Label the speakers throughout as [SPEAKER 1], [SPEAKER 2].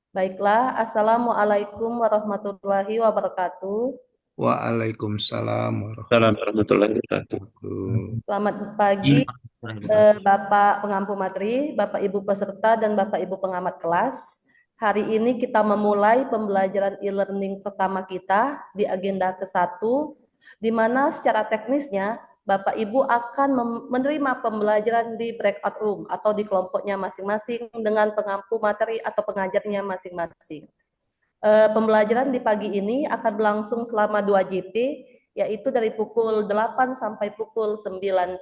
[SPEAKER 1] Baiklah, Assalamualaikum warahmatullahi wabarakatuh.
[SPEAKER 2] Waalaikumsalam
[SPEAKER 3] Salam
[SPEAKER 2] warahmatullahi
[SPEAKER 3] warahmatullahi wabarakatuh.
[SPEAKER 2] wabarakatuh.
[SPEAKER 1] Selamat pagi, Bapak Pengampu Materi, Bapak Ibu peserta, dan Bapak Ibu pengamat kelas. Hari ini kita memulai pembelajaran e-learning pertama kita di agenda ke-1, di mana secara teknisnya Bapak Ibu akan menerima pembelajaran di breakout room atau di kelompoknya masing-masing dengan pengampu materi atau pengajarnya masing-masing. Pembelajaran di pagi ini akan berlangsung selama 2 JP, yaitu dari pukul 8 sampai pukul 9.30.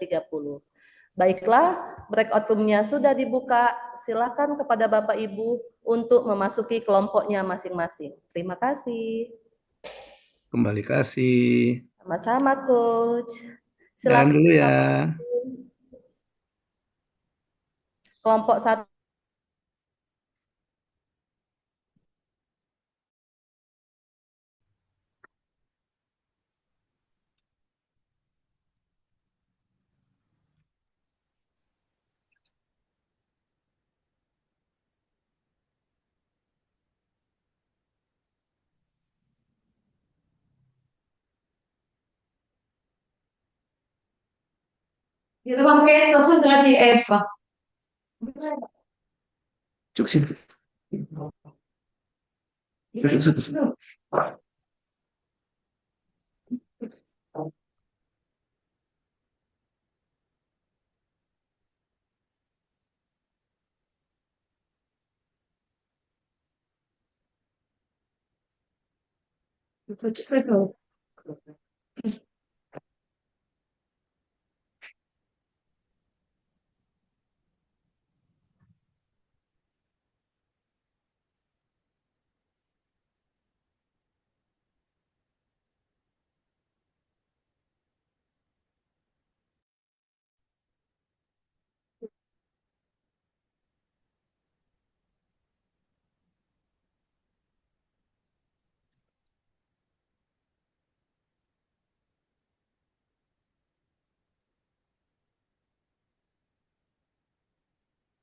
[SPEAKER 1] Baiklah, breakout room-nya sudah dibuka. Silakan kepada Bapak Ibu untuk memasuki kelompoknya masing-masing. Terima kasih.
[SPEAKER 2] Kembali kasih.
[SPEAKER 1] Sama-sama, Coach.
[SPEAKER 2] Jalan
[SPEAKER 1] Silakan
[SPEAKER 2] dulu ya.
[SPEAKER 1] kelompok satu.
[SPEAKER 4] Di ruang keso sudah di Eva.
[SPEAKER 3] Cuk sini. Cuk, cuk, cuk.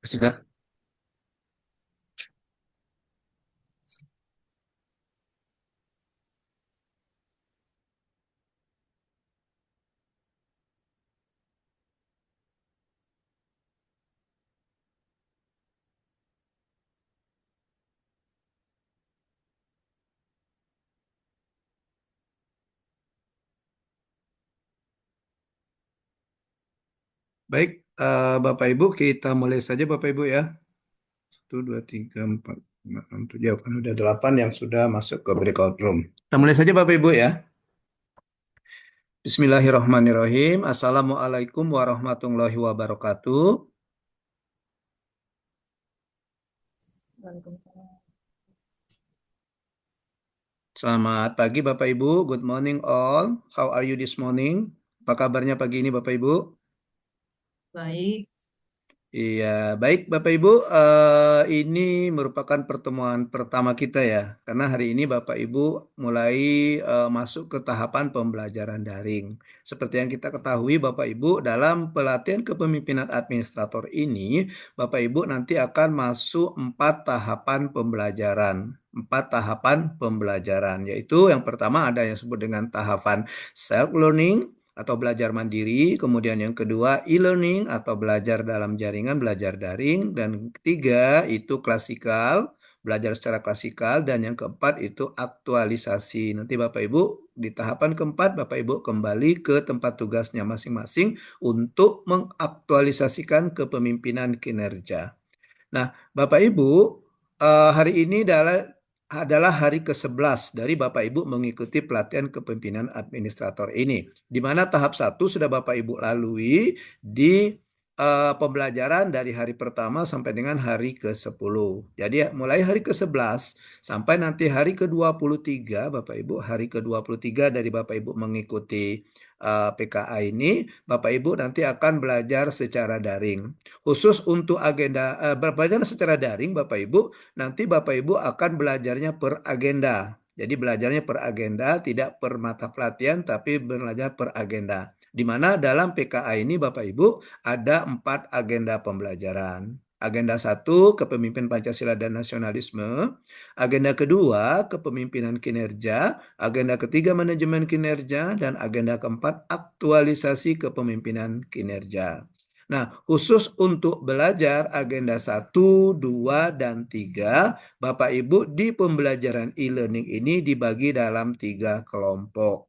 [SPEAKER 3] Sikat.
[SPEAKER 2] Baik, Bapak Ibu, kita mulai saja Bapak Ibu ya. 1, 2, 3, 4, 5, 6, 7. Kan udah 8 yang sudah masuk ke breakout room. Kita mulai saja Bapak Ibu ya. Bismillahirrahmanirrahim. Assalamualaikum warahmatullahi wabarakatuh. Selamat pagi Bapak Ibu. Good morning all. How are you this morning? Apa kabarnya pagi ini Bapak Ibu?
[SPEAKER 4] Baik.
[SPEAKER 2] Iya, baik Bapak Ibu, ini merupakan pertemuan pertama kita ya, karena hari ini Bapak Ibu mulai masuk ke tahapan pembelajaran daring. Seperti yang kita ketahui Bapak Ibu, dalam pelatihan kepemimpinan administrator ini, Bapak Ibu nanti akan masuk 4 tahapan pembelajaran, yaitu yang pertama ada yang disebut dengan tahapan self-learning, atau belajar mandiri, kemudian yang kedua e-learning atau belajar dalam jaringan, belajar daring, dan ketiga itu klasikal, belajar secara klasikal, dan yang keempat itu aktualisasi. Nanti Bapak Ibu di tahapan keempat Bapak Ibu kembali ke tempat tugasnya masing-masing untuk mengaktualisasikan kepemimpinan kinerja. Nah, Bapak Ibu, hari ini adalah hari ke-11 dari Bapak Ibu mengikuti pelatihan kepemimpinan administrator ini, di mana tahap 1 sudah Bapak Ibu lalui di pembelajaran dari hari pertama sampai dengan hari ke-10. Jadi mulai hari ke-11 sampai nanti hari ke-23, Bapak Ibu, hari ke-23 dari Bapak Ibu mengikuti PKA ini, Bapak Ibu nanti akan belajar secara daring. Khusus untuk agenda belajar secara daring, Bapak Ibu, nanti Bapak Ibu akan belajarnya per agenda. Jadi belajarnya per agenda, tidak per mata pelatihan, tapi belajar per agenda. Di mana dalam PKA ini Bapak Ibu ada 4 agenda pembelajaran. Agenda 1, kepemimpinan Pancasila dan nasionalisme. Agenda kedua, kepemimpinan kinerja. Agenda ketiga, manajemen kinerja. Dan agenda keempat, aktualisasi kepemimpinan kinerja. Nah, khusus untuk belajar agenda 1, 2, dan 3, Bapak Ibu di pembelajaran e-learning ini dibagi dalam 3 kelompok.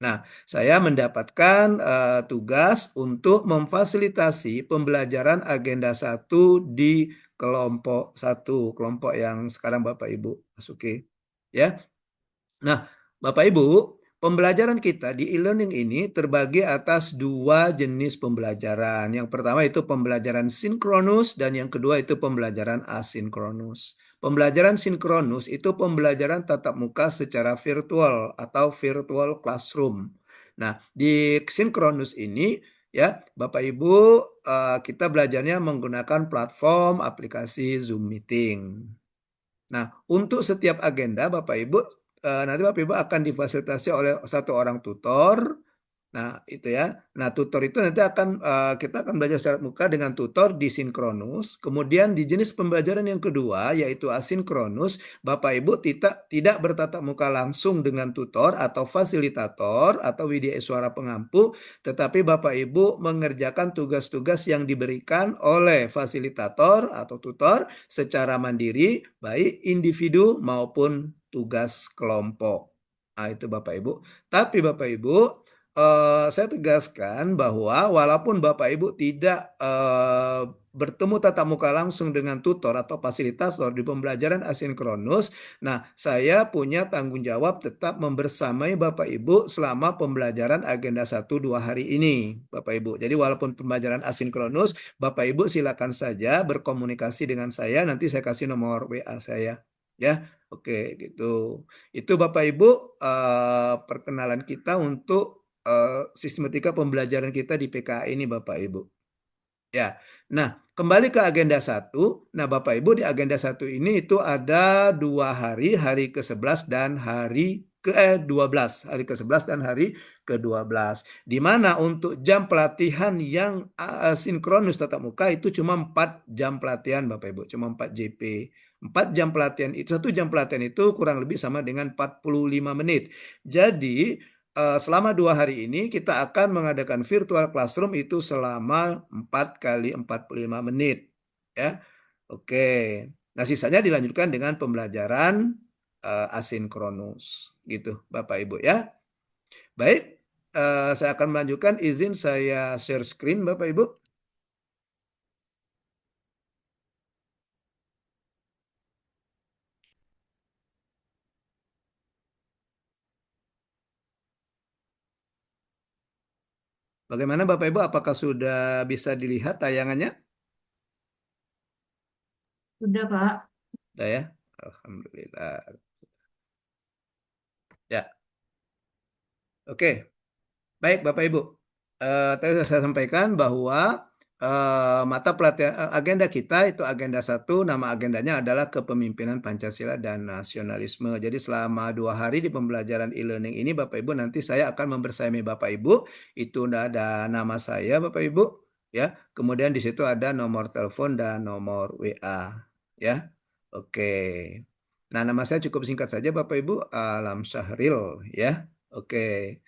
[SPEAKER 2] Nah, saya mendapatkan tugas untuk memfasilitasi pembelajaran agenda 1 di kelompok 1, kelompok yang sekarang Bapak Ibu masuki. Ya. Nah, Bapak Ibu, pembelajaran kita di e-learning ini terbagi atas 2 jenis pembelajaran. Yang pertama itu pembelajaran sinkronus dan yang kedua itu pembelajaran asinkronus. Pembelajaran sinkronus itu pembelajaran tatap muka secara virtual atau virtual classroom. Nah, di sinkronus ini ya, Bapak Ibu, kita belajarnya menggunakan platform aplikasi Zoom Meeting. Nah, untuk setiap agenda Bapak Ibu, nanti Bapak Ibu akan difasilitasi oleh satu orang tutor. Nah, itu ya. Nah, tutor itu nanti kita akan belajar secara muka dengan tutor di sinkronus. Kemudian di jenis pembelajaran yang kedua yaitu asinkronus, Bapak Ibu tidak bertatap muka langsung dengan tutor atau fasilitator atau widya suara pengampu, tetapi Bapak Ibu mengerjakan tugas-tugas yang diberikan oleh fasilitator atau tutor secara mandiri, baik individu maupun tugas kelompok. Nah, itu Bapak Ibu. Tapi Bapak Ibu, saya tegaskan bahwa walaupun Bapak Ibu tidak bertemu tatap muka langsung dengan tutor atau fasilitator di pembelajaran asinkronus, nah saya punya tanggung jawab tetap membersamai Bapak Ibu selama pembelajaran agenda 1-2 hari ini, Bapak Ibu. Jadi walaupun pembelajaran asinkronus, Bapak Ibu silakan saja berkomunikasi dengan saya, nanti saya kasih nomor WA saya. Ya, oke gitu. Itu Bapak Ibu perkenalan kita untuk sistematika pembelajaran kita di PKA ini Bapak Ibu. Ya, nah kembali ke agenda 1. Nah Bapak Ibu di agenda 1 ini itu ada 2 hari, hari ke-11 dan hari ke-12. Hari ke-11 dan hari ke-12. Di mana untuk jam pelatihan yang sinkronus tatap muka itu cuma 4 jam pelatihan Bapak Ibu, cuma 4 JP. 4 jam pelatihan itu, 1 jam pelatihan itu kurang lebih sama dengan 45 menit. Jadi selama 2 hari ini kita akan mengadakan virtual classroom itu selama 4 kali 45 menit. Ya, oke. Nah sisanya dilanjutkan dengan pembelajaran asinkronus. Gitu Bapak Ibu ya. Baik, saya akan melanjutkan, izin saya share screen Bapak Ibu. Bagaimana Bapak Ibu, apakah sudah bisa dilihat tayangannya?
[SPEAKER 4] Sudah, Pak.
[SPEAKER 2] Sudah ya? Alhamdulillah. Ya. Oke. Baik Bapak Ibu. Tadi saya sampaikan bahwa mata pelatihan agenda kita itu agenda 1, nama agendanya adalah kepemimpinan Pancasila dan nasionalisme. Jadi selama 2 hari di pembelajaran e-learning ini Bapak Ibu, nanti saya akan membersamai Bapak Ibu. Itu ada nama saya Bapak Ibu ya. Kemudian di situ ada nomor telepon dan nomor WA ya. Oke. Nah, nama saya cukup singkat saja Bapak Ibu, Alam Syahril ya. Oke.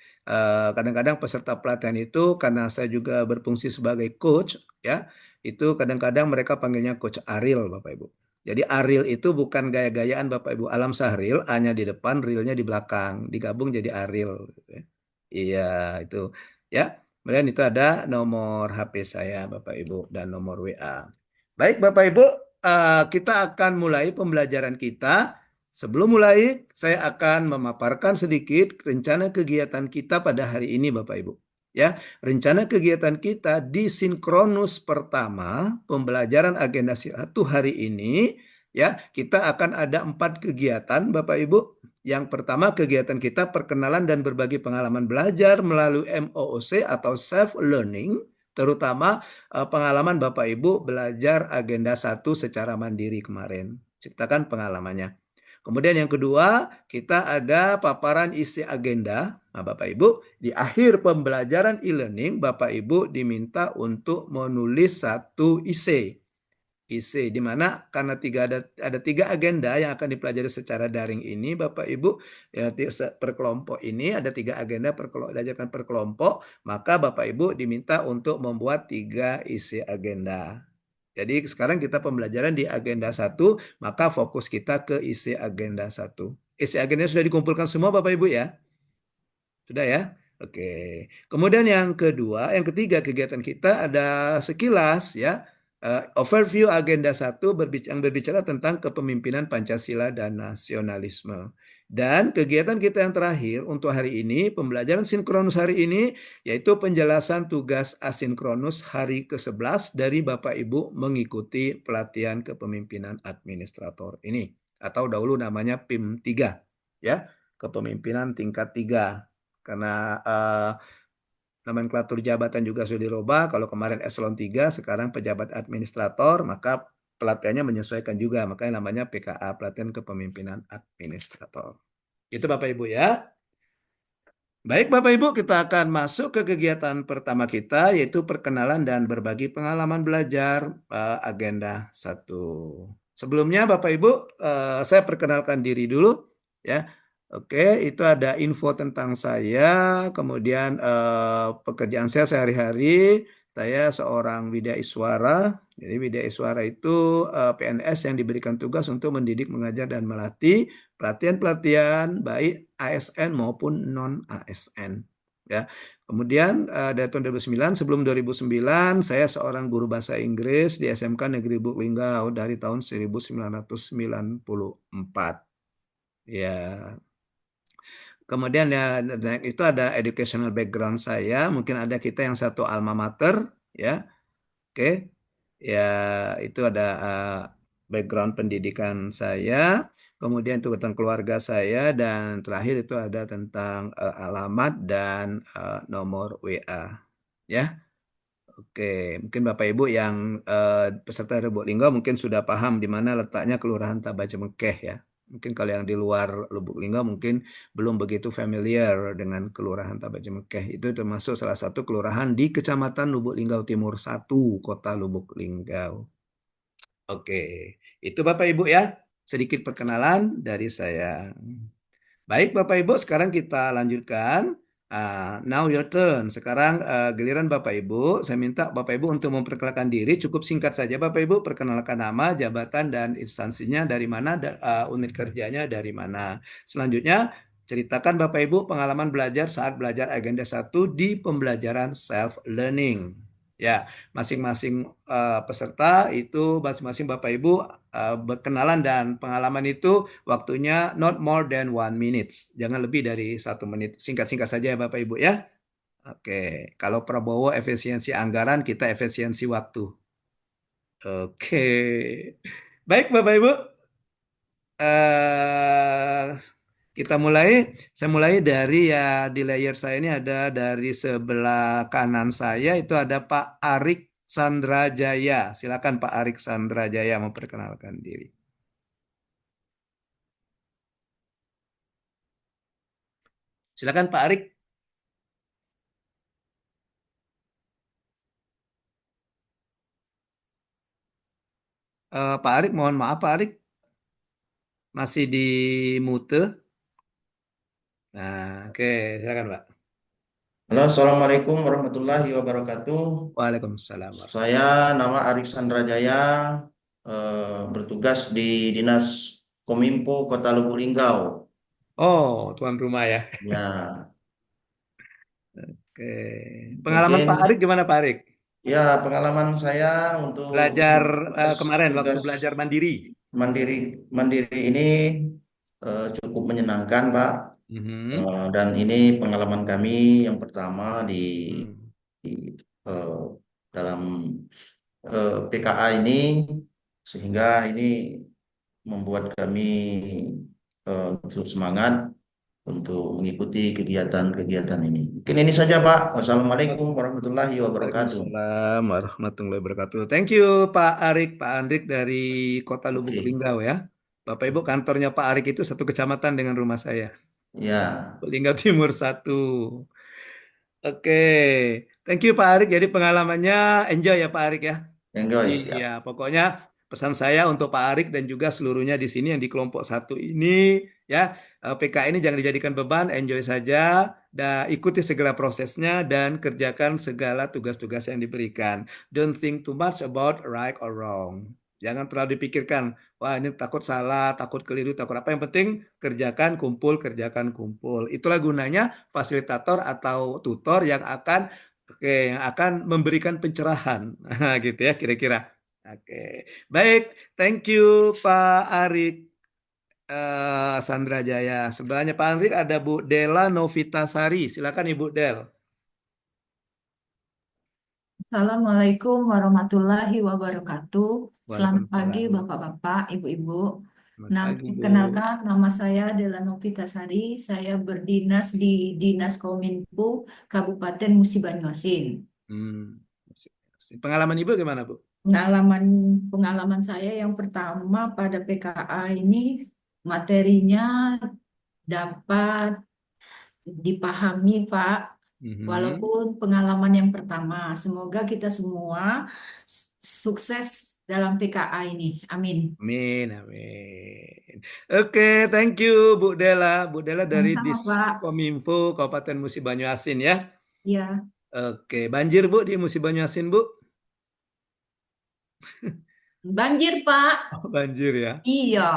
[SPEAKER 2] Kadang-kadang peserta pelatihan itu karena saya juga berfungsi sebagai coach ya, itu kadang-kadang mereka panggilnya Coach Ariel Bapak Ibu. Jadi Ariel itu bukan gaya-gayaan Bapak Ibu. Alam Sahril hanya di depan, realnya di belakang, digabung jadi Ariel. Iya itu ya. Kemudian itu ada nomor HP saya Bapak Ibu dan nomor WA. Baik Bapak Ibu, kita akan mulai pembelajaran kita. Sebelum mulai, saya akan memaparkan sedikit rencana kegiatan kita pada hari ini, Bapak Ibu. Ya, rencana kegiatan kita di sinkronus pertama pembelajaran agenda 1 hari ini, ya, kita akan ada 4 kegiatan, Bapak Ibu. Yang pertama kegiatan kita perkenalan dan berbagi pengalaman belajar melalui MOOC atau self learning, terutama pengalaman Bapak Ibu belajar agenda 1 secara mandiri kemarin. Ceritakan pengalamannya. Kemudian yang kedua, kita ada paparan isi agenda. Nah, Bapak Ibu, di akhir pembelajaran e-learning, Bapak Ibu diminta untuk menulis 1 isi. IC, di mana karena ada 3 agenda yang akan dipelajari secara daring ini, Bapak Ibu, ya per kelompok ini ada 3 agenda diajarkan per kelompok, maka Bapak Ibu diminta untuk membuat 3 isi agenda. Jadi sekarang kita pembelajaran di agenda 1, maka fokus kita ke isi agenda 1. Isi agenda sudah dikumpulkan semua Bapak Ibu ya? Sudah ya? Oke. Kemudian yang ketiga kegiatan kita ada sekilas ya. Overview agenda 1 yang berbicara tentang kepemimpinan Pancasila dan nasionalisme. Dan kegiatan kita yang terakhir untuk hari ini, pembelajaran sinkronus hari ini, yaitu penjelasan tugas asinkronus hari ke-11 dari Bapak Ibu mengikuti pelatihan kepemimpinan administrator ini. Atau dahulu namanya PIM 3, ya, kepemimpinan tingkat 3. Karena nomenklatur jabatan juga sudah dirubah. Kalau kemarin eselon 3, sekarang pejabat administrator, maka pelatihannya menyesuaikan juga. Makanya namanya PKA, pelatihan kepemimpinan administrator. Itu Bapak Ibu ya. Baik Bapak Ibu, kita akan masuk ke kegiatan pertama kita, yaitu perkenalan dan berbagi pengalaman belajar agenda 1. Sebelumnya Bapak Ibu, saya perkenalkan diri dulu ya. Oke, itu ada info tentang saya, kemudian pekerjaan saya sehari-hari. Saya seorang widaiswara. Jadi widaiswara itu PNS yang diberikan tugas untuk mendidik, mengajar, dan melatih pelatihan-pelatihan baik ASN maupun non-ASN. Ya. Kemudian dari tahun 2009, sebelum 2009 saya seorang guru bahasa Inggris di SMK Negeri Lubuk Linggau dari tahun 1994. Ya. Kemudian ya itu ada educational background saya, mungkin ada kita yang satu alma mater ya. Oke. Ya, itu ada background pendidikan saya, kemudian itu tentang keluarga saya, dan terakhir itu ada tentang alamat dan nomor WA. Ya. Oke, mungkin Bapak Ibu yang peserta Lubuk Linggau mungkin sudah paham di mana letaknya Kelurahan Tabajemekeh ya. Mungkin kalau yang di luar Lubuk Linggau mungkin belum begitu familiar dengan Kelurahan Tabajemekeh. Itu termasuk salah satu kelurahan di Kecamatan Lubuk Linggau Timur 1, Kota Lubuk Linggau. Oke, itu Bapak Ibu ya, sedikit perkenalan dari saya. Baik Bapak Ibu, sekarang kita lanjutkan. Now your turn. Sekarang giliran Bapak Ibu. Saya minta Bapak Ibu untuk memperkenalkan diri. Cukup singkat saja Bapak Ibu. Perkenalkan nama, jabatan, dan instansinya dari mana, unit kerjanya dari mana. Selanjutnya, ceritakan Bapak Ibu pengalaman belajar saat belajar agenda 1 di pembelajaran self-learning. Ya, masing-masing peserta itu masing-masing Bapak Ibu berkenalan dan pengalaman itu waktunya not more than 1 minute. Jangan lebih dari 1 menit. Singkat-singkat saja ya Bapak Ibu ya. Oke, kalau Prabowo efisiensi anggaran, kita efisiensi waktu. Oke. Baik Bapak Ibu. Kita mulai. Saya mulai dari ya di layar saya ini ada dari sebelah kanan saya itu ada Pak Arik Sandrajaya. Silakan Pak Arik Sandrajaya memperkenalkan diri. Silakan Pak Arik. Pak Arik, mohon maaf Pak Arik, masih di mute. Nah, oke, silakan Pak.
[SPEAKER 5] Halo, Assalamualaikum warahmatullahi wabarakatuh.
[SPEAKER 2] Waalaikumsalam.
[SPEAKER 5] Saya nama Arik Sandrajaya, bertugas di Dinas Kominfo Kota Lubuk Linggau.
[SPEAKER 2] Oh, tuan rumah ya.
[SPEAKER 5] Ya,
[SPEAKER 2] Oke. Pengalaman
[SPEAKER 5] mungkin
[SPEAKER 2] Pak Arik gimana Pak Arik?
[SPEAKER 5] ya pengalaman saya untuk
[SPEAKER 2] Belajar
[SPEAKER 5] tugas,
[SPEAKER 2] kemarin waktu
[SPEAKER 5] tugas
[SPEAKER 2] belajar mandiri.
[SPEAKER 5] mandiri ini cukup menyenangkan, Pak.
[SPEAKER 2] Mhm.
[SPEAKER 5] Dan ini pengalaman kami yang pertama di, eh, dalam PKA ini, sehingga ini membuat kami terus semangat untuk mengikuti kegiatan-kegiatan ini. Mungkin ini saja, Pak. Wassalamualaikum warahmatullahi wabarakatuh.
[SPEAKER 2] Waalaikumsalam warahmatullahi wabarakatuh. Thank you Pak Arik, Pak Andrik dari Kota Lubuk
[SPEAKER 5] Oke.
[SPEAKER 2] Linggau ya. Bapak Ibu, kantornya Pak Arik itu satu kecamatan dengan rumah saya.
[SPEAKER 5] Ya,
[SPEAKER 2] Lubuk Linggau Timur 1. Oke, thank you Pak Arik. Jadi pengalamannya enjoy ya Pak Arik ya.
[SPEAKER 5] enjoy,
[SPEAKER 2] Iya,
[SPEAKER 5] siap.
[SPEAKER 2] pokoknya pesan saya untuk Pak Arik dan juga seluruhnya di sini yang di kelompok 1 ini ya, PK ini jangan dijadikan beban, enjoy saja, dan ikuti segala prosesnya dan kerjakan segala tugas-tugas yang diberikan. Don't think too much about right or wrong. Jangan terlalu dipikirkan, wah ini takut salah, takut keliru, takut apa. Yang penting kerjakan, kumpul, kerjakan, kumpul. Itulah gunanya fasilitator atau tutor yang akan memberikan pencerahan. Nah, gitu ya kira-kira. Oke. Baik, thank you Pak Arik Sandra Jaya. Sebelahnya Pak Arik ada Bu Dela Novitasari. Silakan Ibu Del.
[SPEAKER 4] Assalamualaikum warahmatullahi wabarakatuh. Selamat pagi
[SPEAKER 2] Waalaikumsalam.
[SPEAKER 4] Bapak-bapak, Ibu-ibu.
[SPEAKER 2] Selamat pagi Bu.
[SPEAKER 4] Kenalkan nama saya Dela Novitasari. Saya berdinas di Dinas Kominfo Kabupaten Musi Banyuasin.
[SPEAKER 2] Hmm. Pengalaman Ibu gimana Bu?
[SPEAKER 4] Pengalaman saya yang pertama pada PKA ini materinya dapat dipahami, Pak.
[SPEAKER 2] Mhm.
[SPEAKER 4] Walaupun pengalaman yang pertama, semoga kita semua sukses dalam PKA ini. Amin.
[SPEAKER 2] Amin, amin. Oke, thank you Bu Dela. Bu Dela dari
[SPEAKER 4] Sama-sama, Pak.
[SPEAKER 2] Diskominfo Kabupaten Musi Banyuasin ya.
[SPEAKER 4] Ya,
[SPEAKER 2] Oke, banjir Bu di Musi Banyuasin Bu?
[SPEAKER 4] banjir, Pak.
[SPEAKER 2] Oh, banjir ya.
[SPEAKER 4] Iya.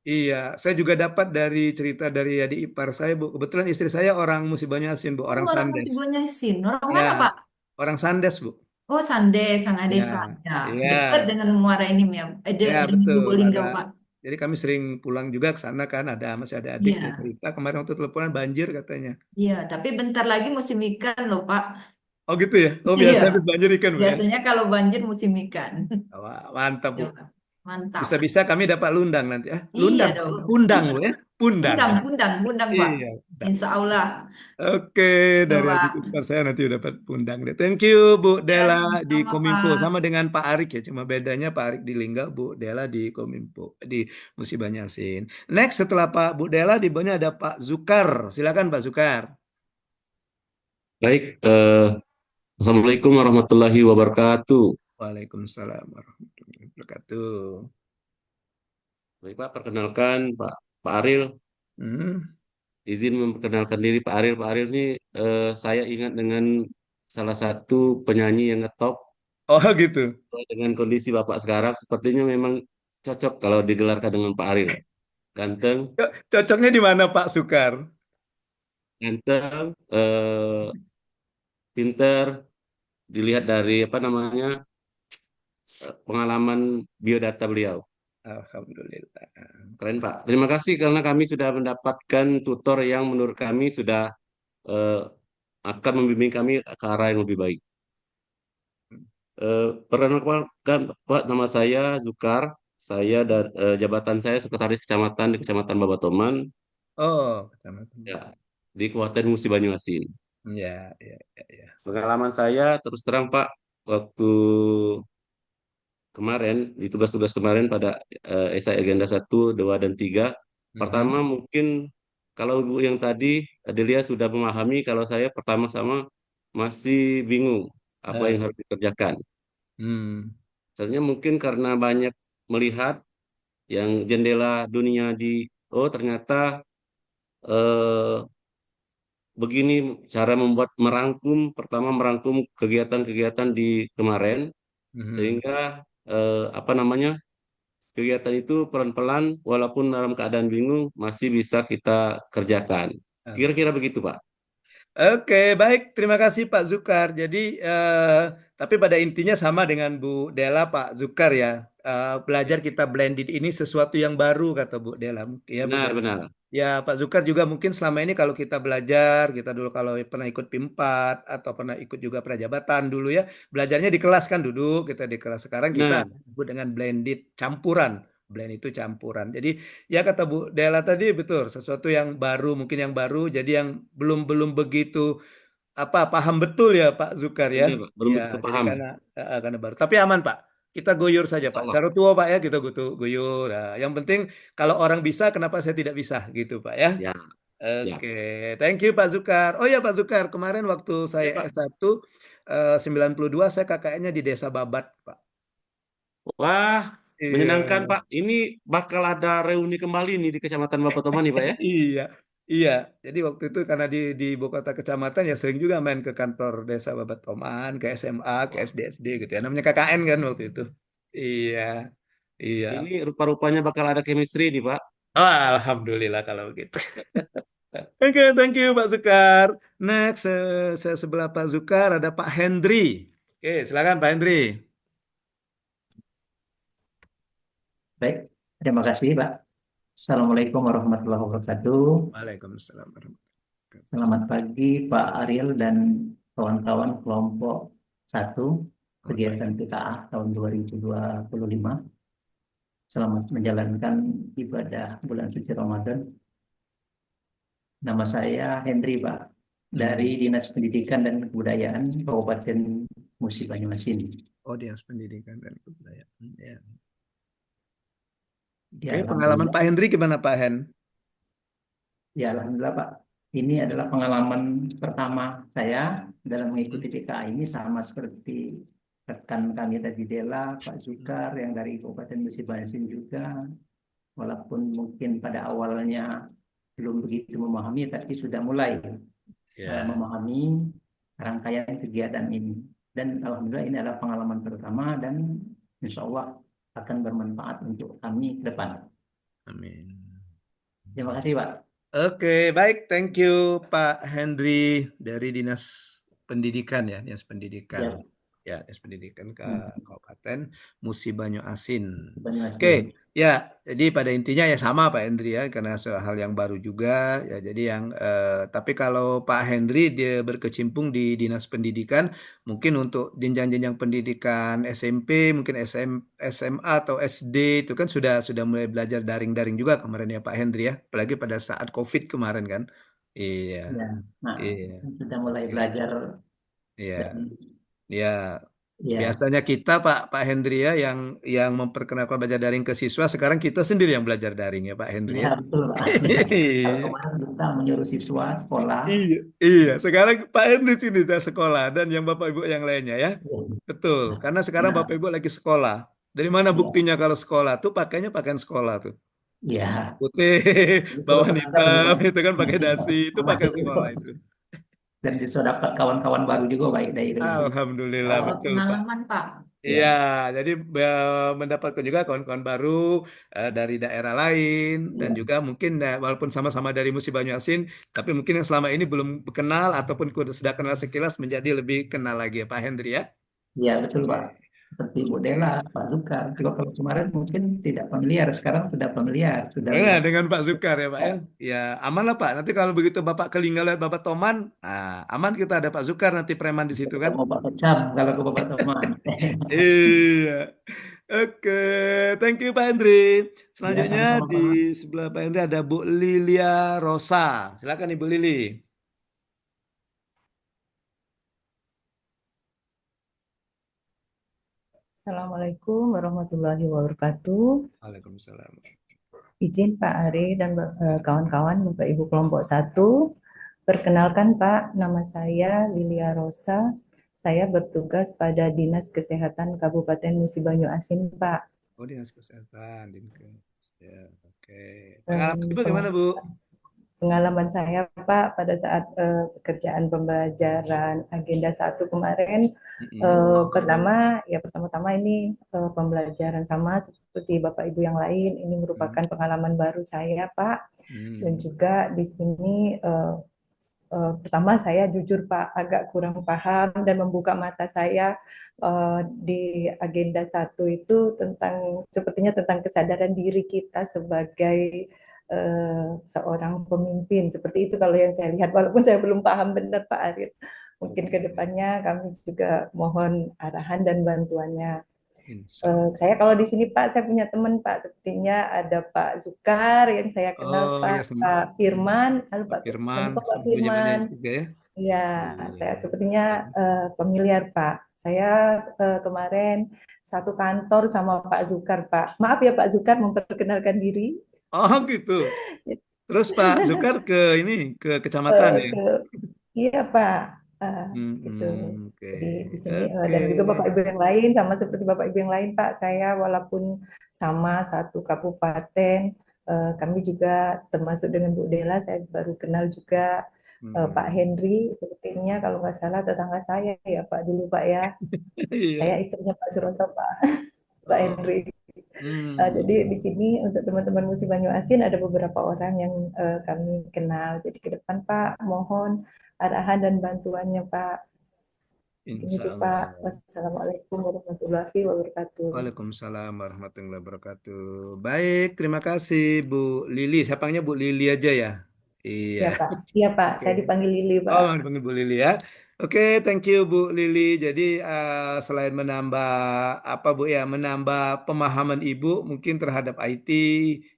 [SPEAKER 2] Iya, saya juga dapat dari cerita dari adik ipar saya Bu. Kebetulan istri saya orang Musi Banyuasin Bu, orang
[SPEAKER 4] Orang Musi
[SPEAKER 2] Sandes.
[SPEAKER 4] Banyuasin. Orang mana,
[SPEAKER 2] Ya,
[SPEAKER 4] Pak?
[SPEAKER 2] orang Sandes Bu.
[SPEAKER 4] Oh, Sandes, Sangat
[SPEAKER 2] Ya,
[SPEAKER 4] Desa. Ya,
[SPEAKER 2] iya,
[SPEAKER 4] dekat dengan Muara ini, ya.
[SPEAKER 2] ya
[SPEAKER 4] Dengan
[SPEAKER 2] betul.
[SPEAKER 4] Lubuk Pak.
[SPEAKER 2] Jadi kami sering pulang juga ke sana kan, masih ada adik dia
[SPEAKER 4] Iya,
[SPEAKER 2] cerita kemarin waktu teleponan banjir katanya.
[SPEAKER 4] iya. Tapi bentar lagi musim ikan loh, Pak.
[SPEAKER 2] Oh gitu ya? Oh
[SPEAKER 4] Iya,
[SPEAKER 2] biasa habis banjir ikan Bu ya?
[SPEAKER 4] biasanya kalau banjir musim ikan.
[SPEAKER 2] Wah, mantap
[SPEAKER 4] Ya,
[SPEAKER 2] Bu.
[SPEAKER 4] Pak. Mantap.
[SPEAKER 2] Bisa-bisa kami dapat lundang nanti ya.
[SPEAKER 4] Iya
[SPEAKER 2] Lundang,
[SPEAKER 4] dong.
[SPEAKER 2] pundang Bu ya. Pundang.
[SPEAKER 4] Undang, Pak.
[SPEAKER 2] Iya, pundang.
[SPEAKER 4] Insya Allah.
[SPEAKER 2] Oke,
[SPEAKER 4] Ya,
[SPEAKER 2] dari adik
[SPEAKER 4] Pak.
[SPEAKER 2] ipar saya nanti udah dapat pundang deh. Thank you Bu
[SPEAKER 4] Ya,
[SPEAKER 2] Dela di
[SPEAKER 4] sama-sama,
[SPEAKER 2] Kominfo
[SPEAKER 4] Pak.
[SPEAKER 2] sama dengan Pak Arik ya, cuma bedanya Pak Arik di Lingga, Bu Dela di Kominfo di Musi Banyasin. Next setelah Pak Bu Dela di bawahnya ada Pak Zukar. Silakan Pak Zukar.
[SPEAKER 3] Baik, Assalamualaikum warahmatullahi wabarakatuh.
[SPEAKER 2] Waalaikumsalam warahmatullahi wabarakatuh.
[SPEAKER 3] Baik Pak, perkenalkan Pak Aril.
[SPEAKER 2] Hmm.
[SPEAKER 3] Izin memperkenalkan diri Pak Aril. Pak Aril ini saya ingat dengan salah satu penyanyi yang ngetop.
[SPEAKER 2] Oh gitu.
[SPEAKER 3] Dengan kondisi Bapak sekarang, sepertinya memang cocok kalau digelarkan dengan Pak Aril. Ganteng,
[SPEAKER 2] Cocoknya di mana Pak Zukar?
[SPEAKER 3] ganteng, pinter, dilihat dari apa namanya pengalaman biodata beliau.
[SPEAKER 2] Alhamdulillah.
[SPEAKER 3] Keren Pak. Terima kasih karena kami sudah mendapatkan tutor yang menurut kami sudah eh, akan membimbing kami ke arah yang lebih baik. Perkenalkan Pak, nama saya Zukar. Saya dan jabatan saya sekretaris kecamatan di Kecamatan Babatoman,
[SPEAKER 2] Oh, kecamatan.
[SPEAKER 3] ya, di Kabupaten Musi Banyuasin.
[SPEAKER 2] Ya, ya, ya, ya.
[SPEAKER 3] Pengalaman saya terus terang Pak, waktu kemarin di tugas-tugas kemarin pada esai agenda 1, 2, dan 3. Pertama
[SPEAKER 2] Mhm.
[SPEAKER 3] mungkin kalau Ibu yang tadi Adelia sudah memahami, kalau saya pertama-sama masih bingung apa yang
[SPEAKER 2] Eh,
[SPEAKER 3] harus dikerjakan.
[SPEAKER 2] hmm.
[SPEAKER 3] Soalnya mungkin karena banyak melihat yang jendela dunia di, oh ternyata eh, begini cara membuat pertama merangkum kegiatan-kegiatan di kemarin,
[SPEAKER 2] Mhm.
[SPEAKER 3] sehingga apa namanya, kegiatan itu pelan-pelan walaupun dalam keadaan bingung masih bisa kita kerjakan. Kira-kira begitu, Pak.
[SPEAKER 2] Oke, baik. Terima kasih Pak Zukar. Jadi, tapi pada intinya sama dengan Bu Dela, Pak Zukar ya. Belajar kita blended ini sesuatu yang baru, kata Bu Dela. Ya, Bu Dela.
[SPEAKER 3] Benar-benar.
[SPEAKER 2] Ya, Pak Zukar juga mungkin selama ini kalau kita belajar, kita dulu kalau pernah ikut PIM4 atau pernah ikut juga prajabatan dulu ya, belajarnya di kelas kan duduk, kita di kelas. Sekarang kita
[SPEAKER 3] Benar.
[SPEAKER 2] sebut dengan blended, campuran. Blend itu campuran. Jadi ya kata Bu Dela tadi betul, sesuatu yang baru, mungkin yang baru, jadi yang belum belum begitu paham betul ya Pak Zukar ya.
[SPEAKER 3] Iya, Pak. Belum
[SPEAKER 2] Iya,
[SPEAKER 3] begitu
[SPEAKER 2] jadi
[SPEAKER 3] paham.
[SPEAKER 2] karena baru. Tapi aman Pak. Kita guyur saja
[SPEAKER 3] Insya
[SPEAKER 2] Pak.
[SPEAKER 3] Allah.
[SPEAKER 2] Cara tua Pak ya kita guyur. Nah, yang penting kalau orang bisa, kenapa saya tidak bisa gitu Pak ya.
[SPEAKER 3] Ya,
[SPEAKER 2] Oke,
[SPEAKER 3] siap.
[SPEAKER 2] thank you Pak Zukar. Oh ya Pak Zukar, kemarin waktu saya
[SPEAKER 3] Ya, Pak.
[SPEAKER 2] S1 92 saya KKN-nya di Desa Babat Pak.
[SPEAKER 3] Wah, Menyenangkan
[SPEAKER 2] Iya.
[SPEAKER 3] Pak. Ini bakal ada reuni kembali nih di Kecamatan Bapak Toman nih Pak ya.
[SPEAKER 2] Iya, iya. Jadi waktu itu karena di ibu kota kecamatan ya sering juga main ke kantor desa Babatoman, ke SMA, ke SD gitu ya. Namanya KKN kan waktu itu. Iya, iya.
[SPEAKER 3] Ini rupa-rupanya bakal ada chemistry nih Pak.
[SPEAKER 2] Oh, alhamdulillah kalau begitu. Oke, thank you Pak Zukar. Next, saya sebelah Pak Zukar ada Pak Hendri. Oke, silakan Pak Hendri.
[SPEAKER 6] Baik, terima kasih, Pak. Assalamualaikum warahmatullahi wabarakatuh.
[SPEAKER 2] Waalaikumsalam warahmatullahi wabarakatuh.
[SPEAKER 6] Selamat pagi, Pak Ariel dan kawan-kawan kelompok 1
[SPEAKER 2] Selamat
[SPEAKER 6] kegiatan
[SPEAKER 2] pagi.
[SPEAKER 6] PKA tahun 2025. Selamat menjalankan ibadah bulan suci Ramadan. Nama saya Hendri, Pak, dari Dinas Pendidikan dan Kebudayaan Kabupaten Musi Banyuasin.
[SPEAKER 2] Oh, Dinas Pendidikan dan Kebudayaan. Ya.
[SPEAKER 6] Ya,
[SPEAKER 2] Oke, pengalaman Pak Hendri gimana Pak Hen?
[SPEAKER 6] Ya, alhamdulillah Pak. Ini adalah pengalaman pertama saya dalam mengikuti PKA ini, sama seperti rekan kami tadi Dela, Pak Zukar yang dari Kabupaten Musi Banyuasin juga. Walaupun mungkin pada awalnya belum begitu memahami, tapi sudah mulai memahami rangkaian kegiatan ini. Dan alhamdulillah ini adalah pengalaman pertama dan insya Allah akan bermanfaat untuk kami ke depan.
[SPEAKER 2] Amin.
[SPEAKER 6] Terima kasih Pak.
[SPEAKER 2] Oke, baik. Thank you Pak Hendri dari Dinas Pendidikan ya, Dinas Pendidikan.
[SPEAKER 6] Ya.
[SPEAKER 2] Ya, Dinas Pendidikan Kabupaten Musi Banyuasin.
[SPEAKER 6] Banyuasin.
[SPEAKER 2] Oke, ya. Jadi pada intinya ya sama Pak Hendri ya, karena hal yang baru juga ya. Jadi tapi kalau Pak Hendri dia berkecimpung di Dinas Pendidikan, mungkin untuk jenjang-jenjang pendidikan SMP, mungkin SMA atau SD itu kan sudah mulai belajar daring-daring juga kemarin ya Pak Hendri ya, apalagi pada saat COVID kemarin kan. Iya.
[SPEAKER 6] Ya, nah,
[SPEAKER 2] Iya.
[SPEAKER 6] sudah mulai
[SPEAKER 2] Oke.
[SPEAKER 6] belajar.
[SPEAKER 2] Iya.
[SPEAKER 6] Dan,
[SPEAKER 2] Ya,
[SPEAKER 6] ya,
[SPEAKER 2] biasanya kita Pak Hendri ya yang memperkenalkan belajar daring ke siswa, sekarang kita sendiri yang belajar daring ya Pak Hendri ya.
[SPEAKER 6] ya betul Pak. Kalau kemarin kita menyuruh siswa sekolah.
[SPEAKER 2] Iya, iya. Sekarang Pak Hendri sini sudah sekolah dan yang Bapak Ibu yang lainnya ya.
[SPEAKER 6] Ya,
[SPEAKER 2] Betul, karena sekarang
[SPEAKER 6] nah,
[SPEAKER 2] Bapak Ibu lagi sekolah. Dari mana
[SPEAKER 6] ya,
[SPEAKER 2] buktinya kalau sekolah tuh pakainya pakaian sekolah tuh.
[SPEAKER 6] ya.
[SPEAKER 2] Putih,
[SPEAKER 6] Jadi kalau
[SPEAKER 2] bawahan
[SPEAKER 6] ternyata
[SPEAKER 2] hitam,
[SPEAKER 6] belum
[SPEAKER 2] itu kan pakai dasi, itu pakai sekolah itu.
[SPEAKER 6] dan bisa dapat kawan-kawan baru juga baik dari
[SPEAKER 2] Alhamdulillah, betul Pak.
[SPEAKER 4] Pengalaman Pak.
[SPEAKER 2] Iya, jadi mendapatkan juga kawan-kawan baru dari daerah lain dan
[SPEAKER 6] Ya,
[SPEAKER 2] juga mungkin walaupun sama-sama dari Musi Banyuasin, tapi mungkin yang selama ini belum kenal ataupun sudah kenal sekilas menjadi lebih kenal lagi ya Pak Hendri ya.
[SPEAKER 6] ya betul Pak. Seperti Bu Dela, Pak Zukar. Juga kalau kemarin mungkin tidak familiar, sekarang sudah familiar, sudah
[SPEAKER 2] Nah,
[SPEAKER 6] lihat.
[SPEAKER 2] dengan Pak Zukar ya Pak ya. Ya aman lah Pak. Nanti kalau begitu Bapak ke Lingga lihat Bapak Toman, aman kita ada Pak Zukar nanti preman di situ kan.
[SPEAKER 6] Mau Pak Kecam kalau ke Bapak teman.
[SPEAKER 2] Iya. Oke, thank you Pak Hendri.
[SPEAKER 6] Ya,
[SPEAKER 2] Selanjutnya
[SPEAKER 6] sama-sama
[SPEAKER 2] di
[SPEAKER 6] Pak.
[SPEAKER 2] sebelah Pak Hendri ada Bu Lilia Rosa. Silakan Ibu Lili.
[SPEAKER 7] Assalamualaikum warahmatullahi wabarakatuh.
[SPEAKER 2] Waalaikumsalam.
[SPEAKER 7] Izin Pak Ari dan kawan-kawan Bapak Ibu kelompok 1. Perkenalkan Pak, nama saya Lilia Rosa. Saya bertugas pada Dinas Kesehatan Kabupaten Musi Banyuasin, Pak.
[SPEAKER 2] Oh, Dinas Kesehatan, Dinkes. Ya, oke. Pengalaman Ibu gimana, Bu?
[SPEAKER 7] Pengalaman saya Pak pada saat pekerjaan pembelajaran agenda 1 kemarin, pertama-tama ini pembelajaran sama seperti Bapak Ibu yang lain. Ini merupakan pengalaman baru saya Pak, dan juga di sini pertama saya jujur Pak agak kurang paham dan membuka mata saya di agenda 1 itu sepertinya tentang kesadaran diri kita sebagai seorang pemimpin. Seperti itu kalau yang saya lihat, walaupun saya belum paham benar Pak Arif. Mungkin ke depannya kami juga mohon arahan dan bantuannya. Saya kalau di sini Pak, saya punya teman Pak, sepertinya ada Pak Zukar yang saya kenal, Pak,
[SPEAKER 2] ya,
[SPEAKER 7] Pak Firman, halo
[SPEAKER 2] Pak Firman,
[SPEAKER 7] Pak Firman.
[SPEAKER 2] juga ya.
[SPEAKER 7] Ya, saya sepertinya familiar Pak. Saya kemarin satu kantor sama Pak Zukar Pak. Maaf ya Pak Zukar memperkenalkan diri.
[SPEAKER 2] Oh gitu. Terus Pak Zukar ke kecamatan ya?
[SPEAKER 7] Iya Pak. Gitu.
[SPEAKER 2] Oke,
[SPEAKER 7] Jadi di sini
[SPEAKER 2] oke.
[SPEAKER 7] dan juga Bapak Ibu yang lain sama seperti Bapak Ibu yang lain Pak, saya walaupun sama satu kabupaten, kami juga termasuk dengan Bu Dela, saya baru kenal juga Pak Henry, sepertinya kalau nggak salah tetangga saya ya Pak dulu Pak ya.
[SPEAKER 2] Iya.
[SPEAKER 7] Saya istrinya Pak Suroso Pak, Pak
[SPEAKER 2] Oh.
[SPEAKER 7] Henry. Jadi di sini untuk teman-teman Musi Banyu Asin ada beberapa orang yang kami kenal. Jadi ke depan Pak, mohon arahan dan bantuannya Pak. Ini
[SPEAKER 2] Insya
[SPEAKER 7] itu
[SPEAKER 2] Allah.
[SPEAKER 7] Pak. Wassalamualaikum warahmatullahi wabarakatuh.
[SPEAKER 2] Waalaikumsalam warahmatullahi wabarakatuh. Baik, terima kasih Bu Lili. Saya panggilnya Bu Lili aja ya. Iya.
[SPEAKER 7] Ya Pak. Iya Pak.
[SPEAKER 2] Oke.
[SPEAKER 7] Saya dipanggil Lili
[SPEAKER 2] Oh,
[SPEAKER 7] Pak.
[SPEAKER 2] dipanggil Bu Lili ya. Oke, thank you Bu Lili. Jadi selain menambah apa Bu ya, menambah pemahaman Ibu mungkin terhadap IT,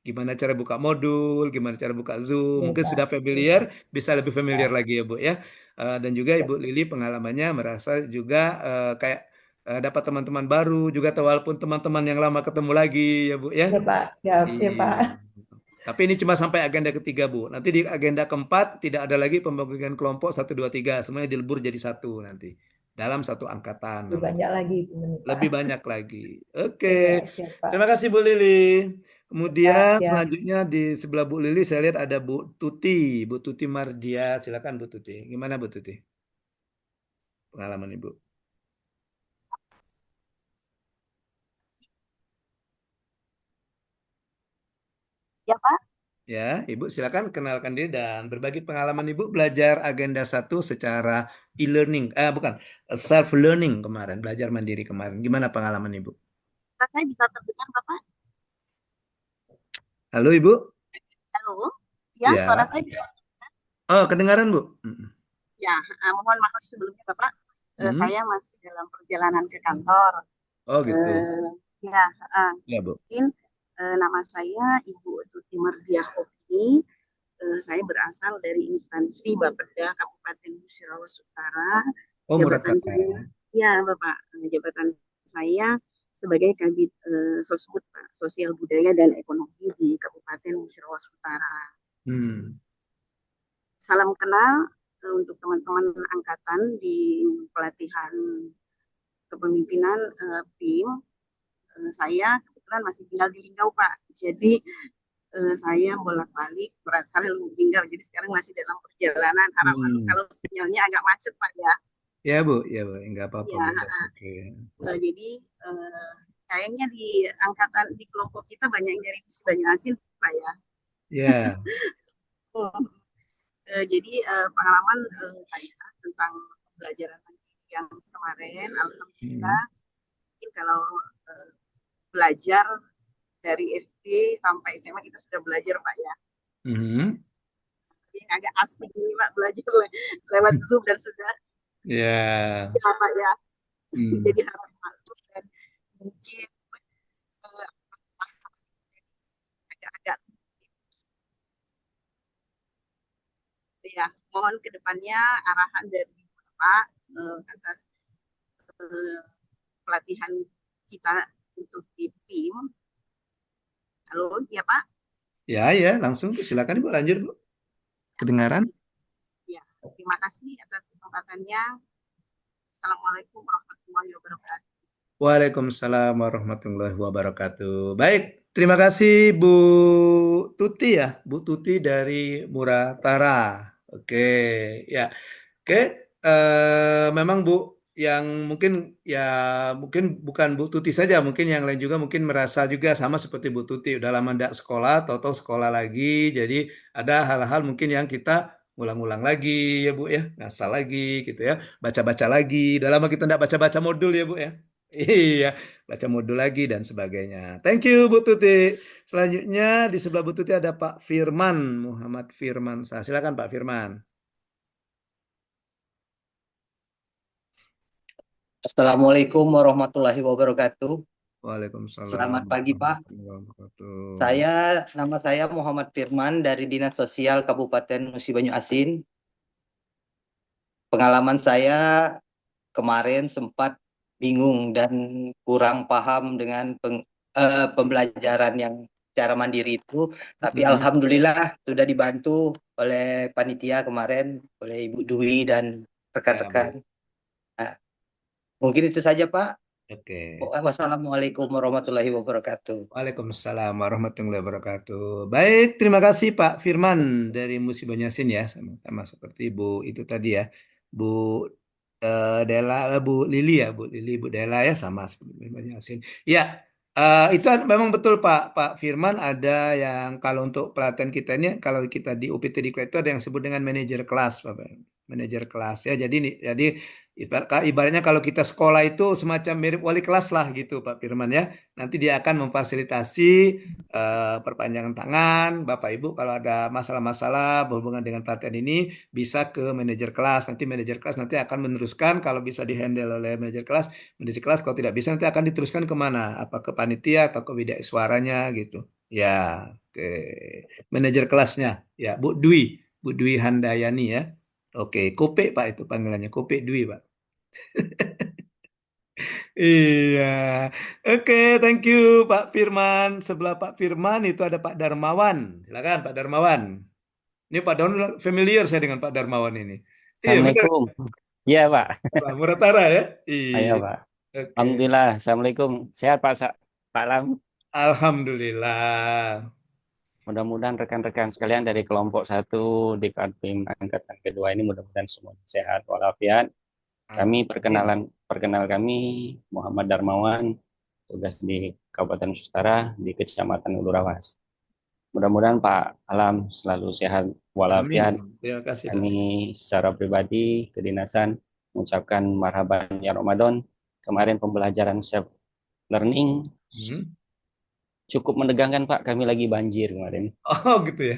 [SPEAKER 2] gimana cara buka modul, gimana cara buka Zoom,
[SPEAKER 7] Iya
[SPEAKER 2] mungkin
[SPEAKER 7] Pak.
[SPEAKER 2] sudah familiar, bisa lebih familiar lagi ya Bu ya. Dan juga
[SPEAKER 7] Ya,
[SPEAKER 2] Ibu Lili pengalamannya merasa juga kayak dapat teman-teman baru juga, walaupun teman-teman yang lama ketemu lagi ya Bu ya.
[SPEAKER 7] ya Pak. Ya, ya Pak.
[SPEAKER 2] Iya. Tapi ini cuma sampai agenda ketiga, Bu. Nanti di agenda keempat tidak ada lagi pembagian kelompok satu 2 3. Semuanya dilebur jadi satu nanti. Dalam satu angkatan
[SPEAKER 7] Lebih
[SPEAKER 2] namanya.
[SPEAKER 7] banyak lagi ini Pak.
[SPEAKER 2] Lebih banyak lagi. Oke.
[SPEAKER 7] Iya, siap Pak.
[SPEAKER 2] Terima kasih Bu Lili.
[SPEAKER 7] Ya,
[SPEAKER 2] Kemudian
[SPEAKER 7] siap.
[SPEAKER 2] selanjutnya di sebelah Bu Lili saya lihat ada Bu Tuti. Bu Tuti Mardia. Silakan Bu Tuti. Gimana Bu Tuti? Pengalaman Ibu.
[SPEAKER 8] Ya Pak,
[SPEAKER 2] Ya, Ibu silakan kenalkan diri dan berbagi pengalaman Ibu belajar agenda satu secara e-learning. Bukan, self learning kemarin, belajar mandiri kemarin. Gimana pengalaman Ibu?
[SPEAKER 8] saya bisa terdengar Bapak?
[SPEAKER 2] Halo Ibu?
[SPEAKER 8] Halo? Ya,
[SPEAKER 2] Ya.
[SPEAKER 8] suara saya bisa.
[SPEAKER 2] Oh, kedengaran Bu?
[SPEAKER 8] Ya, mohon maaf sebelumnya Bapak.
[SPEAKER 2] Hmm.
[SPEAKER 8] Saya masih dalam perjalanan ke kantor.
[SPEAKER 2] Oh gitu.
[SPEAKER 8] Ya,
[SPEAKER 2] Ya Bu.
[SPEAKER 8] mungkin nama saya Ibu Tuti Mardiah Oki. Saya berasal dari instansi Bapeda Kabupaten Musirawas Utara.
[SPEAKER 2] Oh,
[SPEAKER 8] Jabatan
[SPEAKER 2] Muratata.
[SPEAKER 8] saya, ya Bapak, jabatan saya sebagai Kadit Sosbud Pak, Sosial Budaya dan Ekonomi di Kabupaten Musirawas Utara. Salam kenal untuk teman-teman angkatan di pelatihan kepemimpinan BIM. Saya kebetulan masih tinggal di Linggau Pak, jadi saya bolak-balik berkali tinggal, jadi sekarang masih dalam perjalanan. Harapan kalau sinyalnya agak macet Pak ya.
[SPEAKER 2] Ya Bu, enggak apa-apa
[SPEAKER 8] Ya,
[SPEAKER 2] Bu. Oke.
[SPEAKER 8] Jadi kayaknya di angkatan di kelompok kita banyak yang dari Banyu Asin Pak ya.
[SPEAKER 2] Ya.
[SPEAKER 8] Jadi pengalaman saya tentang pembelajaran yang kemarin, alhamdulillah, mungkin kalau belajar dari SD sampai SMA kita sudah belajar Pak ya. Yang agak asing nih Pak, belajar lewat Zoom dan sudah.
[SPEAKER 2] Ya.
[SPEAKER 8] Pak ya. Jadi harap bagus dan mungkin agak-agak ya, mohon kedepannya arahan dari Bapak atas pelatihan kita untuk di tim. Halo, ya Pak?
[SPEAKER 2] Ya, langsung silakan Ibu, lanjut Bu. Kedengaran?
[SPEAKER 8] Ya, terima kasih atas kesempatannya. Assalamualaikum warahmatullahi wabarakatuh.
[SPEAKER 2] Waalaikumsalam warahmatullahi wabarakatuh. Baik, terima kasih Bu Tuti ya, Bu Tuti dari Muratara. Oke, ya. Oke, memang Bu yang mungkin bukan Bu Tuti saja, mungkin yang lain juga mungkin merasa juga sama seperti Bu Tuti, udah lama tidak sekolah, tahu-tahu sekolah lagi, jadi ada hal-hal mungkin yang kita ulang-ulang lagi ya Bu ya, ngasal lagi gitu ya, baca-baca lagi, udah lama kita tidak baca-baca modul ya Bu ya. Iya, baca modul lagi dan sebagainya. Thank you Bu Tuti. Selanjutnya di sebelah Bu Tuti ada Pak Firman, Muhammad Firman. Silakan Pak Firman.
[SPEAKER 9] Assalamualaikum warahmatullahi wabarakatuh.
[SPEAKER 2] Waalaikumsalam.
[SPEAKER 9] Selamat pagi Pak. Nama saya Muhammad Firman dari Dinas Sosial Kabupaten Musi Banyu Asin. Pengalaman saya kemarin sempat bingung dan kurang paham dengan pembelajaran yang secara mandiri itu, tapi alhamdulillah sudah dibantu oleh panitia kemarin, oleh Ibu Dwi dan rekan-rekan. Nah, mungkin itu saja, Pak.
[SPEAKER 2] Oke.
[SPEAKER 9] Wassalamualaikum warahmatullahi wabarakatuh.
[SPEAKER 2] Waalaikumsalam warahmatullahi wabarakatuh. Baik, terima kasih Pak Firman dari Musi Banyasin ya, sama seperti Bu itu tadi ya, Bu Bu Lili ya, Bu Lili, Bu Dela ya, sama seperti Bu Banyasin. Ya, itu memang betul Pak Firman, ada yang kalau untuk pelatihan kita ini, kalau kita di UPT Diklat itu ada yang disebut dengan manajer kelas, Bapak. Manajer kelas ya. Jadi ibaratnya kalau kita sekolah itu semacam mirip wali kelas lah gitu Pak Firman ya. Nanti dia akan memfasilitasi perpanjangan tangan Bapak Ibu kalau ada masalah-masalah berhubungan dengan pelatihan ini bisa ke manajer kelas. Nanti manajer kelas nanti akan meneruskan kalau bisa dihandle oleh manajer kelas kalau tidak bisa nanti akan diteruskan kemana? Apa ke panitia atau ke widya suaranya gitu. Ya, ke manajer kelasnya. Ya, Bu Dwi Handayani ya. Oke, Kope Pak itu panggilannya, Kope Dwi Pak. Iya, oke, thank you Pak Firman. Sebelah Pak Firman itu ada Pak Darmawan. Silakan Pak Darmawan. Ini Pak Darmawan familiar saya dengan Pak Darmawan ini. Iya, benar.
[SPEAKER 10] Assalamualaikum. Iya, Pak.
[SPEAKER 2] Pak Muratara ya?
[SPEAKER 10] Ayo,
[SPEAKER 2] Iya.
[SPEAKER 10] Pak.
[SPEAKER 2] Oke.
[SPEAKER 10] Alhamdulillah. Assalamualaikum. Sehat, Pak Lam.
[SPEAKER 2] Alhamdulillah.
[SPEAKER 10] Mudah-mudahan rekan-rekan sekalian dari kelompok 1 di Kadpim angkatan kedua ini mudah-mudahan semua sehat walafiat. Kami perkenal kami Muhammad Darmawan, tugas di Kabupaten Sustara di Kecamatan Ulurawas. Mudah-mudahan Pak Alam selalu sehat walafiat.
[SPEAKER 2] Amin. Terima kasih.
[SPEAKER 10] Kami secara pribadi kedinasan mengucapkan marhaban ya Ramadan. Kemarin pembelajaran self learning cukup menegangkan Pak, kami lagi banjir kemarin.
[SPEAKER 2] Oh gitu ya.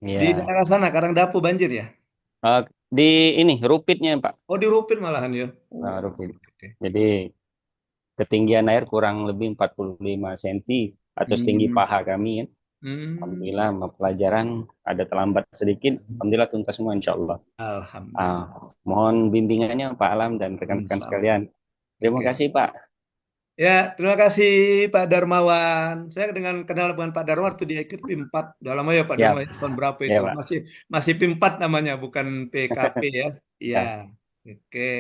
[SPEAKER 10] Iya.
[SPEAKER 2] Di daerah sana Karangdapu banjir ya?
[SPEAKER 10] Di ini Rupitnya Pak.
[SPEAKER 2] Oh di Rupit malahan ya.
[SPEAKER 10] Rupit. Jadi ketinggian air kurang lebih 45 cm atau setinggi paha kami ya. Alhamdulillah pelajaran ada terlambat sedikit. Alhamdulillah tuntas semua insya Allah.
[SPEAKER 2] Alhamdulillah.
[SPEAKER 10] Mohon bimbingannya Pak Alam dan rekan-rekan sekalian. Terima kasih Pak.
[SPEAKER 2] Ya, terima kasih Pak Darmawan. Saya kenal dengan Pak Darmawan waktu dia ikut PIM 4. Udah lama ya Pak Darmawan, tahun berapa itu?
[SPEAKER 10] Ya,
[SPEAKER 2] masih PIM 4 namanya, bukan PKP ya. Iya. Oke.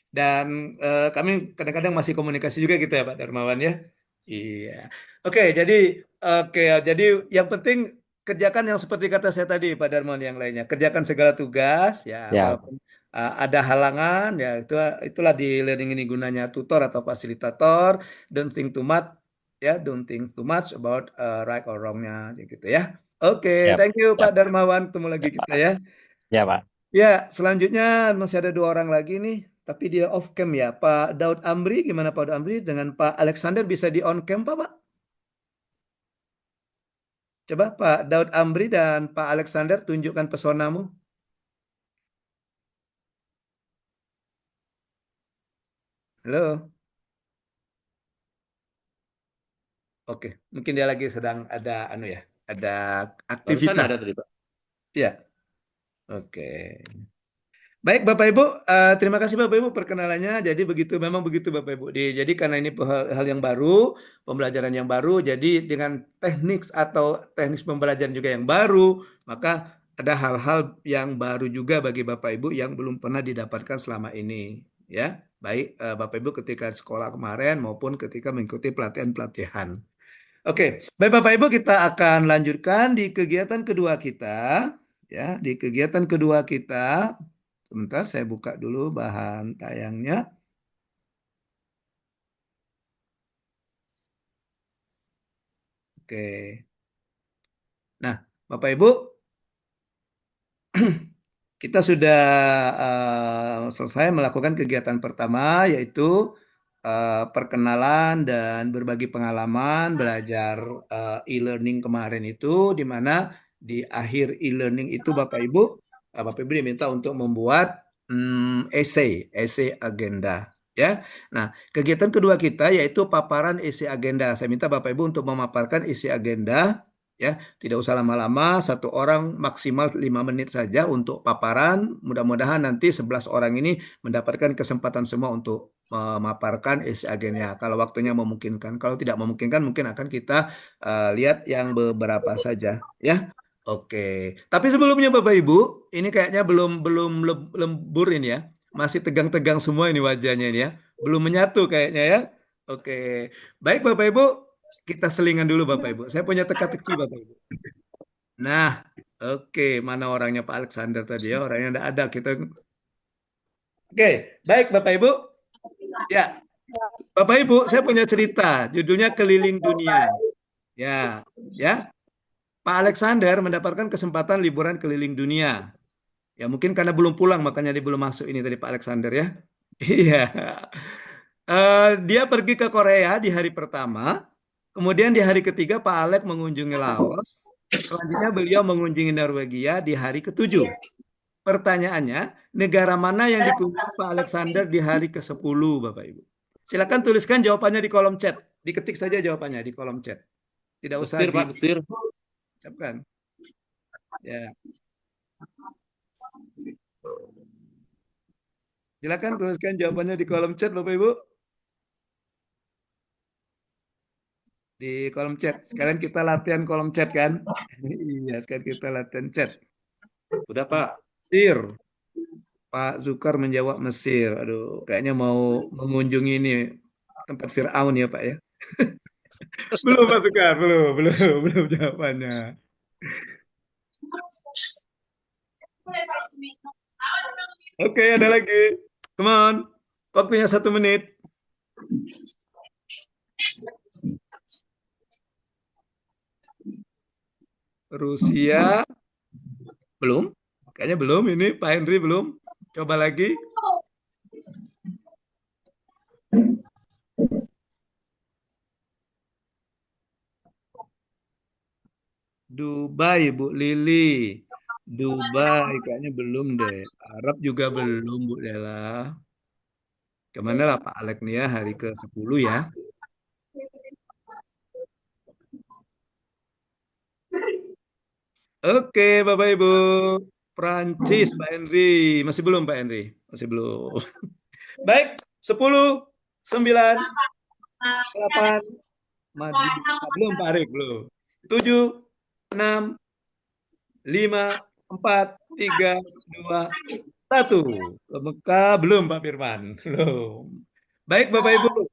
[SPEAKER 2] Dan kami kadang-kadang masih komunikasi juga gitu ya Pak Darmawan ya. Iya. Jadi yang penting kerjakan yang seperti kata saya tadi Pak Darmawan yang lainnya. Kerjakan segala tugas ya. Walaupun ada halangan ya itulah di learning ini gunanya tutor atau fasilitator. Don't think too much about right or wrong-nya gitu ya. Oke, thank you Pak Darmawan, ketemu lagi kita ya.
[SPEAKER 10] Ya Pak.
[SPEAKER 2] Ya, selanjutnya masih ada 2 orang lagi nih, tapi dia off cam ya. Pak Daud Amri, gimana Pak Daud Amri dengan Pak Alexander bisa di on cam Pak? Coba Pak Daud Amri dan Pak Alexander tunjukkan pesonamu. Halo. Oke, mungkin dia lagi sedang ada ada aktivitas.
[SPEAKER 3] Ada tadi, Pak.
[SPEAKER 2] Iya. Oke. Baik Bapak Ibu, terima kasih Bapak Ibu perkenalannya. Jadi memang begitu Bapak Ibu. Jadi karena ini hal yang baru, pembelajaran yang baru, jadi dengan teknik pembelajaran juga yang baru, maka ada hal-hal yang baru juga bagi Bapak Ibu yang belum pernah didapatkan selama ini, ya. Baik Bapak Ibu ketika sekolah kemarin maupun ketika mengikuti pelatihan-pelatihan. Oke, baik Bapak Ibu kita akan lanjutkan di kegiatan kedua kita, ya. Di kegiatan kedua kita. Sebentar, saya buka dulu bahan tayangnya. Oke. Nah, Bapak Ibu, kita sudah selesai melakukan kegiatan pertama, yaitu perkenalan dan berbagi pengalaman belajar e-learning kemarin itu, di mana di akhir e-learning itu Bapak Ibu diminta untuk membuat essay agenda. Ya, nah kegiatan kedua kita yaitu paparan isi agenda. Saya minta Bapak Ibu untuk memaparkan isi agenda, ya, tidak usah lama-lama, 1 orang maksimal 5 menit saja untuk paparan. Mudah-mudahan nanti 11 orang ini mendapatkan kesempatan semua untuk memaparkan isi agenda. Kalau waktunya memungkinkan, kalau tidak memungkinkan mungkin akan kita lihat yang beberapa saja, ya. Oke, tapi sebelumnya Bapak Ibu, ini kayaknya belum lembur ini ya. masih tegang-tegang semua ini wajahnya ini ya. Belum menyatu kayaknya ya. Oke. Baik Bapak Ibu, kita selingan dulu Bapak Ibu. Saya punya teka-teki Bapak Ibu. Nah, oke, mana orangnya Pak Alexander tadi ya? Orangnya tidak ada. Kita. Oke, baik Bapak Ibu. Ya, Bapak Ibu, saya punya cerita. Judulnya Keliling Dunia. Ya, ya. Pak Alexander mendapatkan kesempatan liburan keliling dunia. Ya mungkin karena belum pulang makanya dia belum masuk ini tadi Pak Alexander ya. Iya. Dia pergi ke Korea di hari pertama. Kemudian di hari ketiga Pak Alex mengunjungi Laos. Selanjutnya beliau mengunjungi Norwegia di hari ketujuh. Pertanyaannya, negara mana yang dikunjungi Pak Alexander di hari ke-10, Bapak Ibu? Silakan tuliskan jawabannya di kolom chat. Diketik saja jawabannya di kolom chat. Tidak usah
[SPEAKER 3] Mesir, Pak, Mesir.
[SPEAKER 2] ucapkan. Ya. Silakan tuliskan jawabannya di kolom chat, Bapak Ibu. Di kolom chat. Sekalian kita latihan kolom chat kan? Iya, sekalian kita latihan chat.
[SPEAKER 3] Udah, Pak.
[SPEAKER 2] Mesir. Pak Zukar menjawab Mesir. Aduh, kayaknya mau mengunjungi ini tempat Fir'aun ya, Pak ya. Belum Pak Zukar, belum jawabannya. Oke, ada lagi. Come on. Waktunya 1 menit. Rusia. Belum. Kayaknya belum ini. Pak Henry belum. Coba lagi. Dubai, Bu Lili. Dubai kayaknya belum deh. Arab juga belum, Bu Dela. Kemana lah Pak Alek nih ya hari ke-10 ya. Oke, Bapak Ibu. Prancis, Pak Henry. Masih belum, Pak Henry? Masih belum. Baik, 10, 9, 8, belum Pak Arik, belum. 7, 6, 5, 4, 3, 2, 1. Ke Mekah belum Pak Firman? Belum. Baik Bapak Ibu.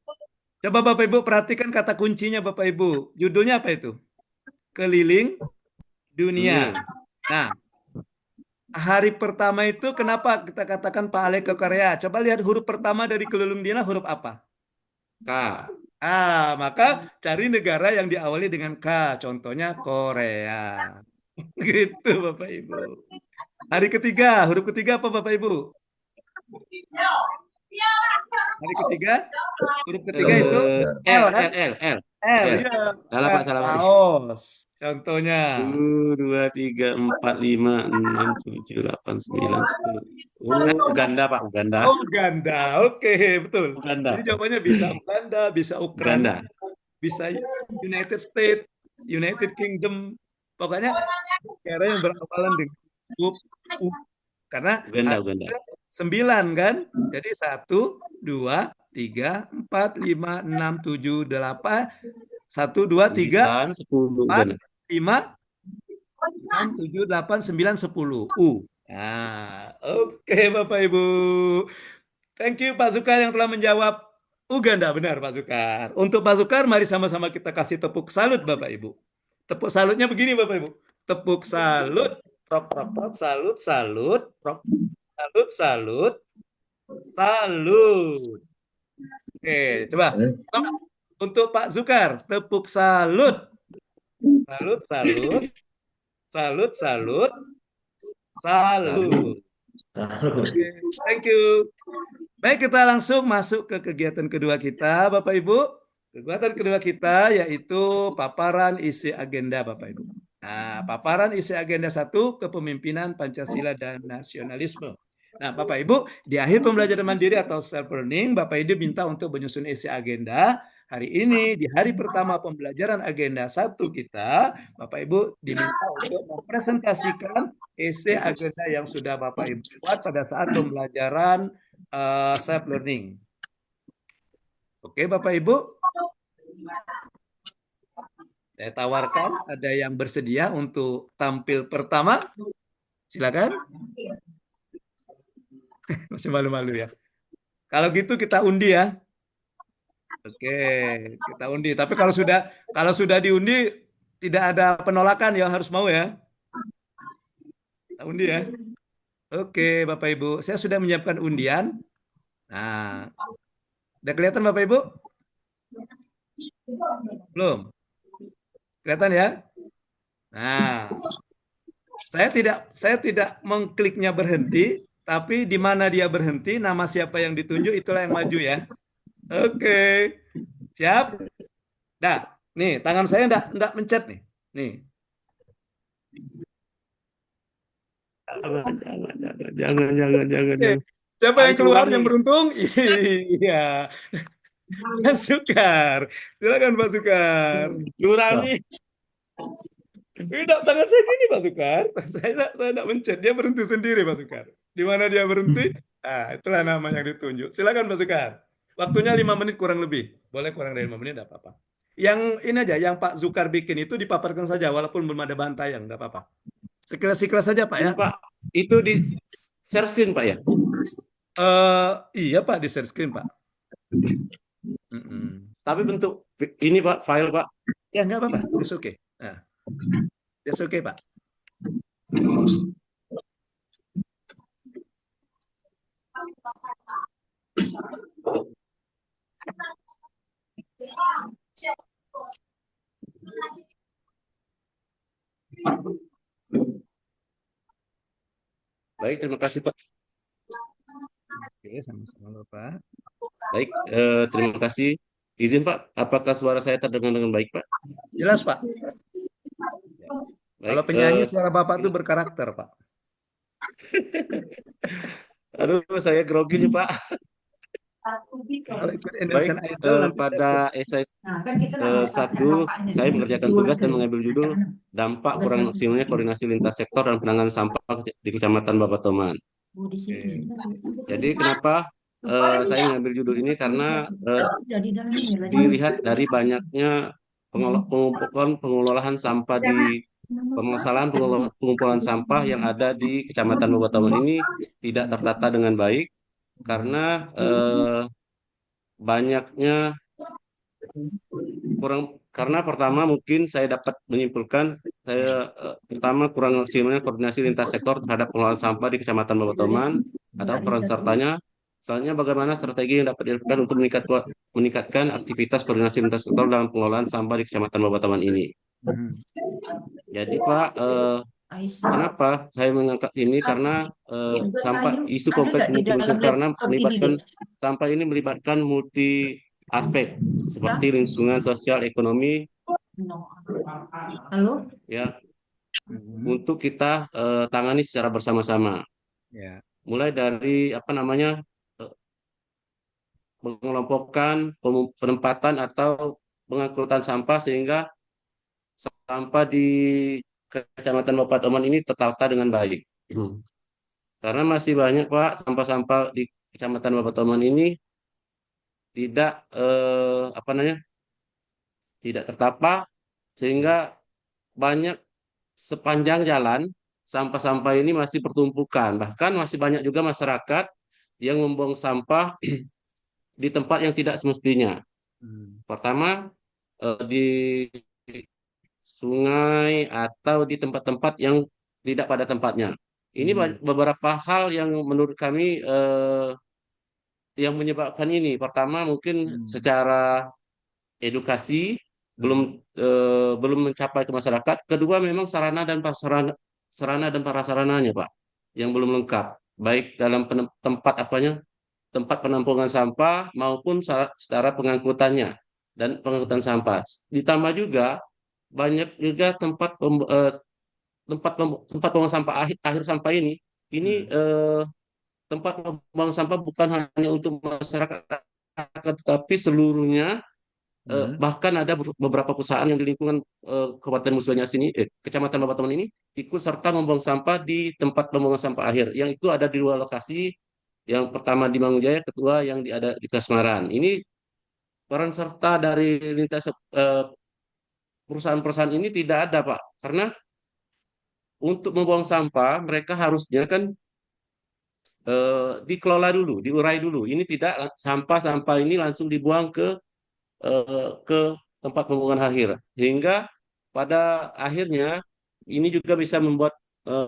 [SPEAKER 2] Coba Bapak Ibu perhatikan kata kuncinya Bapak Ibu. Judulnya apa itu? Keliling dunia. Nah, hari pertama itu kenapa kita katakan Pak Alek ke Korea? Coba lihat huruf pertama dari keliling dunia huruf apa?
[SPEAKER 3] K.
[SPEAKER 2] Maka cari negara yang diawali dengan K. Contohnya Korea. Gitu Bapak Ibu. Hari ketiga, huruf ketiga apa Bapak Ibu? Hari ketiga, huruf ketiga itu L kan? L, ya.
[SPEAKER 3] Salah Pak, salah Pak.
[SPEAKER 2] Laos. Contohnya.
[SPEAKER 3] 1, 2, 3, 4, 5, 6, 7, 8, 9, 10. Oh, Uganda Pak, Uganda.
[SPEAKER 2] Oh, Uganda. Oke, betul.
[SPEAKER 3] Uganda.
[SPEAKER 2] Jadi jawabannya bisa Uganda, bisa Ukraina, bisa United States, United Kingdom. Pokoknya negara yang berawalan dengan huruf U. Karena
[SPEAKER 3] Uganda.
[SPEAKER 2] 9 kan? Jadi 1, 2, 3, 4, 5, 6, 7, 8. 1, 2, 3, 4, 5, 6, 7, 8, 9, 10. U. Nah, oke Bapak Ibu. Thank you Pak Zukar yang telah menjawab Uganda. Benar Pak Zukar. Untuk Pak Zukar, mari sama-sama kita kasih tepuk salut Bapak Ibu. Tepuk salutnya begini Bapak Ibu. Tepuk salut. Prok, prok, prok. Salut, salut. Prok. Salut, salut. Salut. Oke, coba. Untuk Pak Zukar, tepuk salut. Salut, salut. Salut, salut. Salut. Okay, thank you. Baik, kita langsung masuk ke kegiatan kedua kita, Bapak Ibu. Kegiatan kedua kita yaitu paparan isi agenda, Bapak Ibu. Nah, paparan isi agenda 1, kepemimpinan Pancasila dan nasionalisme. Nah, Bapak Ibu, di akhir pembelajaran mandiri atau self-learning, Bapak Ibu minta untuk menyusun isi agenda. Hari ini, di hari pertama pembelajaran agenda 1 kita, Bapak Ibu diminta untuk mempresentasikan isi agenda yang sudah Bapak Ibu buat pada saat pembelajaran self-learning. Oke, Bapak Ibu? Saya tawarkan, ada yang bersedia untuk tampil pertama? Silakan. Masih malu-malu ya. Kalau gitu kita undi ya. Oke, kita undi. Tapi kalau sudah diundi tidak ada penolakan ya, harus mau ya. Kita undi ya. Oke, Bapak Ibu, saya sudah menyiapkan undian. Nah, udah kelihatan Bapak Ibu? Belum? Kelihatan ya? Nah, saya tidak mengkliknya berhenti, tapi di mana dia berhenti, nama siapa yang ditunjuk itulah yang maju ya. Oke, siap? Dah, nih tangan saya enggak mencet nih. Nih.
[SPEAKER 3] Jangan.
[SPEAKER 2] Siapa yang
[SPEAKER 3] Aris
[SPEAKER 2] keluar
[SPEAKER 3] ulangi.
[SPEAKER 2] yang beruntung? Iya, Pak Sukar. Silakan Pak Sukar.
[SPEAKER 3] Ulangi.
[SPEAKER 2] Tidak, tangan saya gini Pak Sukar. Saya tidak mencet, dia berhenti sendiri Pak Sukar. Di mana dia berhenti? Ah, itulah nama yang ditunjuk. Silakan Pak Sukar. Waktunya 5 menit kurang lebih. Boleh kurang dari 5 menit, tidak apa-apa. Yang ini aja, yang Pak Sukar bikin itu dipaparkan saja, walaupun belum ada bantaian, tidak apa-apa. Sekilas-sekilas saja Pak ya.
[SPEAKER 3] Ini Pak, itu di share screen Pak ya?
[SPEAKER 2] Iya Pak, di share screen Pak.
[SPEAKER 3] Tapi bentuk ini Pak, file Pak.
[SPEAKER 2] Ya nggak apa-apa, it's okay. Nah, it's okay Pak.
[SPEAKER 3] Baik, terima kasih Pak.
[SPEAKER 2] Oke, sama-sama Pak.
[SPEAKER 3] Baik, terima kasih. Izin Pak, apakah suara saya terdengar dengan baik Pak?
[SPEAKER 2] Jelas Pak.
[SPEAKER 3] Baik,
[SPEAKER 2] Kalau penyanyi suara Bapak itu berkarakter Pak.
[SPEAKER 3] Aduh, saya grogi nih Pak.
[SPEAKER 2] Kalau ikut
[SPEAKER 3] Baik,
[SPEAKER 2] Indonesian Idol nanti
[SPEAKER 3] pada esai
[SPEAKER 4] Nah, kan kita nggak
[SPEAKER 3] 1, saya mengerjakan tugas dan mengambil judul dampak
[SPEAKER 4] Tugas
[SPEAKER 3] kurang
[SPEAKER 4] satu.
[SPEAKER 3] maksimalnya koordinasi lintas sektor dan penanganan sampah di Kecamatan Babatoman.
[SPEAKER 4] Oh, di situ.
[SPEAKER 3] Jadi kenapa saya mengambil judul ini? Karena
[SPEAKER 4] Jadi dalam ini lagi.
[SPEAKER 3] dilihat dari banyaknya pengelolaan sampah di pengumpulan sampah yang ada di Kecamatan Babatoman ini tidak tertata dengan baik karena banyaknya karena pertama mungkin saya dapat menyimpulkan pertama kurang maksimalnya koordinasi lintas sektor terhadap pengelolaan sampah di Kecamatan Babatoman atau peran sertanya. Soalnya bagaimana strategi yang dapat dilakukan untuk meningkatkan aktivitas koordinasi lintas sektor dalam pengelolaan sampah di Kecamatan Babatoman ini. Jadi Pak, kenapa saya mengangkat ini? Karena isu kompleks mutu unsur karena sampah ini melibatkan multi aspek seperti lingkungan, sosial, ekonomi,
[SPEAKER 4] Halo?
[SPEAKER 3] ya, untuk kita tangani secara bersama-sama. Mulai dari mengelompokkan penempatan atau pengangkutan sampah sehingga sampah di Kecamatan Babatoman ini tertata dengan baik. Karena masih banyak Pak sampah-sampah di Kecamatan Babatoman ini tidak tidak tertata sehingga banyak sepanjang jalan sampah-sampah ini masih pertumpukan. Bahkan masih banyak juga masyarakat yang membuang sampah di tempat yang tidak semestinya. Pertama di sungai atau di tempat-tempat yang tidak pada tempatnya. Ini beberapa hal yang menurut kami yang menyebabkan ini. Pertama mungkin secara edukasi belum mencapai ke masyarakat. Kedua memang sarana dan prasarananya Pak yang belum lengkap, baik dalam tempat penampungan sampah maupun secara pengangkutannya dan pengangkutan sampah. Ditambah juga banyak juga tempat pembuangan sampah akhir sampah ini tempat pembuangan sampah bukan hanya untuk masyarakat tetapi seluruhnya. Bahkan ada beberapa perusahaan yang di lingkungan Kabupaten Musi Banyuasin ini, Kecamatan Babatoman ini ikut serta membuang sampah di tempat pembuangan sampah akhir, yang itu ada di dua lokasi, yang pertama di Mangunjaya, kedua yang ada di Kasmaran. Ini peran serta dari lintas perusahaan-perusahaan ini tidak ada Pak, karena untuk membuang sampah mereka harusnya kan dikelola dulu, diurai dulu. Ini tidak sampah-sampah ini langsung dibuang ke tempat pembuangan akhir, sehingga pada akhirnya ini juga bisa membuat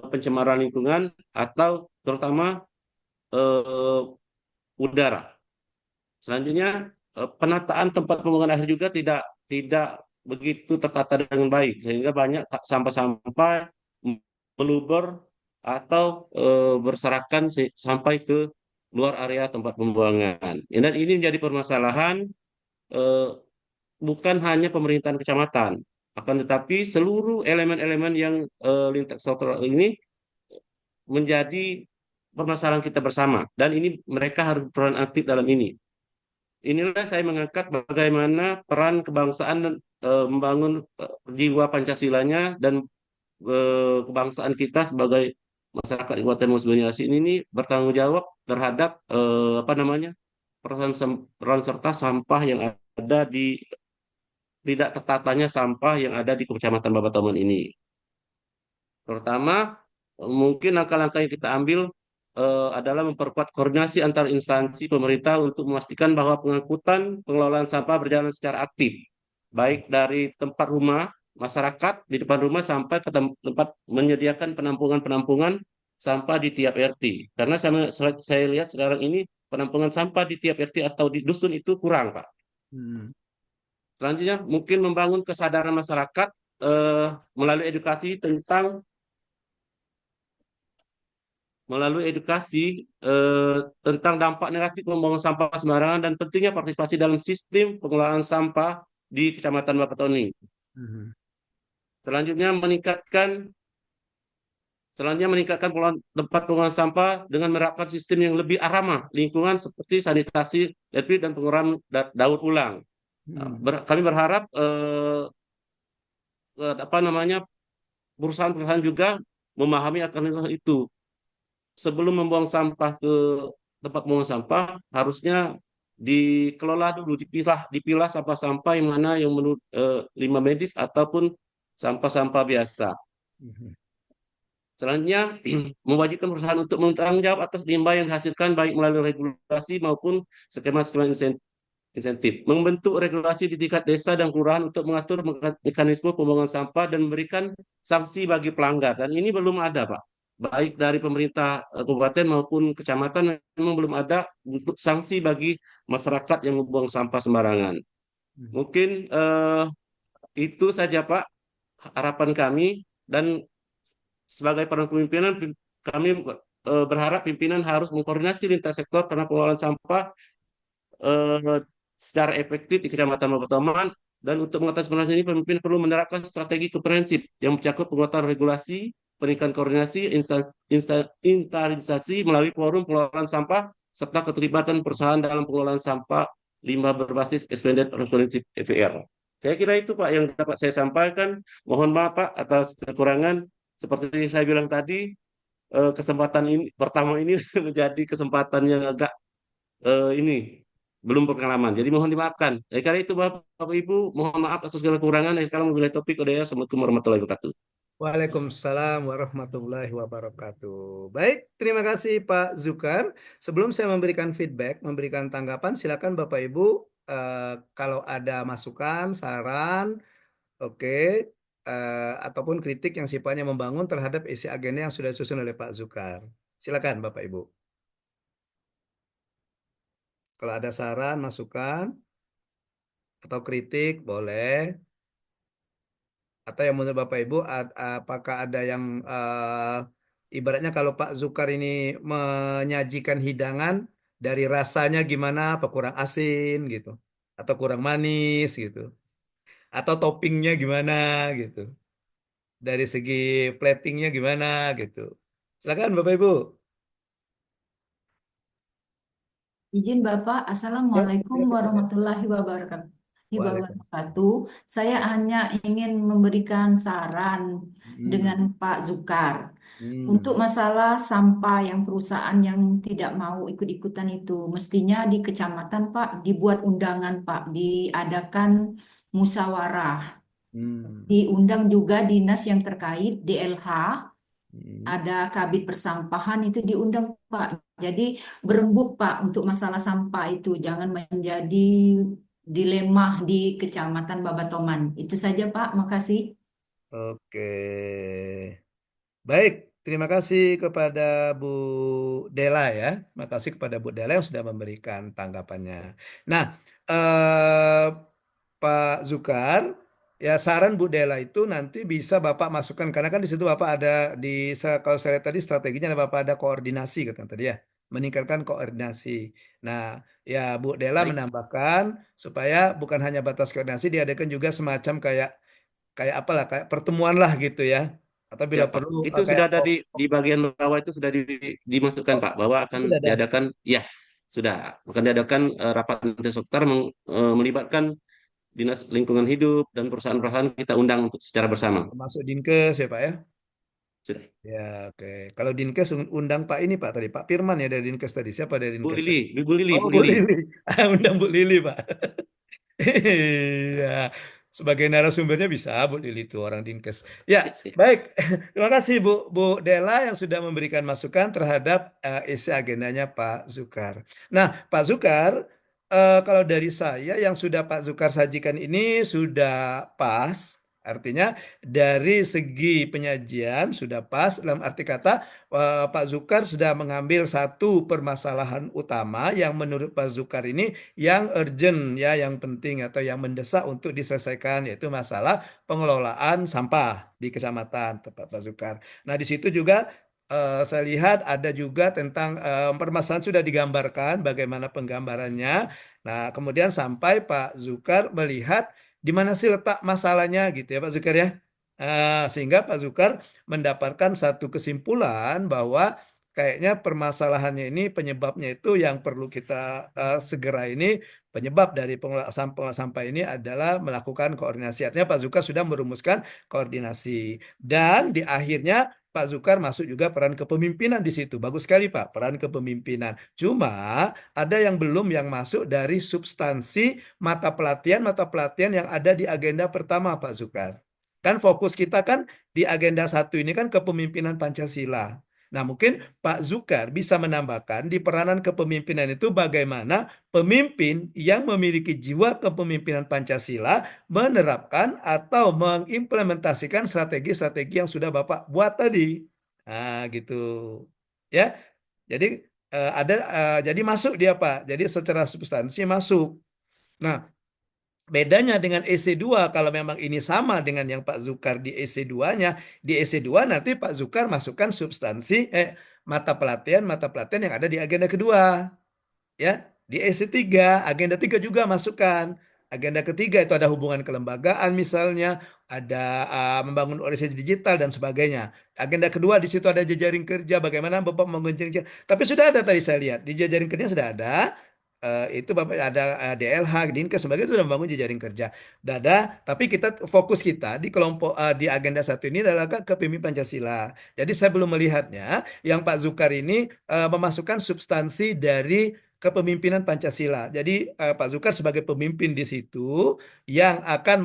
[SPEAKER 3] pencemaran lingkungan atau terutama eh, udara. Selanjutnya penataan tempat pembuangan akhir juga tidak begitu tertata dengan baik, sehingga banyak sampah-sampah meluber atau berserakan sampai ke luar area tempat pembuangan. Dan ini menjadi permasalahan eh, bukan hanya pemerintahan kecamatan, akan tetapi seluruh elemen-elemen yang lintas sektoral ini menjadi permasalahan kita bersama, dan ini mereka harus berperan aktif dalam ini. Inilah saya mengangkat bagaimana peran kebangsaan dan membangun jiwa Pancasilanya dan kebangsaan kita sebagai masyarakat di Kabupaten Musi Banyuasin ini bertanggung jawab terhadap apa namanya peran serta sampah yang ada di tidak tertatanya sampah yang ada di Kecamatan Babataman ini. Pertama, mungkin langkah-langkah yang kita ambil adalah memperkuat koordinasi antar instansi pemerintah untuk memastikan bahwa pengangkutan pengelolaan sampah berjalan secara aktif, baik dari tempat rumah masyarakat di depan rumah sampai ke tempat menyediakan penampungan-penampungan sampah di tiap RT. Karena saya lihat sekarang ini penampungan sampah di tiap RT atau di dusun itu kurang, Pak. Selanjutnya, mungkin membangun kesadaran masyarakat melalui edukasi tentang dampak negatif membuang sampah sembarangan dan pentingnya partisipasi dalam sistem pengelolaan sampah di Kecamatan Bapetoni. Selanjutnya meningkatkan pengelolaan tempat pembuangan sampah dengan menerapkan sistem yang lebih ramah lingkungan seperti sanitasi dan pengurangan daur ulang. Kami berharap perusahaan-perusahaan juga memahami akan itu. Sebelum membuang sampah ke tempat pembuangan sampah, harusnya dikelola dulu, dipilah sampah-sampah yang mana yang menurut limbah medis ataupun sampah-sampah biasa. Selanjutnya, mewajibkan perusahaan untuk bertanggung jawab atas limbah yang dihasilkan baik melalui regulasi maupun skema-skema insentif. Membentuk regulasi di tingkat desa dan kelurahan untuk mengatur mekanisme pembuangan sampah dan memberikan sanksi bagi pelanggar. Dan ini belum ada, Pak. Baik dari pemerintah kabupaten maupun kecamatan memang belum ada untuk sanksi bagi masyarakat yang membuang sampah sembarangan. Mungkin itu saja, Pak, harapan kami, dan sebagai peran kepemimpinan kami berharap pimpinan harus mengkoordinasi lintas sektor karena pengelolaan sampah secara efektif di Kecamatan Babataman. Dan untuk mengatasi permasalahan ini, pemimpin perlu menerapkan strategi komprehensif yang mencakup penguatan regulasi, peningkatan koordinasi, inventarisasi melalui forum pengelolaan sampah, serta keterlibatan perusahaan dalam pengelolaan sampah limbah berbasis expanded responsive EVR. Saya kira itu, Pak, yang dapat saya sampaikan. Mohon maaf, Pak, atas kekurangan. Seperti saya bilang tadi, kesempatan ini pertama ini menjadi kesempatan yang agak belum berpengalaman. Jadi mohon dimaafkan. Karena itu, Bapak Ibu, mohon maaf atas segala kekurangan. Kalau memilih topik, Assalamualaikum warahmatullahi wabarakatuh.
[SPEAKER 2] Waalaikumsalam warahmatullahi wabarakatuh. Baik, terima kasih Pak Zukar. Sebelum saya memberikan feedback, memberikan tanggapan, silakan Bapak Ibu kalau ada masukan, saran, oke, ataupun kritik yang sifatnya membangun terhadap isi agenda yang sudah disusun oleh Pak Zukar. Silakan Bapak Ibu. Kalau ada saran, masukan, atau kritik, boleh. Atau yang menurut Bapak Ibu, apakah ada yang ibaratnya kalau Pak Zukar ini menyajikan hidangan, dari rasanya gimana, apa kurang asin gitu, atau kurang manis gitu, atau toppingnya gimana gitu, dari segi platingnya gimana gitu. Silakan Bapak Ibu.
[SPEAKER 4] Izin Bapak, Assalamualaikum warahmatullahi wabarakatuh. Saya hanya ingin memberikan saran dengan Pak Zukar. Untuk masalah sampah yang perusahaan yang tidak mau ikut-ikutan itu, mestinya di kecamatan, Pak, dibuat undangan, Pak, diadakan musyawarah. Diundang juga dinas yang terkait, DLH, ada kabit persampahan itu diundang Pak. Jadi berembuk Pak untuk masalah sampah itu jangan menjadi dilema di Kecamatan Babatoman. Itu saja Pak, makasih.
[SPEAKER 2] Oke. Baik, terima kasih kepada Bu Dela ya. Terima kasih kepada Bu Dela yang sudah memberikan tanggapannya. Nah, eh, Pak Zukar, ya saran Bu Dela itu nanti bisa Bapak masukkan karena kan di situ Bapak ada di kalau saya lihat tadi strateginya ada Bapak ada koordinasi kata tadi ya, meningkatkan koordinasi. Nah, ya Bu Dela
[SPEAKER 3] Baik,
[SPEAKER 2] menambahkan supaya bukan hanya batas koordinasi diadakan juga semacam kayak kayak apalah kayak pertemuan lah gitu ya. Atau
[SPEAKER 3] ya
[SPEAKER 2] bila
[SPEAKER 3] Pak.
[SPEAKER 2] perlu
[SPEAKER 3] Itu
[SPEAKER 2] kayak
[SPEAKER 3] sudah ada di bagian bawah itu sudah dimasukkan
[SPEAKER 2] oh,
[SPEAKER 3] Pak bahwa akan
[SPEAKER 2] sudah ada.
[SPEAKER 3] diadakan, ya sudah akan diadakan rapat lintas sektor melibatkan Dinas Lingkungan Hidup dan perusahaan-perusahaan kita undang untuk secara bersama.
[SPEAKER 2] Termasuk Dinkes ya Pak ya.
[SPEAKER 3] Sudah.
[SPEAKER 2] Ya oke. Kalau Dinkes undang Pak ini Pak tadi Pak Firman ya dari Dinkes tadi. Siapa dari
[SPEAKER 3] Bu
[SPEAKER 2] Dinkes
[SPEAKER 3] Lili,
[SPEAKER 2] tadi?
[SPEAKER 3] Bu Lili,
[SPEAKER 2] Oh
[SPEAKER 3] Bu
[SPEAKER 2] Bu
[SPEAKER 3] Lili.
[SPEAKER 2] Lili. Undang Bu Lili Pak. Iya, sebagai narasumbernya bisa Bu Lili itu orang Dinkes. Ya, baik. Terima kasih Bu Dela yang sudah memberikan masukan terhadap isi agendanya Pak Zukar. Nah, Pak Zukar, kalau dari saya yang sudah Pak Zukar sajikan ini sudah pas. Artinya dari segi penyajian sudah pas dalam arti kata Pak Zukar sudah mengambil satu permasalahan utama yang menurut Pak Zukar ini yang urgent ya, yang penting atau yang mendesak untuk diselesaikan yaitu masalah pengelolaan sampah di kecamatan tempat Pak Zukar. Nah, di situ juga saya lihat ada juga tentang permasalahan sudah digambarkan bagaimana penggambarannya. Nah, kemudian sampai Pak Zukar melihat di mana sih letak masalahnya gitu ya Pak Zukar ya. Sehingga Pak Zukar mendapatkan satu kesimpulan bahwa kayaknya permasalahannya ini penyebabnya itu yang perlu kita segera ini penyebab dari pengelolaan sampah ini adalah melakukan koordinasi. Artinya Pak Zukar sudah merumuskan koordinasi dan di akhirnya Pak Zukar masuk juga peran kepemimpinan di situ. Bagus sekali Pak, peran kepemimpinan. Cuma ada yang belum yang masuk dari substansi mata pelatihan yang ada di agenda pertama Pak Zukar. Kan fokus kita kan di agenda satu ini kan kepemimpinan Pancasila. Nah, mungkin Pak Zukar bisa menambahkan di peranan kepemimpinan itu bagaimana pemimpin yang memiliki jiwa kepemimpinan Pancasila menerapkan atau mengimplementasikan strategi-strategi yang sudah Bapak buat tadi. Nah, gitu. Ya. Jadi jadi masuk dia Pak. Jadi secara substansi masuk. Nah, bedanya dengan EC2 kalau memang ini sama dengan yang Pak Zukar di EC2-nya, di EC2 nanti Pak Zukar masukkan substansi mata pelatihan yang ada di agenda kedua. Ya, di EC3, agenda 3 juga masukkan. Agenda ketiga itu ada hubungan kelembagaan misalnya, ada membangun organisasi digital dan sebagainya. Agenda kedua di situ ada jejaring kerja, bagaimana Bapak membangun jejaring kerja. Tapi sudah ada tadi saya lihat, di jejaring kerja sudah ada. Itu Bapak ada DLH, Dinkes, sebagainya itu sudah membangun jejaring kerja. Sudah ada, tapi kita fokus kita di kelompok di agenda satu ini adalah kepemimpinan Pancasila. Jadi saya belum melihatnya yang Pak Zukar ini memasukkan substansi dari kepemimpinan Pancasila. Jadi Pak Zukar sebagai pemimpin di situ yang akan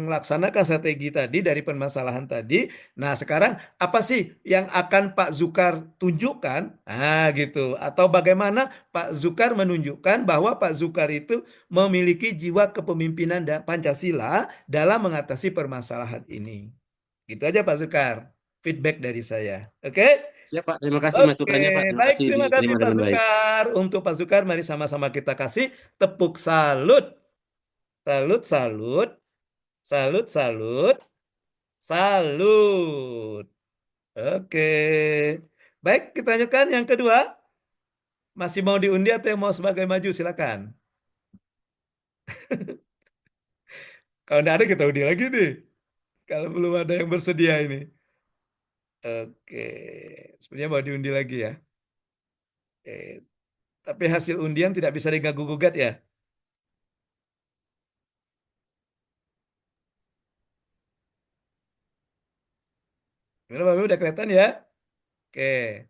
[SPEAKER 2] melaksanakan strategi tadi dari permasalahan tadi. Nah, sekarang apa sih yang akan Pak Zukar tunjukkan? Nah, gitu. Atau bagaimana Pak Zukar menunjukkan bahwa Pak Zukar itu memiliki jiwa kepemimpinan Pancasila dalam mengatasi permasalahan ini. Gitu aja Pak Zukar. Feedback dari saya. Oke?
[SPEAKER 3] Siap Pak, terima kasih
[SPEAKER 2] Oke,
[SPEAKER 3] masukannya Pak. Terima
[SPEAKER 2] baik
[SPEAKER 3] kasih
[SPEAKER 2] terima kasih
[SPEAKER 3] diterima
[SPEAKER 2] Pak
[SPEAKER 3] dengan baik.
[SPEAKER 2] Zukar. Untuk Pak Zukar, mari sama-sama kita kasih tepuk salut. Salut, salut. Salut, salut. Salut. Oke. Baik, kita lanjutkan yang kedua. Masih mau diundi atau yang mau sebagai maju, silakan. Kalau tidak ada kita undi lagi nih. Kalau belum ada yang bersedia ini. Oke. Sebenarnya mau diundi lagi ya. Oke. Tapi hasil undian tidak bisa diganggu-gugat ya. Gimana Bapak udah kelihatan ya? Oke.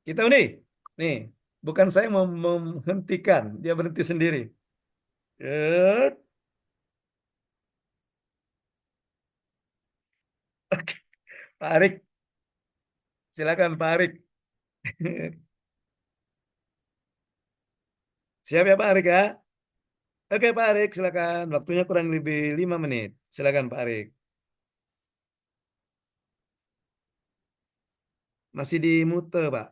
[SPEAKER 2] Kita undi. Nih, bukan saya mau menghentikan, dia berhenti sendiri. Oke. Pak Arik, Silakan Pak Arik. Siap ya Pak Arik ya? Oke Pak Arik, silakan. Waktunya kurang lebih 5 menit. Silakan Pak Arik. Masih di mute Pak.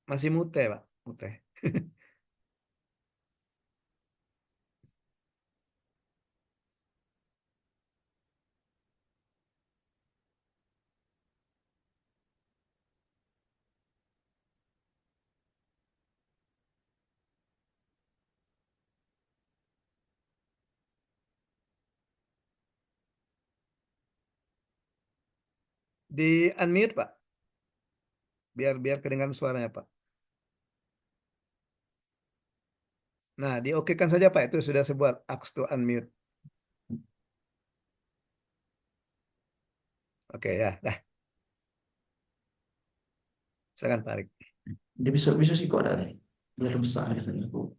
[SPEAKER 2] Masih mute Pak. Mute. Di unmute Pak. Biar kedengaran suaranya Pak. Nah, diokekan saja Pak. Itu sudah sebuah ask to unmute. Oke ya, dah. Silakan Pak Arik.
[SPEAKER 5] Dia bisa sih kok ada biar besar ya aku.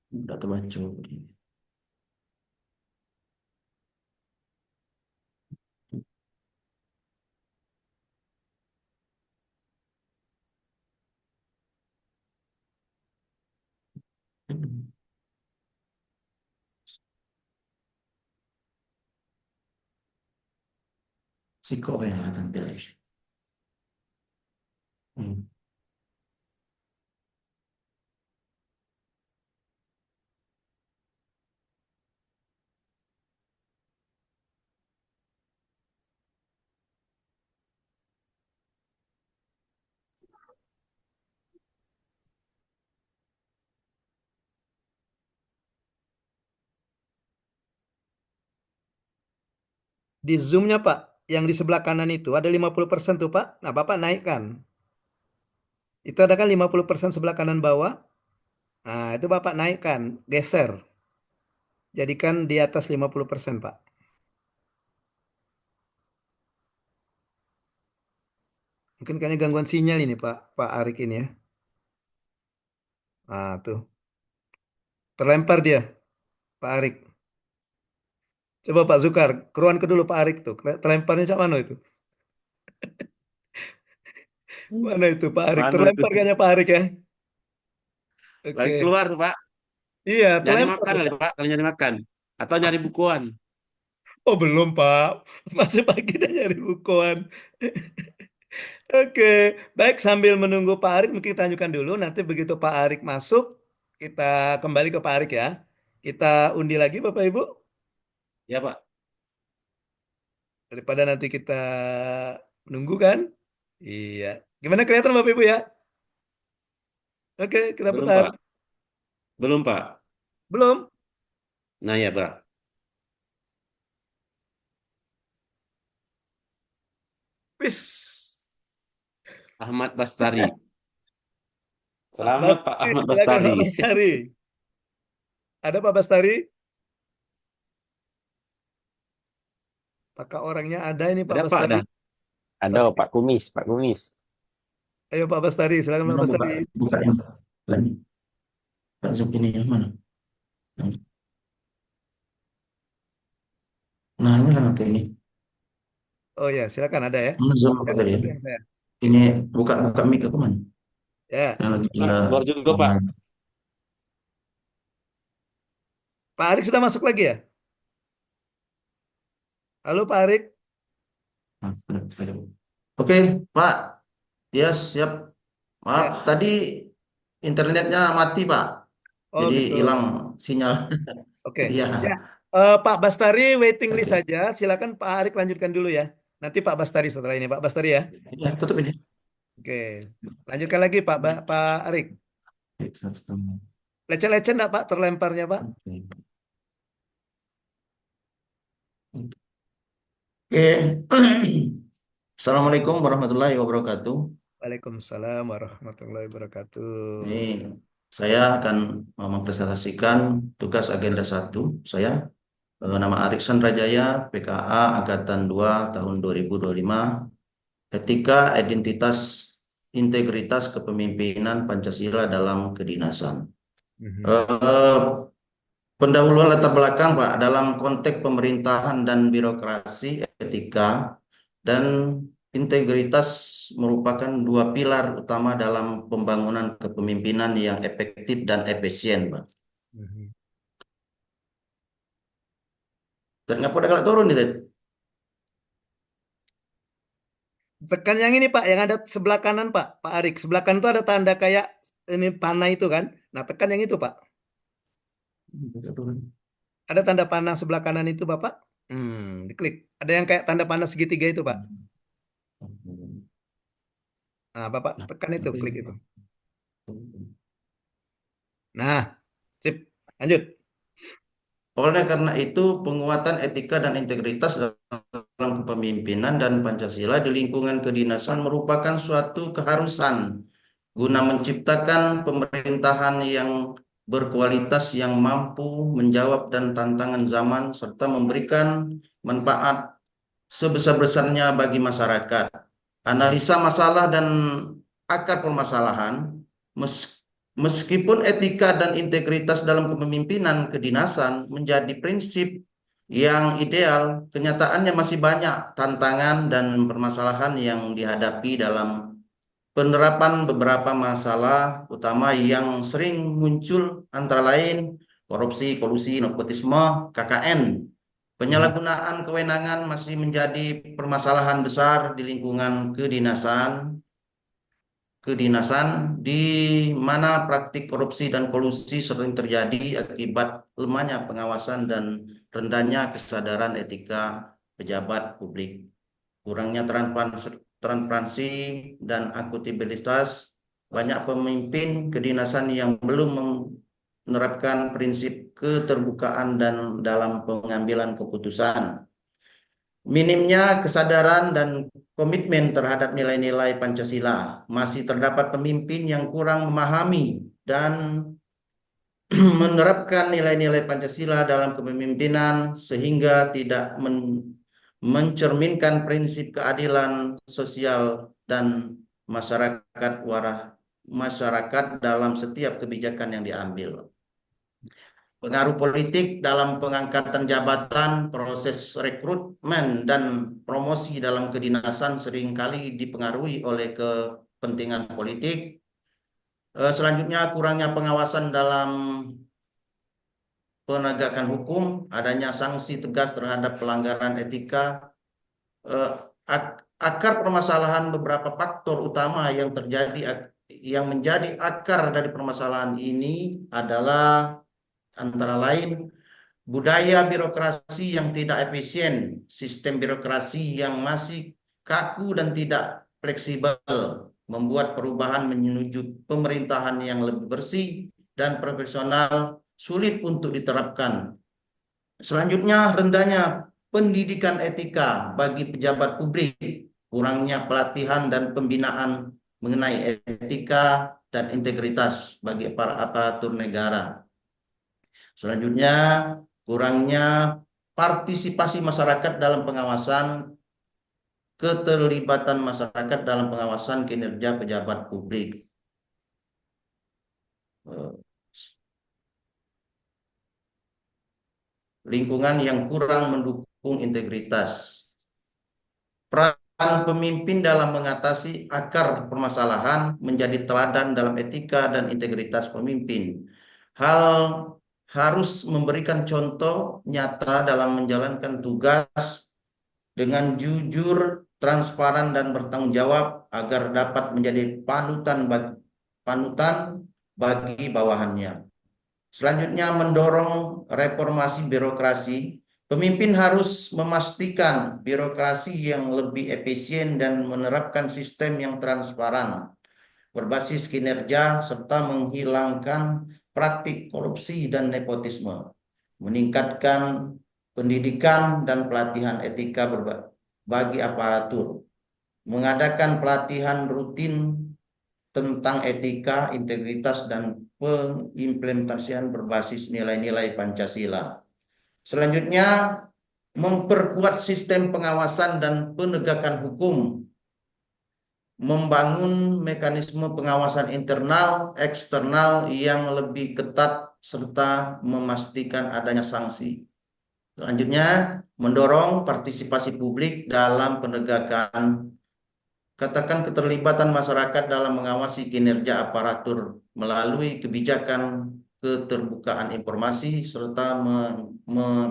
[SPEAKER 5] Ini udah terbaca. Si kok ya tampil.
[SPEAKER 2] Di Zoom-nya Pak, yang di sebelah kanan itu ada 50% tuh Pak. Nah, Bapak naikkan. Itu ada kan 50% sebelah kanan bawah. Nah, itu Bapak naikkan, geser. Jadikan di atas 50% Pak. Mungkin kayaknya gangguan sinyal ini Pak Arik ini ya. Nah, tuh. Terlempar dia, Pak Arik. Coba Pak Zukar, keruan ke dulu Pak Arik tuh. Terlemparnya cak mana itu? Mana itu Pak Arik?
[SPEAKER 3] Mana itu?
[SPEAKER 2] Terlempar kayaknya Pak Arik ya.
[SPEAKER 3] Lagi
[SPEAKER 2] Oke.
[SPEAKER 3] keluar tuh, Pak.
[SPEAKER 2] Iya,
[SPEAKER 3] Nyari
[SPEAKER 2] terlempar
[SPEAKER 3] makan kali,
[SPEAKER 2] Pak.
[SPEAKER 3] Pak. Kalau nyari makan. Atau nyari bukuan.
[SPEAKER 2] Oh, belum Pak. Masih pagi dan nyari bukuan. Oke, baik sambil menunggu Pak Arik mungkin kita lanjutkan dulu. Nanti begitu Pak Arik masuk, kita kembali ke Pak Arik ya. Kita undi lagi Bapak Ibu.
[SPEAKER 3] Ya, Pak.
[SPEAKER 2] Daripada nanti kita menunggu kan. Iya. Gimana kelihatan Bapak Ibu ya? Oke, kita
[SPEAKER 3] Belum,
[SPEAKER 2] putar.
[SPEAKER 3] Pak. Belum, Pak.
[SPEAKER 2] Belum?
[SPEAKER 3] Nah, ya, Pak.
[SPEAKER 2] Wis.
[SPEAKER 3] Ahmad Bastari.
[SPEAKER 2] Pak
[SPEAKER 3] Selamat, Pak
[SPEAKER 2] Bastari,
[SPEAKER 3] Ahmad
[SPEAKER 2] silakan
[SPEAKER 3] Bastari.
[SPEAKER 2] Pak Bastari. Ada Pak Bastari? Apakah orangnya ada ini Pak
[SPEAKER 3] Ada, Pak,
[SPEAKER 2] Bastari?
[SPEAKER 3] dah.
[SPEAKER 10] Ada Pak Kumis, Pak Kumis.
[SPEAKER 2] Ayo Pak Bastari, silakan Pak
[SPEAKER 5] Mana buka
[SPEAKER 2] Bastari.
[SPEAKER 5] buka yang lagi. Pak Zoom ini yang mana? Nah, ini kan oke ini.
[SPEAKER 2] Oh ya, silakan ada ya.
[SPEAKER 5] Mana Zoom apa tadi ya?
[SPEAKER 2] Itu yang saya.
[SPEAKER 5] Ini buka mic aku mana?
[SPEAKER 2] Ya,
[SPEAKER 5] Yang lagi
[SPEAKER 3] Pak, keluar juga, Pak.
[SPEAKER 2] Pak Arik sudah masuk lagi ya? Halo Pak Arik.
[SPEAKER 5] Oke, Pak. Ya, siap. Maaf,
[SPEAKER 2] Ya.
[SPEAKER 5] tadi internetnya mati, Pak.
[SPEAKER 2] Oh
[SPEAKER 5] Jadi
[SPEAKER 2] gitu.
[SPEAKER 5] hilang sinyal.
[SPEAKER 2] Oke.
[SPEAKER 5] Iya.
[SPEAKER 2] Ya. Pak Bastari waiting list saja. Silakan Pak Arik lanjutkan dulu ya. Nanti Pak Bastari setelah ini Pak Bastari ya.
[SPEAKER 5] Ya, tutup ini.
[SPEAKER 2] Oke. Lanjutkan lagi Pak Arik. Lecet-lecet enggak Pak terlemparnya Pak?
[SPEAKER 5] Oke. Assalamualaikum warahmatullahi wabarakatuh.
[SPEAKER 2] Waalaikumsalam warahmatullahi wabarakatuh.
[SPEAKER 5] Ini saya akan mempresentasikan tugas agenda 1. Saya nama Ariksan Rajaya, PKA Angkatan 2 tahun 2025. etika, identitas, integritas kepemimpinan Pancasila dalam kedinasan. Pendahuluan latar belakang Pak, dalam konteks pemerintahan dan birokrasi, etika dan integritas merupakan dua pilar utama dalam pembangunan kepemimpinan yang efektif dan efisien, Pak. Dan ngapa udah turun itu?
[SPEAKER 2] Tekan yang ini Pak, yang ada sebelah kanan Pak, Pak Arik. Sebelah kanan itu ada tanda kayak ini panah itu kan. Nah, tekan yang itu Pak. Ada tanda panah sebelah kanan itu Bapak? Diklik. Ada yang kayak tanda panah segitiga itu Pak. Nah, Bapak tekan itu, klik itu. Nah, sip. Lanjut.
[SPEAKER 5] Oleh karena itu, penguatan etika dan integritas dalam kepemimpinan dan Pancasila di lingkungan kedinasan merupakan suatu keharusan guna menciptakan pemerintahan yang berkualitas, yang mampu menjawab dan tantangan zaman serta memberikan manfaat sebesar-besarnya bagi masyarakat. Analisa masalah dan akar permasalahan, meskipun etika dan integritas dalam kepemimpinan kedinasan menjadi prinsip yang ideal, kenyataannya masih banyak tantangan dan permasalahan yang dihadapi dalam penerapan beberapa masalah utama yang sering muncul, antara lain korupsi, kolusi, nepotisme, KKN. Penyalahgunaan kewenangan masih menjadi permasalahan besar di lingkungan kedinasan di mana praktik korupsi dan kolusi sering terjadi akibat lemahnya pengawasan dan rendahnya kesadaran etika pejabat publik, kurangnya transparansi dan akuntabilitas. Banyak pemimpin kedinasan yang belum menerapkan prinsip keterbukaan dan dalam pengambilan keputusan. Minimnya kesadaran dan komitmen terhadap nilai-nilai Pancasila. Masih terdapat pemimpin yang kurang memahami dan menerapkan nilai-nilai Pancasila dalam kepemimpinan sehingga tidak mencerminkan prinsip keadilan sosial dan masyarakat dalam setiap kebijakan yang diambil. Pengaruh politik dalam pengangkatan jabatan, proses rekrutmen dan promosi dalam kedinasan seringkali dipengaruhi oleh kepentingan politik. Selanjutnya, kurangnya pengawasan dalam penegakan hukum, adanya sanksi tegas terhadap pelanggaran etika. Akar permasalahan beberapa faktor utama yang menjadi akar dari permasalahan ini adalah antara lain budaya birokrasi yang tidak efisien, sistem birokrasi yang masih kaku dan tidak fleksibel, membuat perubahan menuju pemerintahan yang lebih bersih dan profesional sulit untuk diterapkan. Selanjutnya, rendahnya pendidikan etika bagi pejabat publik, kurangnya pelatihan dan pembinaan mengenai etika dan integritas bagi para aparatur negara. Selanjutnya, kurangnya partisipasi masyarakat dalam pengawasan, keterlibatan masyarakat dalam pengawasan kinerja pejabat publik. Lingkungan yang kurang mendukung integritas. Peran pemimpin dalam mengatasi akar permasalahan menjadi teladan dalam etika dan integritas pemimpin. Harus memberikan contoh nyata dalam menjalankan tugas dengan jujur, transparan, dan bertanggung jawab agar dapat menjadi panutan bagi bawahannya. Selanjutnya, mendorong reformasi birokrasi. Pemimpin harus memastikan birokrasi yang lebih efisien dan menerapkan sistem yang transparan, berbasis kinerja, serta menghilangkan praktik korupsi dan nepotisme, meningkatkan pendidikan dan pelatihan etika bagi aparatur, mengadakan pelatihan rutin tentang etika, integritas, dan pengimplementasian berbasis nilai-nilai Pancasila. Selanjutnya, memperkuat sistem pengawasan dan penegakan hukum membangun mekanisme pengawasan internal, eksternal yang lebih ketat serta memastikan adanya sanksi. Selanjutnya, mendorong partisipasi publik dalam penegakan, katakan keterlibatan masyarakat dalam mengawasi kinerja aparatur melalui kebijakan keterbukaan informasi serta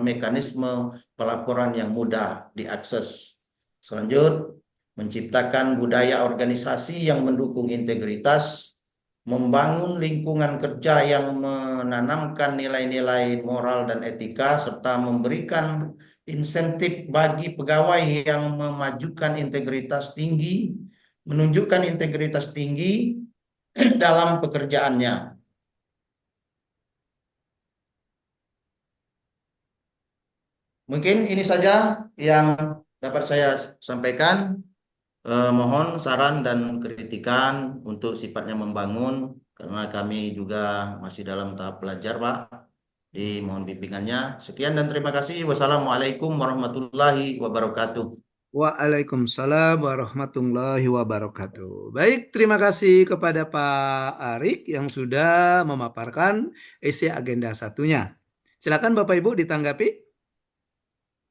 [SPEAKER 5] mekanisme pelaporan yang mudah diakses. Selanjutnya, menciptakan budaya organisasi yang mendukung integritas, membangun lingkungan kerja yang menanamkan nilai-nilai moral dan etika, serta memberikan insentif bagi pegawai yang memajukan integritas tinggi, menunjukkan integritas tinggi dalam pekerjaannya. Mungkin ini saja yang dapat saya sampaikan. Mohon saran dan kritikan untuk sifatnya membangun, karena kami juga masih dalam tahap belajar, Pak. Mohon bimbingannya. Sekian dan terima kasih. Wassalamualaikum warahmatullahi wabarakatuh.
[SPEAKER 2] Waalaikumsalam warahmatullahi wabarakatuh. Baik, terima kasih kepada Pak Arik yang sudah memaparkan isi agenda satunya. Silakan Bapak Ibu ditanggapi,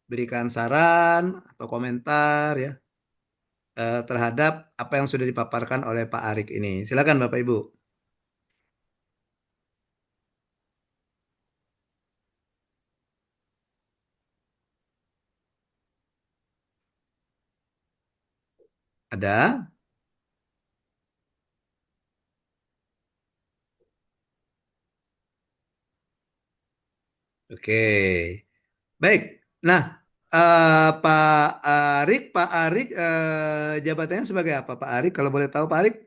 [SPEAKER 2] berikan saran atau komentar ya terhadap apa yang sudah dipaparkan oleh Pak Arik ini. Silakan Bapak Ibu. Ada? Oke. Baik. Nah, Pak Arik, jabatannya sebagai apa Pak Arik? Kalau boleh tahu Pak Arik?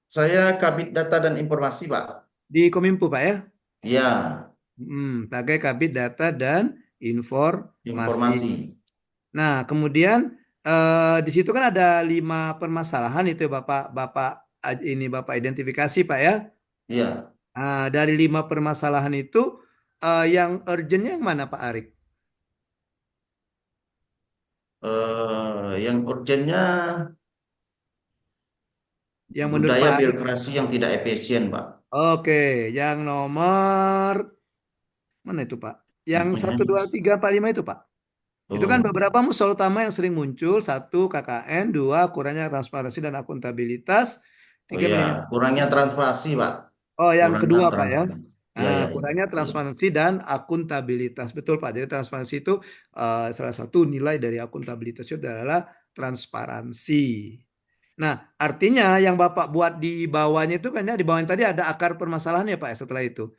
[SPEAKER 5] Saya Kabid Data dan Informasi, Pak.
[SPEAKER 2] Di Kominfo Pak ya?
[SPEAKER 5] Iya.
[SPEAKER 2] Sebagai Kabid Data dan Informasi. Nah, kemudian di situ kan ada 5 permasalahan itu Bapak identifikasi Pak ya?
[SPEAKER 5] Iya.
[SPEAKER 2] Nah, dari 5 permasalahan itu yang urgentnya yang mana Pak Arik?
[SPEAKER 5] Yang urgentnya
[SPEAKER 2] yang menurut
[SPEAKER 5] budaya
[SPEAKER 2] Pak Arik,
[SPEAKER 5] birokrasi yang tidak efisien, Pak.
[SPEAKER 2] Oke, yang nomor mana itu Pak? Yang 1, 2, 3, 4, 5 itu Pak. Itu kan beberapa masalah utama yang sering muncul. 1, KKN. 2, kurangnya transparansi dan akuntabilitas. 3,
[SPEAKER 5] kurangnya transparansi, Pak.
[SPEAKER 2] Oh, yang kedua Pak ya.
[SPEAKER 5] Iya.
[SPEAKER 2] Kurangnya transparansi dan akuntabilitas. Betul Pak. Jadi transparansi itu salah satu nilai dari akuntabilitas itu adalah transparansi. Nah, artinya yang Bapak buat di bawahnya itu kan ya, di bawahnya tadi ada akar permasalahannya Pak setelah itu.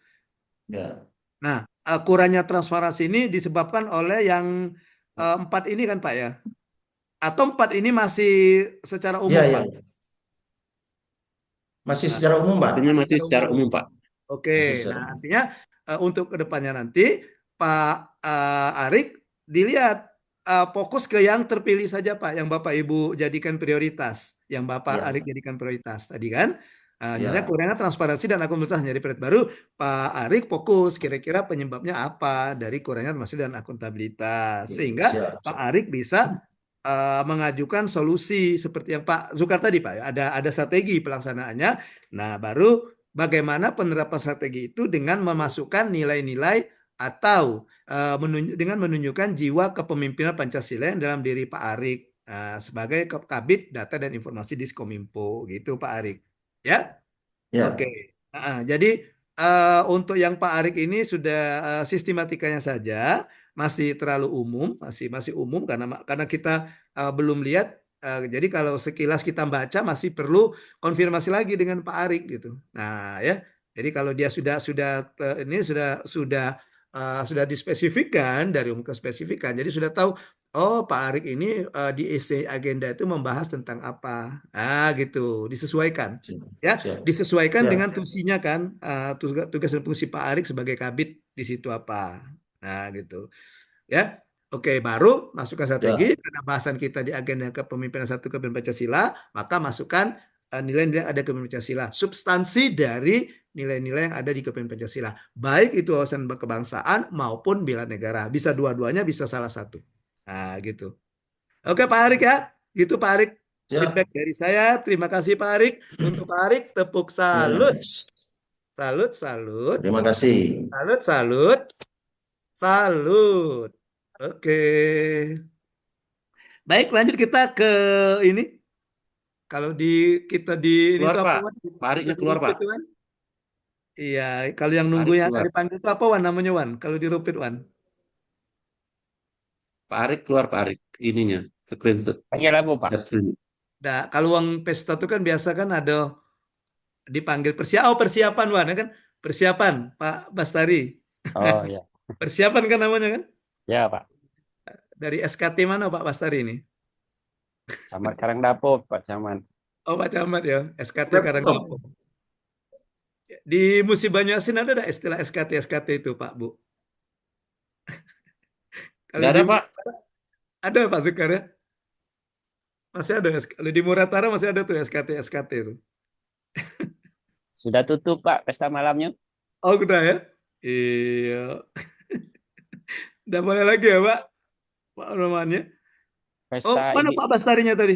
[SPEAKER 5] Ya.
[SPEAKER 2] Nah, kurangnya transparansi ini disebabkan oleh yang 4 ini kan Pak ya? Atau 4 ini masih secara umum Pak?
[SPEAKER 5] Masih secara umum Pak?
[SPEAKER 3] Artinya masih secara umum Pak.
[SPEAKER 2] Oke, nah artinya untuk kedepannya nanti Pak Arik dilihat fokus ke yang terpilih saja Pak, yang Bapak Ibu jadikan prioritas, yang Bapak Arik jadikan prioritas tadi kan. Misalnya kurangnya transparansi dan akuntabilitas jadi prioritas baru Pak Arik fokus kira-kira penyebabnya apa dari kurangnya transparansi dan akuntabilitas, sehingga Pak Arik bisa mengajukan solusi seperti yang Pak Zukar tadi Pak, ada strategi pelaksanaannya. Nah, baru bagaimana penerapan strategi itu dengan memasukkan nilai-nilai atau dengan menunjukkan jiwa kepemimpinan Pancasila yang dalam diri Pak Arik sebagai Kabid Data dan Informasi di Kominfo gitu Pak Arik ya. Oke. Jadi untuk yang Pak Arik ini sudah sistematikanya saja masih terlalu umum, masih umum karena kita belum lihat. Jadi kalau sekilas kita baca masih perlu konfirmasi lagi dengan Pak Arik gitu. Nah ya, jadi kalau dia sudah dispesifikkan dari umum ke spesifikan, jadi sudah tahu. Oh Pak Arik ini di isi agenda itu membahas tentang apa? Gitu, disesuaikan, ya, disesuaikan dengan tusinya kan, tugas dan fungsi Pak Arik sebagai kabid di situ apa? Nah gitu, ya. Oke, baru masukkan strategi karena bahasan kita di agenda kepemimpinan 1 kepemimpinan Pancasila, maka masukkan nilai-nilai yang ada kepemimpinan Pancasila, substansi dari nilai-nilai yang ada di kepemimpinan Pancasila, baik itu wawasan kebangsaan maupun bela negara, bisa dua-duanya, bisa salah satu. Nah, gitu. Oke Pak Arik ya, gitu Pak Arik.
[SPEAKER 5] Siap.
[SPEAKER 2] feedback dari saya. Terima kasih Pak Arik. Untuk Pak Arik, tepuk salut. Salut, salut.
[SPEAKER 5] Terima kasih.
[SPEAKER 2] Salut, salut. Salut. Oke. Baik, lanjut kita ke ini. Kalau kita di ini
[SPEAKER 3] Keluar
[SPEAKER 2] tuh apa
[SPEAKER 3] Pak.
[SPEAKER 2] Wan?
[SPEAKER 3] Pak Ariknya
[SPEAKER 2] Kita
[SPEAKER 3] keluar
[SPEAKER 2] dirupit
[SPEAKER 3] Pak.
[SPEAKER 2] tuh, Wan. Iya, kalau yang
[SPEAKER 3] Pak
[SPEAKER 2] nunggu
[SPEAKER 3] Arik
[SPEAKER 2] yang
[SPEAKER 3] keluar.
[SPEAKER 2] dipanggil itu apa Wan namanya Wan? Kalau dirupit Wan.
[SPEAKER 3] Pak Arik keluar Pak Arik. Ininya. Screenshot.
[SPEAKER 10] Panggil apa, Pak?
[SPEAKER 3] Share screen.
[SPEAKER 2] Nah, kalau uang pesta itu kan biasa kan ada dipanggil persiapan Wan, ya kan? Persiapan Pak Bastari.
[SPEAKER 10] Oh ya,
[SPEAKER 2] Persiapan kan namanya kan?
[SPEAKER 10] ya Pak.
[SPEAKER 2] Dari SKT mana Pak Bastari ini?
[SPEAKER 10] Camat Karangdapo, Pak Camat.
[SPEAKER 2] Oh Pak Camat ya, SKT
[SPEAKER 5] Siap,
[SPEAKER 2] Karangdapo. Di Musi Banyuasin ada nggak istilah SKT itu Pak Bu? Kalau
[SPEAKER 3] Nggak
[SPEAKER 2] di
[SPEAKER 3] ada Pak.
[SPEAKER 2] ada Pak Sukar ya? Masih ada. Kalau di Muratara masih ada tuh SKT itu.
[SPEAKER 10] Sudah tutup, Pak, pesta malamnya.
[SPEAKER 2] Oh udah ya? Iya. Udah boleh lagi ya Pak? Pak Romannya. Oh
[SPEAKER 10] Pesta
[SPEAKER 2] mana
[SPEAKER 10] ini
[SPEAKER 2] Pak Bastarinya tadi?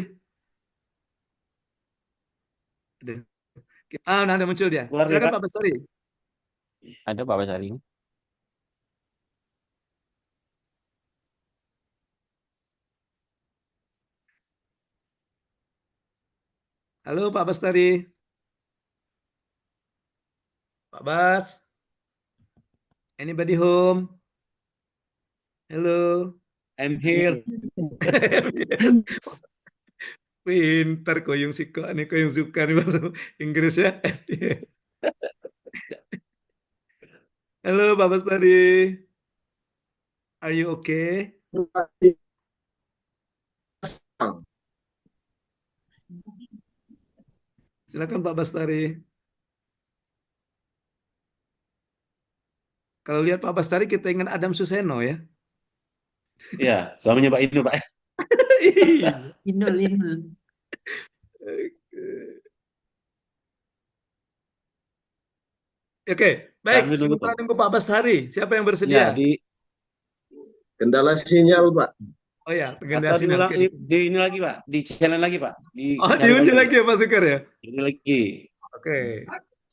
[SPEAKER 2] Nah, udah muncul dia.
[SPEAKER 3] Keluar dia
[SPEAKER 2] Silakan
[SPEAKER 3] Pak.
[SPEAKER 2] Pak Bastari.
[SPEAKER 10] ada Pak Basari.
[SPEAKER 2] Halo Pak Bastari. Pak Bas. Anybody home? Halo.
[SPEAKER 3] I'm here.
[SPEAKER 2] Pintar koyong siko nih koyong suka nih bahasa Inggris ya. Halo Pak Bastari. Are you okay? Silakan Pak Bastari. Kalau lihat Pak Bastari kita ingat Adam Suseno ya.
[SPEAKER 3] Iya, suaminya Pak Inu Pak.
[SPEAKER 2] Iya.
[SPEAKER 4] Inul.
[SPEAKER 2] Oke, baik.
[SPEAKER 3] Sambil nunggu
[SPEAKER 2] Sementara
[SPEAKER 3] Pak.
[SPEAKER 2] nunggu Pak Bastari, siapa yang
[SPEAKER 3] Ya,
[SPEAKER 2] bersedia?
[SPEAKER 11] Kendala sinyal, Pak.
[SPEAKER 2] Oh ya,
[SPEAKER 3] atau
[SPEAKER 2] generasi
[SPEAKER 3] diulang
[SPEAKER 2] nanti.
[SPEAKER 3] di ini lagi Pak, di channel lagi Pak,
[SPEAKER 2] Oh,
[SPEAKER 3] dicari
[SPEAKER 2] diundi
[SPEAKER 3] lagi.
[SPEAKER 2] lagi ya Pak Sukar ya?
[SPEAKER 3] Ini lagi.
[SPEAKER 2] Oke.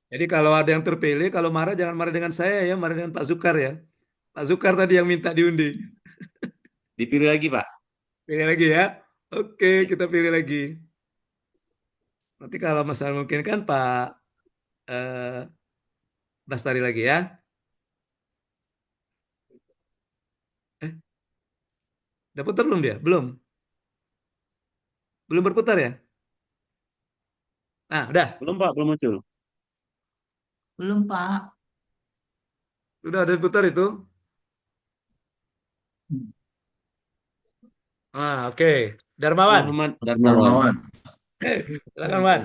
[SPEAKER 2] Jadi kalau ada yang terpilih, kalau marah jangan marah dengan saya ya, marah dengan Pak Sukar ya. Pak Sukar tadi yang minta diundi.
[SPEAKER 3] Dipilih lagi Pak.
[SPEAKER 2] Pilih lagi ya. Oke, kita pilih lagi. Nanti kalau masalah mungkin kan Pak eh, Bastari lagi ya. Udah putar belum dia? Belum. Belum berputar ya? Nah, udah.
[SPEAKER 3] Belum Pak, belum muncul.
[SPEAKER 4] Belum, Pak.
[SPEAKER 2] Udah ada putar itu. Oke. Darmawan.
[SPEAKER 3] Muhammad
[SPEAKER 5] Darmawan.
[SPEAKER 3] Darmawan.
[SPEAKER 2] Silakan Wan.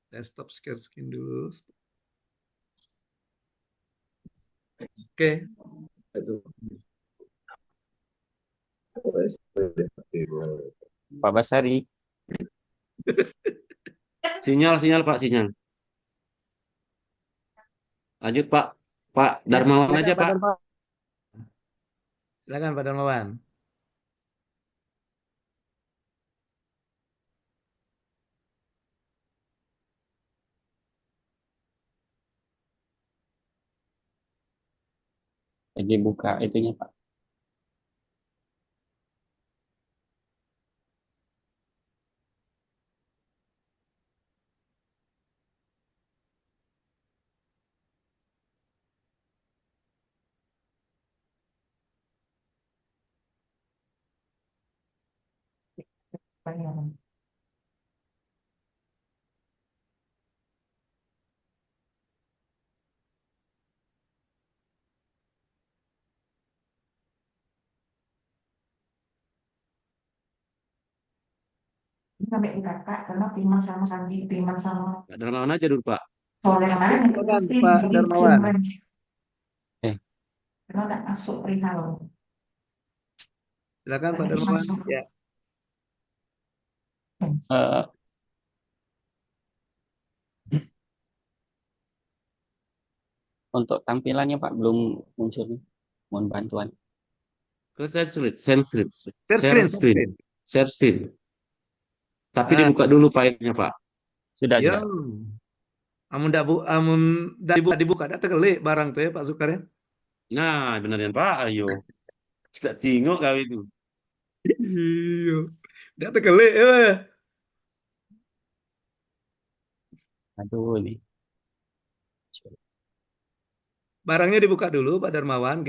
[SPEAKER 2] Desktop share screen dulu. Oke.
[SPEAKER 10] Pak Basari.
[SPEAKER 3] Sinyal Pak, sinyal. Lanjut Pak. Pak Darmawan
[SPEAKER 2] Silakan,
[SPEAKER 3] aja
[SPEAKER 2] Pak
[SPEAKER 3] Pak.
[SPEAKER 2] Darmawan. Silakan Pak Darmawan.
[SPEAKER 10] Lagi buka itunya, Pak.
[SPEAKER 4] Sampai di kakak karena Piman sama Sandi, Piman sama
[SPEAKER 3] Pak Darmawan aja dulu Pak.
[SPEAKER 4] sore kemarin
[SPEAKER 2] Silakan
[SPEAKER 4] ngikutin
[SPEAKER 2] Pak
[SPEAKER 4] jadi
[SPEAKER 2] Darmawan.
[SPEAKER 4] karena nggak masuk perihal.
[SPEAKER 2] Silakan Pak
[SPEAKER 4] Karena
[SPEAKER 2] Darmawan.
[SPEAKER 4] masuk.
[SPEAKER 2] Ya.
[SPEAKER 10] Eh, untuk tampilannya Pak belum muncul nih. Mohon bantuan.
[SPEAKER 3] Ke share screen, share screen,
[SPEAKER 2] Share
[SPEAKER 3] share
[SPEAKER 2] screen, share
[SPEAKER 3] screen,
[SPEAKER 2] screen.
[SPEAKER 3] share screen. Tapi
[SPEAKER 2] Ah,
[SPEAKER 3] dibuka dulu filenya, Pak.
[SPEAKER 10] Sudah,
[SPEAKER 2] ya.
[SPEAKER 10] sudah.
[SPEAKER 2] Amun dak dibuka dak terkelik barang tuh ya Pak Sukar ya.
[SPEAKER 3] Nah, beneran Pak, ayo. Kita tengok kau itu.
[SPEAKER 2] Iya. Dak terkelik ya.
[SPEAKER 10] Aduh, ini.
[SPEAKER 2] Barangnya dibuka dulu Pak Darmawan.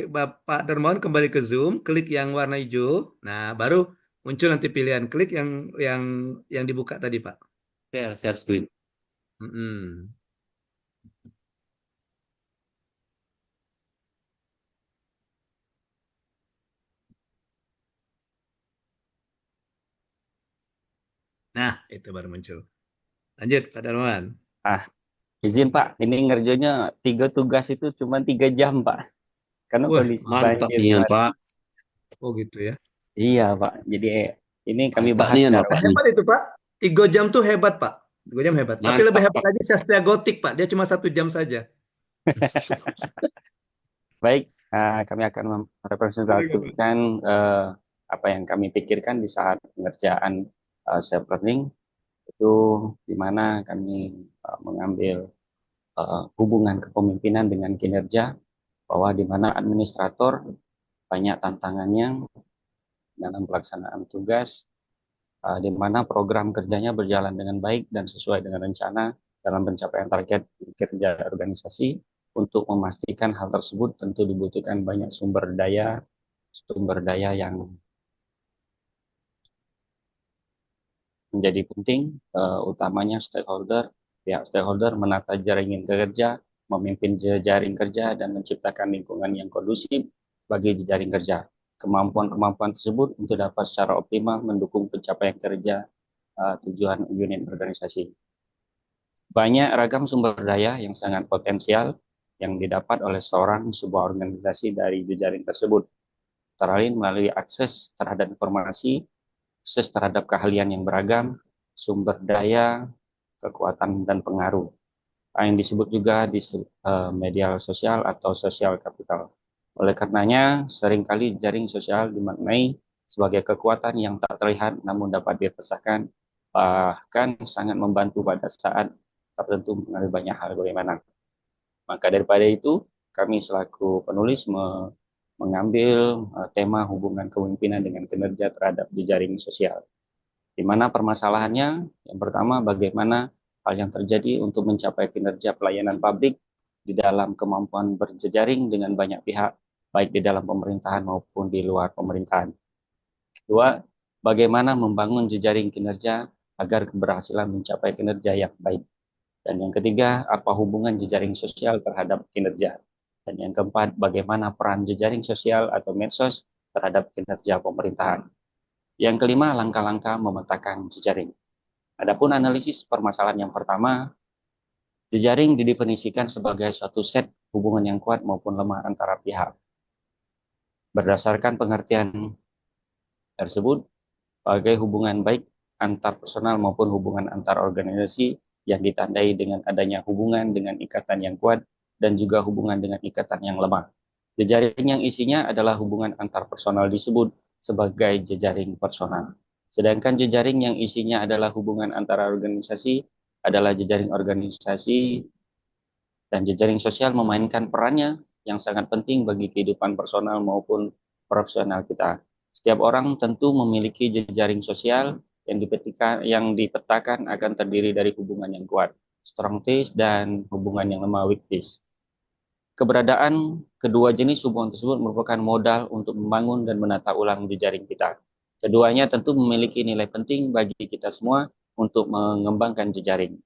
[SPEAKER 2] Pak Darmawan kembali ke Zoom, klik yang warna hijau. Nah, baru muncul nanti pilihan klik yang yang dibuka tadi Pak.
[SPEAKER 3] Share screen.
[SPEAKER 2] Mm-mm. Nah, itu baru muncul. Lanjut Pak Darmawan.
[SPEAKER 10] Ah, izin Pak, ini ngerjainnya 3 tugas itu cuma 3 jam Pak. Karena
[SPEAKER 2] Wah,
[SPEAKER 10] kondisi
[SPEAKER 3] Mantap
[SPEAKER 10] banjir
[SPEAKER 3] nian,
[SPEAKER 10] kemarin.
[SPEAKER 3] Pak.
[SPEAKER 2] oh gitu ya.
[SPEAKER 10] Iya Pak, jadi ini kami
[SPEAKER 3] Mantap
[SPEAKER 10] bahas
[SPEAKER 3] nian,
[SPEAKER 10] secara
[SPEAKER 3] Bapak nih.
[SPEAKER 2] Hebat itu Pak. 3 jam tuh hebat Pak. 3 jam hebat. Tapi lebih
[SPEAKER 3] Mantap,
[SPEAKER 2] hebat
[SPEAKER 3] Pak.
[SPEAKER 2] lagi Sastia Gotik Pak. Dia cuma 1 jam saja.
[SPEAKER 10] baik. Kami akan merepresentasikan apa yang kami pikirkan di saat pengerjaan self learning itu, di mana kami mengambil hubungan kepemimpinan dengan kinerja, bahwa di mana administrator banyak tantangannya dalam pelaksanaan tugas, di mana program kerjanya berjalan dengan baik dan sesuai dengan rencana dalam pencapaian target kerja organisasi. Untuk memastikan hal tersebut tentu dibutuhkan banyak sumber daya yang menjadi penting, utamanya pihak stakeholder menata jaringan kerja, memimpin jejaring kerja, dan menciptakan lingkungan yang kondusif bagi jejaring kerja. Kemampuan-kemampuan tersebut untuk dapat secara optimal mendukung pencapaian kerja tujuan unit organisasi. Banyak ragam sumber daya yang sangat potensial yang didapat oleh sebuah organisasi dari jejaring tersebut, antara lain melalui akses terhadap informasi, akses terhadap keahlian yang beragam, sumber daya, kekuatan, dan pengaruh. Yang disebut juga di media sosial atau social capital. Oleh karenanya, seringkali jaring sosial dimaknai sebagai kekuatan yang tak terlihat namun dapat dirasakan, bahkan sangat membantu pada saat tertentu mengalami banyak hal bagaimana. Maka daripada itu, kami selaku penulis mengambil tema hubungan kepemimpinan dengan kinerja terhadap jejaring sosial. Di mana permasalahannya, yang pertama, bagaimana hal yang terjadi untuk mencapai kinerja pelayanan publik di dalam kemampuan berjejaring dengan banyak pihak, baik di dalam pemerintahan maupun di luar pemerintahan. Kedua, bagaimana membangun jejaring kinerja agar keberhasilan mencapai kinerja yang baik. Dan yang ketiga, apa hubungan jejaring sosial terhadap kinerja. Dan yang keempat, bagaimana peran jejaring sosial atau medsos terhadap kinerja pemerintahan. Yang kelima, langkah-langkah memetakan jejaring. Adapun analisis permasalahan yang pertama, jejaring didefinisikan sebagai suatu set hubungan yang kuat maupun lemah antara pihak. Berdasarkan pengertian tersebut, sebagai hubungan baik antar personal maupun hubungan antar organisasi yang ditandai dengan adanya hubungan dengan ikatan yang kuat dan juga hubungan dengan ikatan yang lemah. Jejaring yang isinya adalah hubungan antar personal disebut sebagai jejaring personal. Sedangkan jejaring yang isinya adalah hubungan antara organisasi adalah jejaring organisasi, dan jejaring sosial memainkan perannya yang sangat penting bagi kehidupan personal maupun profesional kita. Setiap orang tentu memiliki jejaring sosial yang dipetakan akan terdiri dari hubungan yang kuat, strong ties, dan hubungan yang lemah, weak ties. Keberadaan kedua jenis hubungan tersebut merupakan modal untuk membangun dan menata ulang jejaring kita. Keduanya tentu memiliki nilai penting bagi kita semua untuk mengembangkan jejaring.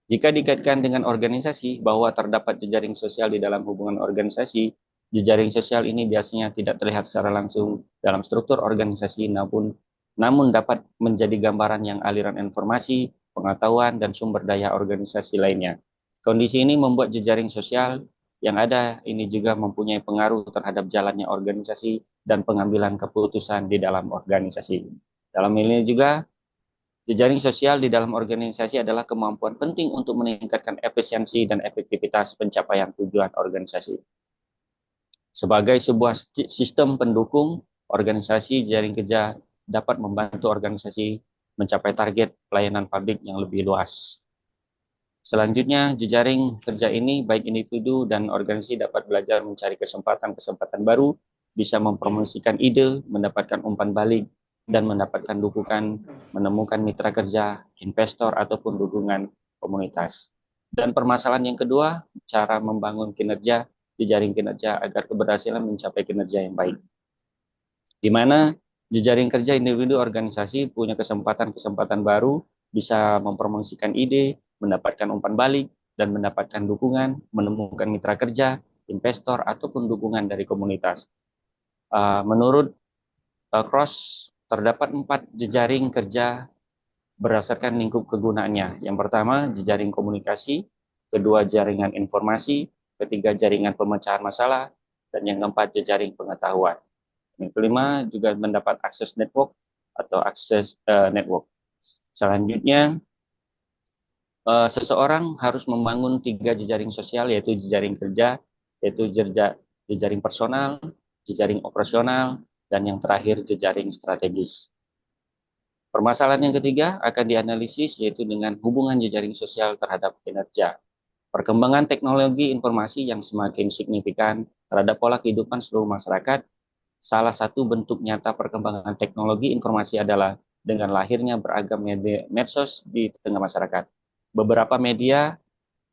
[SPEAKER 10] Jika dikaitkan dengan organisasi bahwa terdapat jejaring sosial di dalam hubungan organisasi, jejaring sosial ini biasanya tidak terlihat secara langsung dalam struktur organisasi, namun dapat menjadi gambaran yang aliran informasi, pengetahuan, dan sumber daya organisasi lainnya. Kondisi ini membuat jejaring sosial yang ada ini juga mempunyai pengaruh terhadap jalannya organisasi dan pengambilan keputusan di dalam organisasi. Dalam ini juga, jejaring sosial di dalam organisasi adalah kemampuan penting untuk meningkatkan efisiensi dan efektivitas pencapaian tujuan organisasi. Sebagai sebuah sistem pendukung, organisasi jejaring kerja dapat membantu organisasi mencapai target pelayanan publik yang lebih luas. Selanjutnya, jejaring kerja ini baik individu dan organisasi dapat belajar mencari kesempatan-kesempatan baru, bisa mempromosikan ide, mendapatkan umpan balik, dan mendapatkan dukungan, menemukan mitra kerja, investor, ataupun dukungan komunitas. Dan permasalahan yang kedua, cara membangun kinerja, jejaring kinerja agar keberhasilan mencapai kinerja yang baik. Di mana jejaring kerja individu organisasi punya kesempatan-kesempatan baru, bisa mempromosikan ide, mendapatkan umpan balik, dan mendapatkan dukungan, menemukan mitra kerja, investor, ataupun dukungan dari komunitas. Menurut Cross, terdapat 4 jejaring kerja berdasarkan lingkup kegunaannya. Yang pertama, jejaring komunikasi, kedua, jaringan informasi, ketiga, jaringan pemecahan masalah, dan yang keempat, jejaring pengetahuan. Yang kelima, juga mendapat akses network atau akses network. Selanjutnya, seseorang harus membangun 3 jejaring sosial, yaitu jejaring kerja, yaitu jejaring personal, jejaring operasional, dan yang terakhir jejaring strategis. Permasalahan yang ketiga akan dianalisis, yaitu dengan hubungan jejaring sosial terhadap kinerja. Perkembangan teknologi informasi yang semakin signifikan terhadap pola kehidupan seluruh masyarakat. Salah satu bentuk nyata perkembangan teknologi informasi adalah dengan lahirnya beragam media medsos di tengah masyarakat. Beberapa media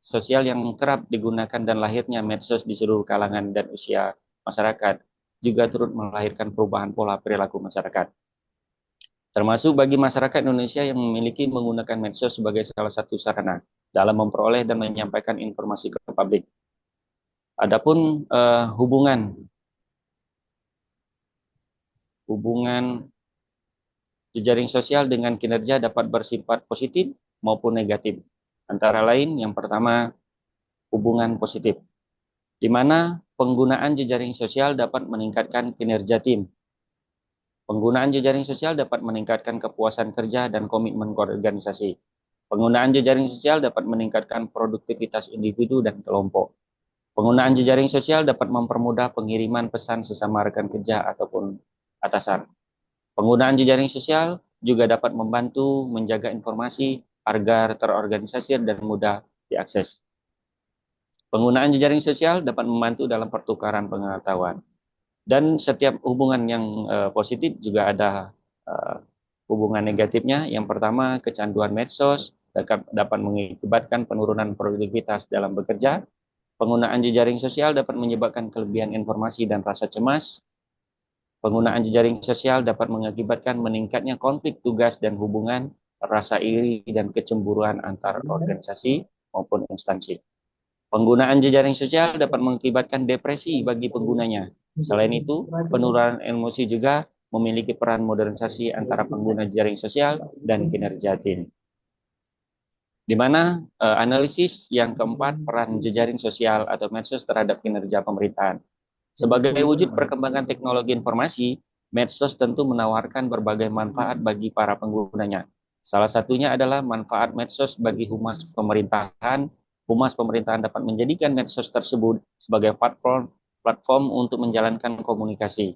[SPEAKER 10] sosial yang kerap digunakan dan lahirnya medsos di seluruh kalangan dan usia masyarakat juga turut melahirkan perubahan pola perilaku masyarakat. Termasuk bagi masyarakat Indonesia yang memiliki menggunakan medsos sebagai salah satu sarana dalam memperoleh dan menyampaikan informasi ke publik. Adapun hubungan jejaring sosial dengan kinerja dapat bersifat positif maupun negatif. Antara lain, yang pertama, hubungan positif, di mana penggunaan jejaring sosial dapat meningkatkan kinerja tim. Penggunaan jejaring sosial dapat meningkatkan kepuasan kerja dan komitmen organisasi. Penggunaan jejaring sosial dapat meningkatkan produktivitas individu dan kelompok. Penggunaan jejaring sosial dapat mempermudah pengiriman pesan sesama rekan kerja ataupun atasan. Penggunaan jejaring sosial juga dapat membantu menjaga informasi agar terorganisir dan mudah diakses. Penggunaan jejaring sosial dapat membantu dalam pertukaran pengetahuan. Dan setiap hubungan yang positif juga ada hubungan negatifnya. Yang pertama, kecanduan medsos dapat mengakibatkan penurunan produktivitas dalam bekerja. Penggunaan jejaring sosial dapat menyebabkan kelebihan informasi dan rasa cemas. Penggunaan jejaring sosial dapat mengakibatkan meningkatnya konflik tugas dan hubungan, rasa iri dan kecemburuan antar organisasi maupun instansi. Penggunaan jejaring sosial dapat mengakibatkan depresi bagi penggunanya. Selain itu, penurunan emosi juga memiliki peran modernisasi antara pengguna jejaring sosial dan kinerja tim. Di mana analisis yang keempat, peran jejaring sosial atau medsos terhadap kinerja pemerintahan. Sebagai wujud perkembangan teknologi informasi, medsos tentu menawarkan berbagai manfaat bagi para penggunanya. Salah satunya adalah manfaat medsos bagi humas pemerintahan. Humas pemerintahan dapat menjadikan medsos tersebut sebagai platform untuk menjalankan komunikasi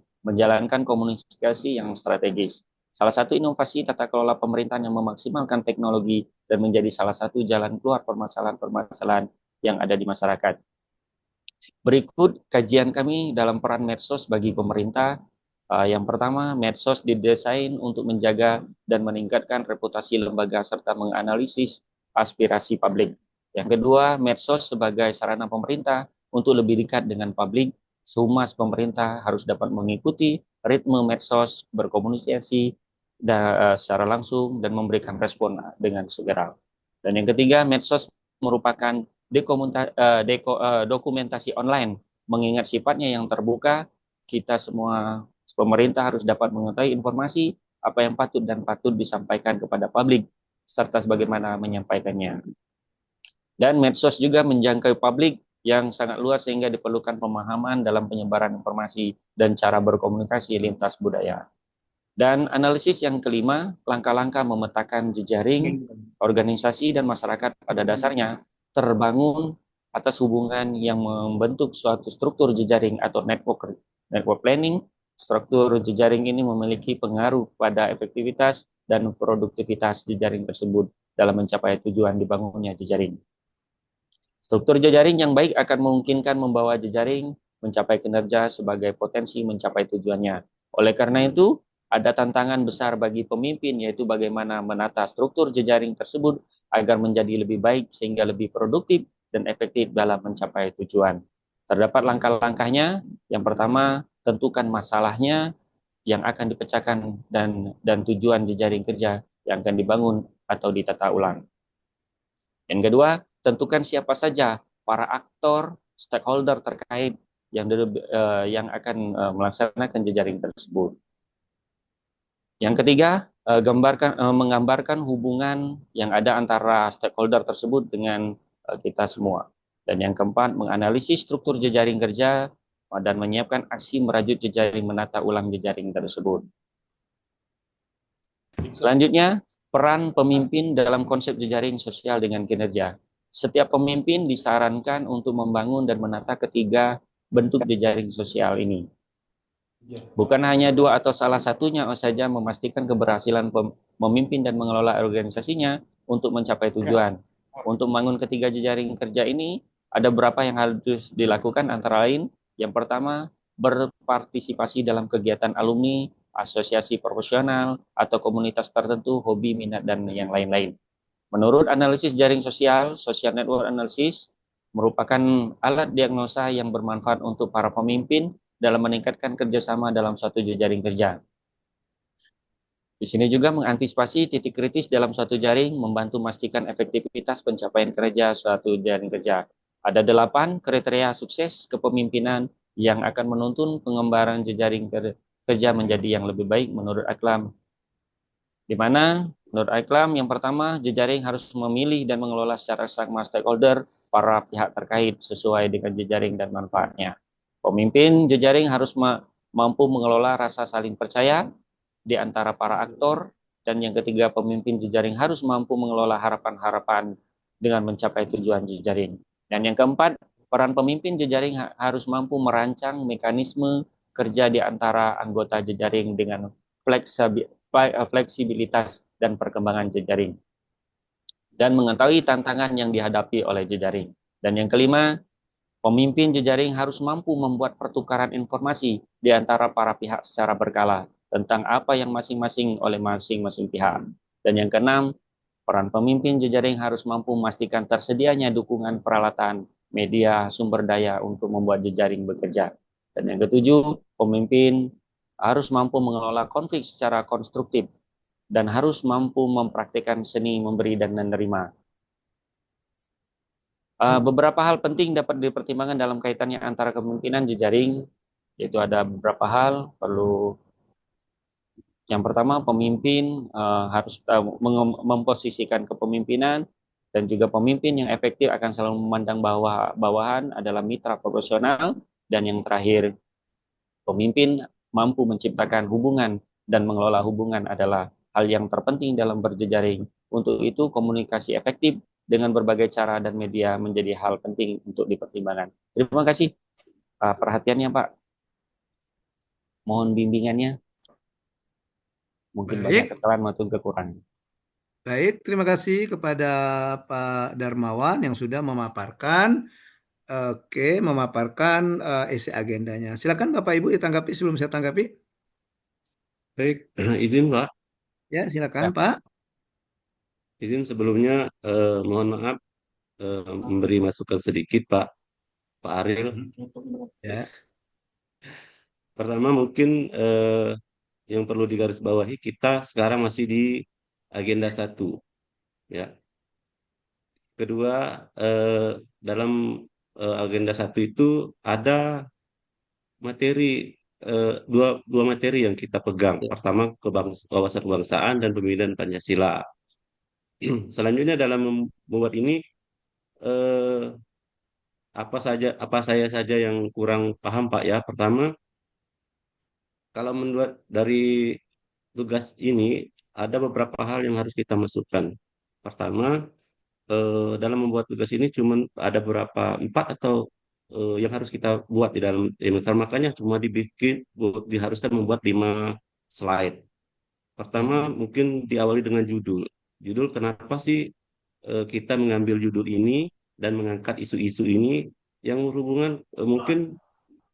[SPEAKER 10] yang strategis. Salah satu inovasi tata kelola pemerintahan yang memaksimalkan teknologi dan menjadi salah satu jalan keluar permasalahan-permasalahan yang ada di masyarakat. Berikut kajian kami dalam peran medsos bagi pemerintah. Yang pertama, medsos didesain untuk menjaga dan meningkatkan reputasi lembaga serta menganalisis aspirasi publik. Yang kedua, medsos sebagai sarana pemerintah untuk lebih dekat dengan publik. Humas pemerintah harus dapat mengikuti ritme medsos, berkomunikasi secara langsung dan memberikan respon dengan segera. Dan yang ketiga, medsos merupakan dokumentasi online, mengingat sifatnya yang terbuka. Kita semua pemerintah harus dapat mengetahui informasi apa yang patut disampaikan kepada publik serta sebagaimana menyampaikannya. Dan medsos juga menjangkau publik yang sangat luas sehingga diperlukan pemahaman dalam penyebaran informasi dan cara berkomunikasi lintas budaya. Dan analisis yang kelima, langkah-langkah memetakan jejaring organisasi dan masyarakat pada dasarnya terbangun atas hubungan yang membentuk suatu struktur jejaring atau network planning. Struktur jejaring ini memiliki pengaruh pada efektivitas dan produktivitas jejaring tersebut dalam mencapai tujuan dibangunnya jejaring. Struktur jejaring yang baik akan memungkinkan membawa jejaring mencapai kinerja sebagai potensi mencapai tujuannya. Oleh karena itu, ada tantangan besar bagi pemimpin, yaitu bagaimana menata struktur jejaring tersebut agar menjadi lebih baik sehingga lebih produktif dan efektif dalam mencapai tujuan. Terdapat langkah-langkahnya. Yang pertama, tentukan masalahnya yang akan dipecahkan dan tujuan jejaring kerja yang akan dibangun atau ditata ulang. Yang kedua, tentukan siapa saja para aktor, stakeholder terkait yang akan melaksanakan jejaring tersebut. Yang ketiga, menggambarkan hubungan yang ada antara stakeholder tersebut dengan kita semua. Dan yang keempat, menganalisis struktur jejaring kerja dan menyiapkan aksi merajut jejaring menata ulang jejaring tersebut. Selanjutnya, peran pemimpin dalam konsep jejaring sosial dengan kinerja. Setiap pemimpin disarankan untuk membangun dan menata ketiga bentuk jejaring sosial ini. Bukan hanya dua atau salah satunya saja memastikan keberhasilan memimpin dan mengelola organisasinya untuk mencapai tujuan. Untuk membangun ketiga jejaring kerja ini, ada beberapa yang harus dilakukan, antara lain, yang pertama, berpartisipasi dalam kegiatan alumni, asosiasi profesional, atau komunitas tertentu, hobi, minat, dan yang lain-lain. Menurut analisis jaring sosial, social network analysis merupakan alat diagnosa yang bermanfaat untuk para pemimpin dalam meningkatkan kerjasama dalam suatu jejaring kerja. Di sini juga mengantisipasi titik kritis dalam suatu jaring, membantu memastikan efektivitas pencapaian kerja suatu jaring kerja. Ada 8 kriteria sukses kepemimpinan yang akan menuntun pengembaraan jejaring kerja menjadi yang lebih baik menurut Aklam. Di mana menurut Aklam, yang pertama, jejaring harus memilih dan mengelola secara sama stakeholder para pihak terkait sesuai dengan jejaring dan manfaatnya. Pemimpin jejaring harus mampu mengelola rasa saling percaya di antara para aktor, dan yang ketiga, pemimpin jejaring harus mampu mengelola harapan-harapan dengan mencapai tujuan jejaring. Dan yang keempat, peran pemimpin jejaring harus mampu merancang mekanisme kerja di antara anggota jejaring dengan fleksibilitas dan perkembangan jejaring, dan mengetahui tantangan yang dihadapi oleh jejaring. Dan yang kelima, pemimpin jejaring harus mampu membuat pertukaran informasi di antara para pihak secara berkala tentang apa yang masing-masing oleh masing-masing pihak. Dan yang keenam, peran pemimpin jejaring harus mampu memastikan tersedianya dukungan peralatan, media, sumber daya untuk membuat jejaring bekerja. Dan yang ketujuh, pemimpin harus mampu mengelola konflik secara konstruktif dan harus mampu mempraktikkan seni memberi dan menerima. Beberapa hal penting dapat dipertimbangkan dalam kaitannya antara kepemimpinan jejaring, yaitu ada beberapa hal perlu. Yang pertama, pemimpin harus memposisikan kepemimpinan, dan juga pemimpin yang efektif akan selalu memandang bahwa bawahan adalah mitra profesional. Dan yang terakhir, pemimpin mampu menciptakan hubungan dan mengelola hubungan adalah hal yang terpenting dalam berjejaring. Untuk itu, komunikasi efektif dengan berbagai cara dan media menjadi hal penting untuk dipertimbangkan. Terima kasih perhatiannya, Pak. Mohon bimbingannya. Mungkin banyak kesalahan maupun kekurangan.
[SPEAKER 2] Baik, terima kasih kepada Pak Darmawan yang sudah memaparkan isi agendanya. Silakan Bapak Ibu ditanggapi sebelum saya tanggapi.
[SPEAKER 3] Baik, izin Pak.
[SPEAKER 2] Ya, silakan Pak.
[SPEAKER 3] Izin sebelumnya mohon maaf memberi masukan sedikit Pak Ariel.
[SPEAKER 2] Ya.
[SPEAKER 3] Pertama mungkin yang perlu digarisbawahi, kita sekarang masih di agenda 1, ya. Kedua, dalam agenda 1 itu ada materi dua materi yang kita pegang. Pertama, wawasan kebangsaan dan pembinaan Pancasila. Selanjutnya dalam membuat ini apa saya saja yang kurang paham Pak ya. Pertama, kalau menurut dari tugas ini ada beberapa hal yang harus kita masukkan. Pertama, dalam membuat tugas ini cuman ada berapa empat atau yang harus kita buat di dalam ini. Karena makanya cuma diharuskan membuat 5 slide. Pertama mungkin diawali dengan judul. Judul kenapa sih kita mengambil judul ini dan mengangkat isu-isu ini yang berhubungan mungkin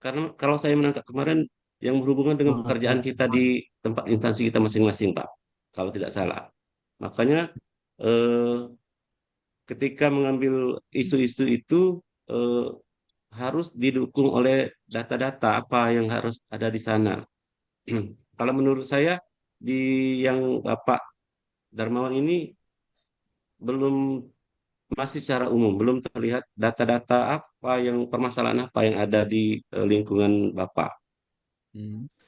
[SPEAKER 3] karena kalau saya menangkap kemarin yang berhubungan dengan pekerjaan kita di tempat instansi kita masing-masing, Pak, kalau tidak salah. Makanya eh, ketika mengambil isu-isu itu eh, harus didukung oleh data-data apa yang harus ada di sana. Kalau menurut saya di yang Bapak Darmawan ini belum masih secara umum belum terlihat data-data apa yang permasalahan apa yang ada di lingkungan Bapak.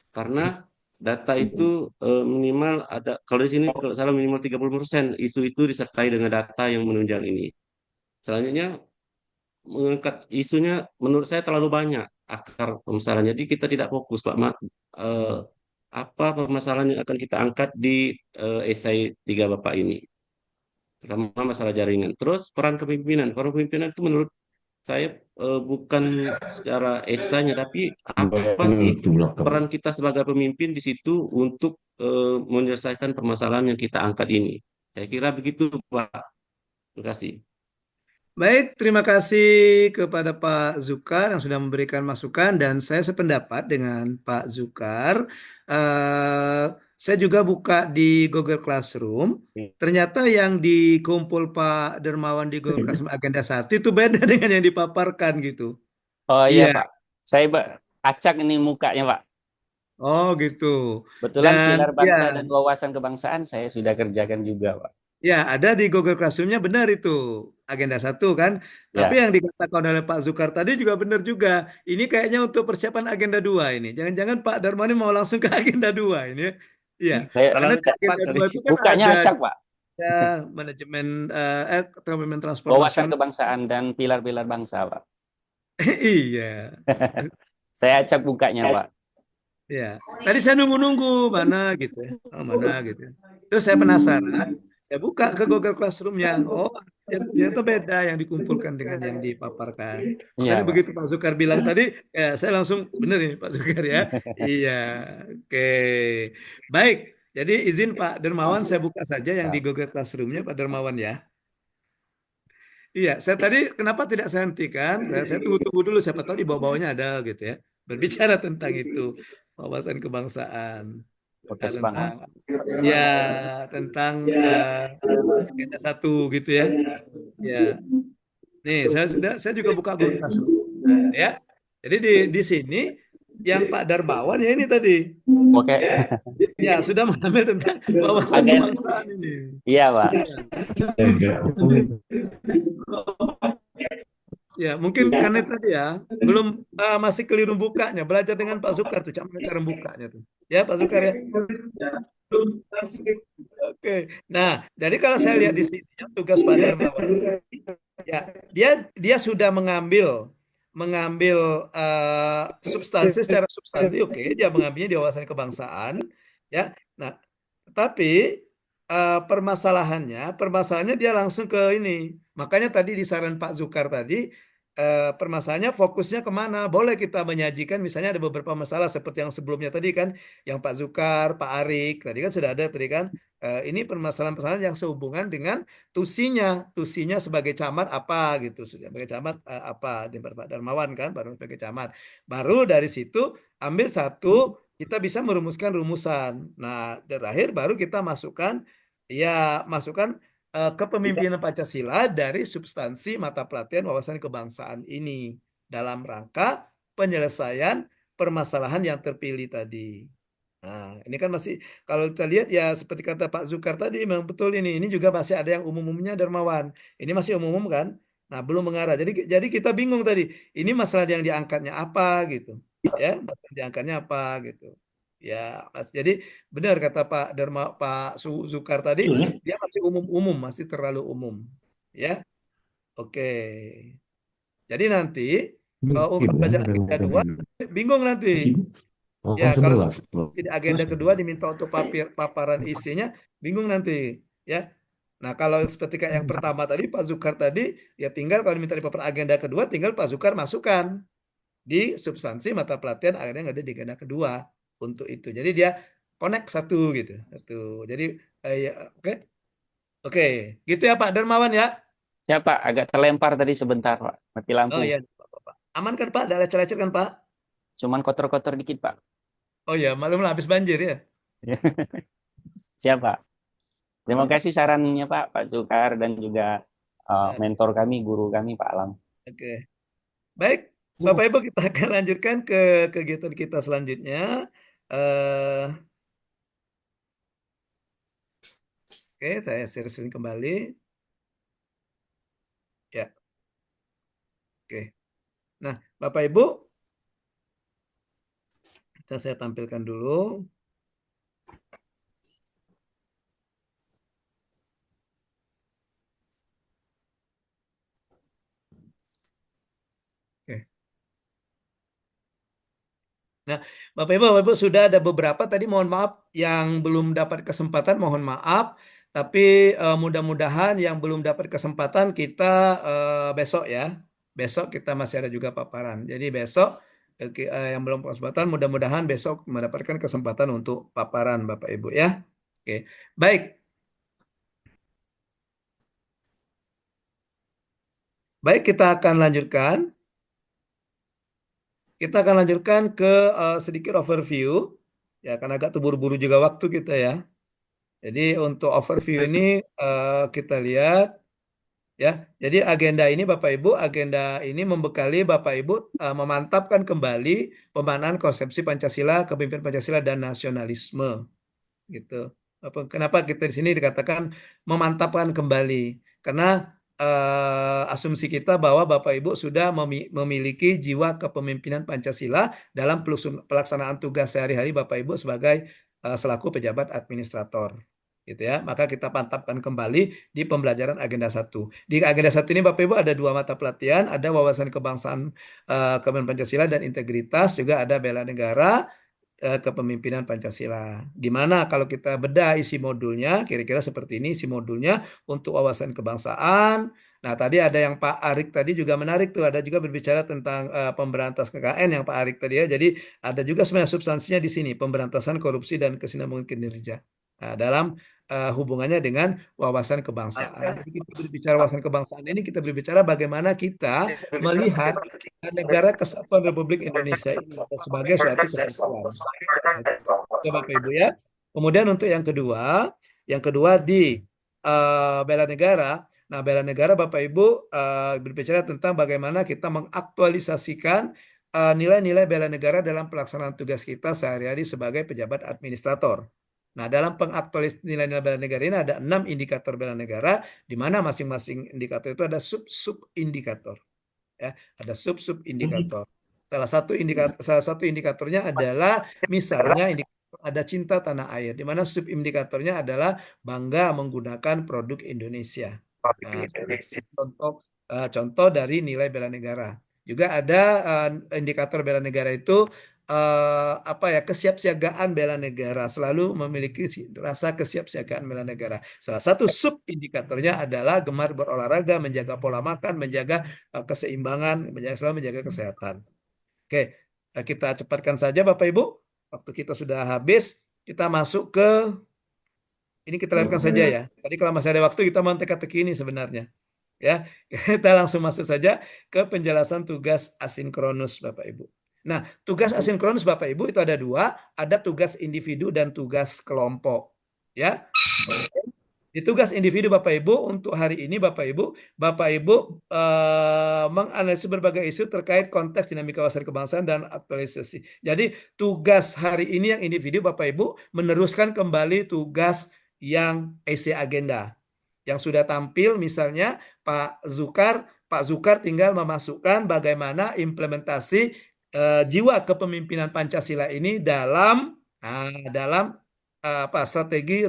[SPEAKER 3] Karena data itu minimal ada kalau di sini kalau salah minimal 30% isu itu disertai dengan data yang menunjang ini. Selanjutnya mengangkat isunya menurut saya terlalu banyak akar permasalahan. Jadi kita tidak fokus Pak apa permasalahan yang akan kita angkat di esai 3 Bapak ini. Terutama masalah jaringan. Terus peran kepemimpinan. Peran kepemimpinan itu menurut saya bukan secara esanya, tapi apa sih peran kita sebagai pemimpin di situ untuk menyelesaikan permasalahan yang kita angkat ini. Saya kira begitu, Pak. Terima kasih.
[SPEAKER 2] Baik, terima kasih kepada Pak Zukar yang sudah memberikan masukan dan saya sependapat dengan Pak Zukar. Saya juga buka di Google Classroom. Ternyata yang dikumpul Pak Dermawan di Google Classroom agenda 1 itu beda dengan yang dipaparkan gitu.
[SPEAKER 10] Oh iya
[SPEAKER 2] Iya.
[SPEAKER 10] Pak, saya acak ini mukanya Pak.
[SPEAKER 2] Oh gitu.
[SPEAKER 10] Betulan
[SPEAKER 2] Dan
[SPEAKER 10] pilar bangsa
[SPEAKER 2] ya,
[SPEAKER 10] dan wawasan kebangsaan saya sudah kerjakan juga Pak.
[SPEAKER 2] ya ada di Google Classroom-nya benar itu agenda 1 kan. Tapi
[SPEAKER 10] Ya,
[SPEAKER 2] yang dikatakan oleh Pak Zukar tadi juga benar juga. Ini kayaknya untuk persiapan agenda 2 ini. Jangan-jangan Pak Darmani mau langsung ke agenda 2 ini ya. Iya,
[SPEAKER 10] saya
[SPEAKER 2] karena di
[SPEAKER 3] cepat
[SPEAKER 2] agenda
[SPEAKER 3] tadi.
[SPEAKER 2] 2 itu kan
[SPEAKER 10] bukanya
[SPEAKER 2] ada
[SPEAKER 10] acak Pak.
[SPEAKER 2] manajemen kepemimpinan transport
[SPEAKER 10] Wawasan
[SPEAKER 2] nasional.
[SPEAKER 10] kebangsaan dan pilar-pilar bangsa Pak.
[SPEAKER 2] Iya.
[SPEAKER 10] Saya acak bukanya Pak.
[SPEAKER 2] Ya, tadi saya nunggu-nunggu mana gitu ya, mana gitu. Terus saya penasaran, saya buka ke Google Classroom-nya. Oh, ternyata beda yang dikumpulkan dengan yang dipaparkan. Makanya
[SPEAKER 10] Iya Pak.
[SPEAKER 2] begitu Pak Zukar bilang tadi, ya saya langsung bener ini Pak Zukar ya. Iya, oke. Baik, jadi izin Pak Dermawan saya buka saja yang di Google Classroom-nya Pak Dermawan ya. Iya, saya tadi kenapa tidak saya hentikan? Saya tunggu-tunggu dulu, siapa tahu di bawah-bawahnya ada gitu ya. Berbicara tentang itu, wawasan kebangsaan.
[SPEAKER 10] Podcast Bang.
[SPEAKER 2] Tentang ya, tentang agenda 1 gitu ya. Ya. Nih, saya juga buka Google Classroom. Nah, ya. Jadi di sini yang Pak Darmawan ya ini tadi.
[SPEAKER 10] Oke.
[SPEAKER 2] Ya, sudah mengambil tentang wawasan kebangsaan ini.
[SPEAKER 10] Iya Pak.
[SPEAKER 2] Ya, mungkin karena tadi ya, belum masih keliru bukanya. Belajar dengan Pak Zukar tuh, cara bukanya tuh. Ya, Pak Zukar ya. Oke. Nah, jadi kalau saya lihat di sini tugas Pak Darmawan, ya, dia sudah mengambil substansi secara substansi, oke, dia mengambilnya di wawasan kebangsaan, ya. Nah, tapi permasalahannya dia langsung ke ini. Makanya tadi di saran Pak Zukar tadi, permasalahannya fokusnya kemana? Boleh kita menyajikan, misalnya ada beberapa masalah seperti yang sebelumnya tadi kan, yang Pak Zukar, Pak Arik, tadi kan sudah ada tadi kan, ini permasalahan-permasalahan yang sehubungan dengan tusinya sebagai camat apa gitu, sebagai camat apa di Pak Darmawan kan, baru sebagai camat. Baru dari situ ambil satu, kita bisa merumuskan rumusan. Nah, terakhir baru kita masukkan kepemimpinan Pancasila dari substansi mata pelatihan wawasan kebangsaan ini dalam rangka penyelesaian permasalahan yang terpilih tadi. Nah, ini kan masih kalau kita lihat ya seperti kata Pak Zukar tadi memang betul ini juga masih ada yang umum-umumnya Darmawan. Ini masih umum kan? Nah, belum mengarah. Jadi kita bingung tadi. Ini masalah yang diangkatnya apa gitu. Ya, masalah diangkatnya apa gitu. Ya, Mas. Jadi benar kata Pak Zukar tadi, dia masih umum-umum, masih terlalu umum. Ya, oke. Jadi nanti pembelajaran agenda 2 bingung nanti. Ya, kalau agenda kedua diminta untuk paparan isinya, bingung nanti. Ya, Nah, kalau seperti kayak yang pertama tadi, Pak Zukar tadi, ya tinggal kalau diminta di paper agenda kedua, tinggal Pak Zukar masukkan di substansi mata pelatihan akhirnya yang ada di agenda kedua untuk itu. Jadi dia connect satu gitu. Satu. Jadi, ya, oke. Oke, gitu ya Pak Darmawan ya.
[SPEAKER 10] Ya Pak, agak terlempar tadi sebentar Pak, mati lampu.
[SPEAKER 2] Oh iya, Pak. Aman kan Pak? Tidak lecet-lecet kan Pak?
[SPEAKER 10] Cuman kotor-kotor dikit Pak.
[SPEAKER 2] Oh iya, malam habis banjir ya.
[SPEAKER 10] Siap Pak. Terima kasih sarannya Pak, Pak Zukar dan juga mentor kami, guru kami Pak Alam.
[SPEAKER 2] Oke. Baik, Bapak Ibu kita akan lanjutkan ke kegiatan kita selanjutnya. Oke, saya share kembali. Ya. Oke. Nah, Bapak Ibu, saya tampilkan dulu. Oke. Nah, Bapak Ibu sudah ada beberapa tadi mohon maaf yang belum dapat kesempatan mohon maaf, tapi mudah-mudahan yang belum dapat kesempatan kita besok ya. Besok kita masih ada juga paparan. Jadi besok yang belum kesempatan mudah-mudahan besok mendapatkan kesempatan untuk paparan Bapak Ibu ya. Oke. Baik. Baik, kita akan lanjutkan. Kita akan lanjutkan ke sedikit overview, ya karena agak terburu-buru juga waktu kita ya. Jadi untuk overview ini kita lihat, ya. Jadi agenda ini Bapak Ibu, agenda ini membekali Bapak Ibu memantapkan kembali pemaknaan konsepsi Pancasila, kepemimpinan Pancasila dan nasionalisme, gitu. Kenapa kita di sini dikatakan memantapkan kembali? Karena asumsi kita bahwa Bapak Ibu sudah memiliki jiwa kepemimpinan Pancasila dalam pelaksanaan tugas sehari-hari Bapak Ibu sebagai selaku pejabat administrator. Gitu ya. Maka kita pantapkan kembali di pembelajaran agenda 1. Di agenda 1 ini Bapak Ibu ada 2 mata pelatihan, ada wawasan kebangsaan kepemimpinan Pancasila dan integritas, juga ada bela negara, kepemimpinan Pancasila. Di mana kalau kita bedah isi modulnya, kira-kira seperti ini isi modulnya untuk wawasan kebangsaan. Nah, tadi ada yang Pak Arik tadi juga menarik tuh, ada juga berbicara tentang pemberantas KKN yang Pak Arik tadi ya. Jadi ada juga sebenarnya substansinya di sini, pemberantasan korupsi dan kesinambungan kinerja. Nah, dalam hubungannya dengan wawasan kebangsaan. Jadi kita berbicara wawasan kebangsaan ini, kita berbicara bagaimana kita melihat negara kesatuan Republik Indonesia ini sebagai suatu kesatuan. Oke, Bapak Ibu ya. Kemudian untuk yang kedua di bela negara. Nah, bela negara Bapak Ibu berbicara tentang bagaimana kita mengaktualisasikan nilai-nilai bela negara dalam pelaksanaan tugas kita sehari-hari sebagai pejabat administrator. Nah, dalam pengaktualisasi nilai-nilai bela negara ini ada 6 indikator bela negara, di mana masing-masing indikator itu ada sub-sub indikator. Ya, ada sub-sub indikator. Salah satu indikatornya adalah misalnya indikator ada cinta tanah air, di mana sub indikatornya adalah bangga menggunakan produk Indonesia. Nah, contoh dari nilai bela negara. Juga ada indikator bela negara itu kesiapsiagaan bela negara, selalu memiliki rasa kesiapsiagaan bela negara. Salah satu sub indikatornya adalah gemar berolahraga, menjaga pola makan, menjaga keseimbangan, selalu menjaga kesehatan. Oke, kita cepatkan saja Bapak Ibu. Waktu kita sudah habis, kita masuk ke ini, kita lakukan saja ya. Tadi kalau masih ada waktu kita mau teka-teki ini sebenarnya. Ya, kita langsung masuk saja ke penjelasan tugas asinkronus Bapak Ibu. Nah, tugas asinkronus Bapak Ibu itu ada 2, ada tugas individu dan tugas kelompok. Ya. Di tugas individu Bapak Ibu untuk hari ini Bapak Ibu menganalisis berbagai isu terkait konteks dinamika wawasan kebangsaan dan aktualisasi. Jadi tugas hari ini yang individu Bapak Ibu meneruskan kembali tugas yang isi agenda. Yang sudah tampil misalnya Pak Zukar tinggal memasukkan bagaimana implementasi jiwa kepemimpinan Pancasila ini dalam strategi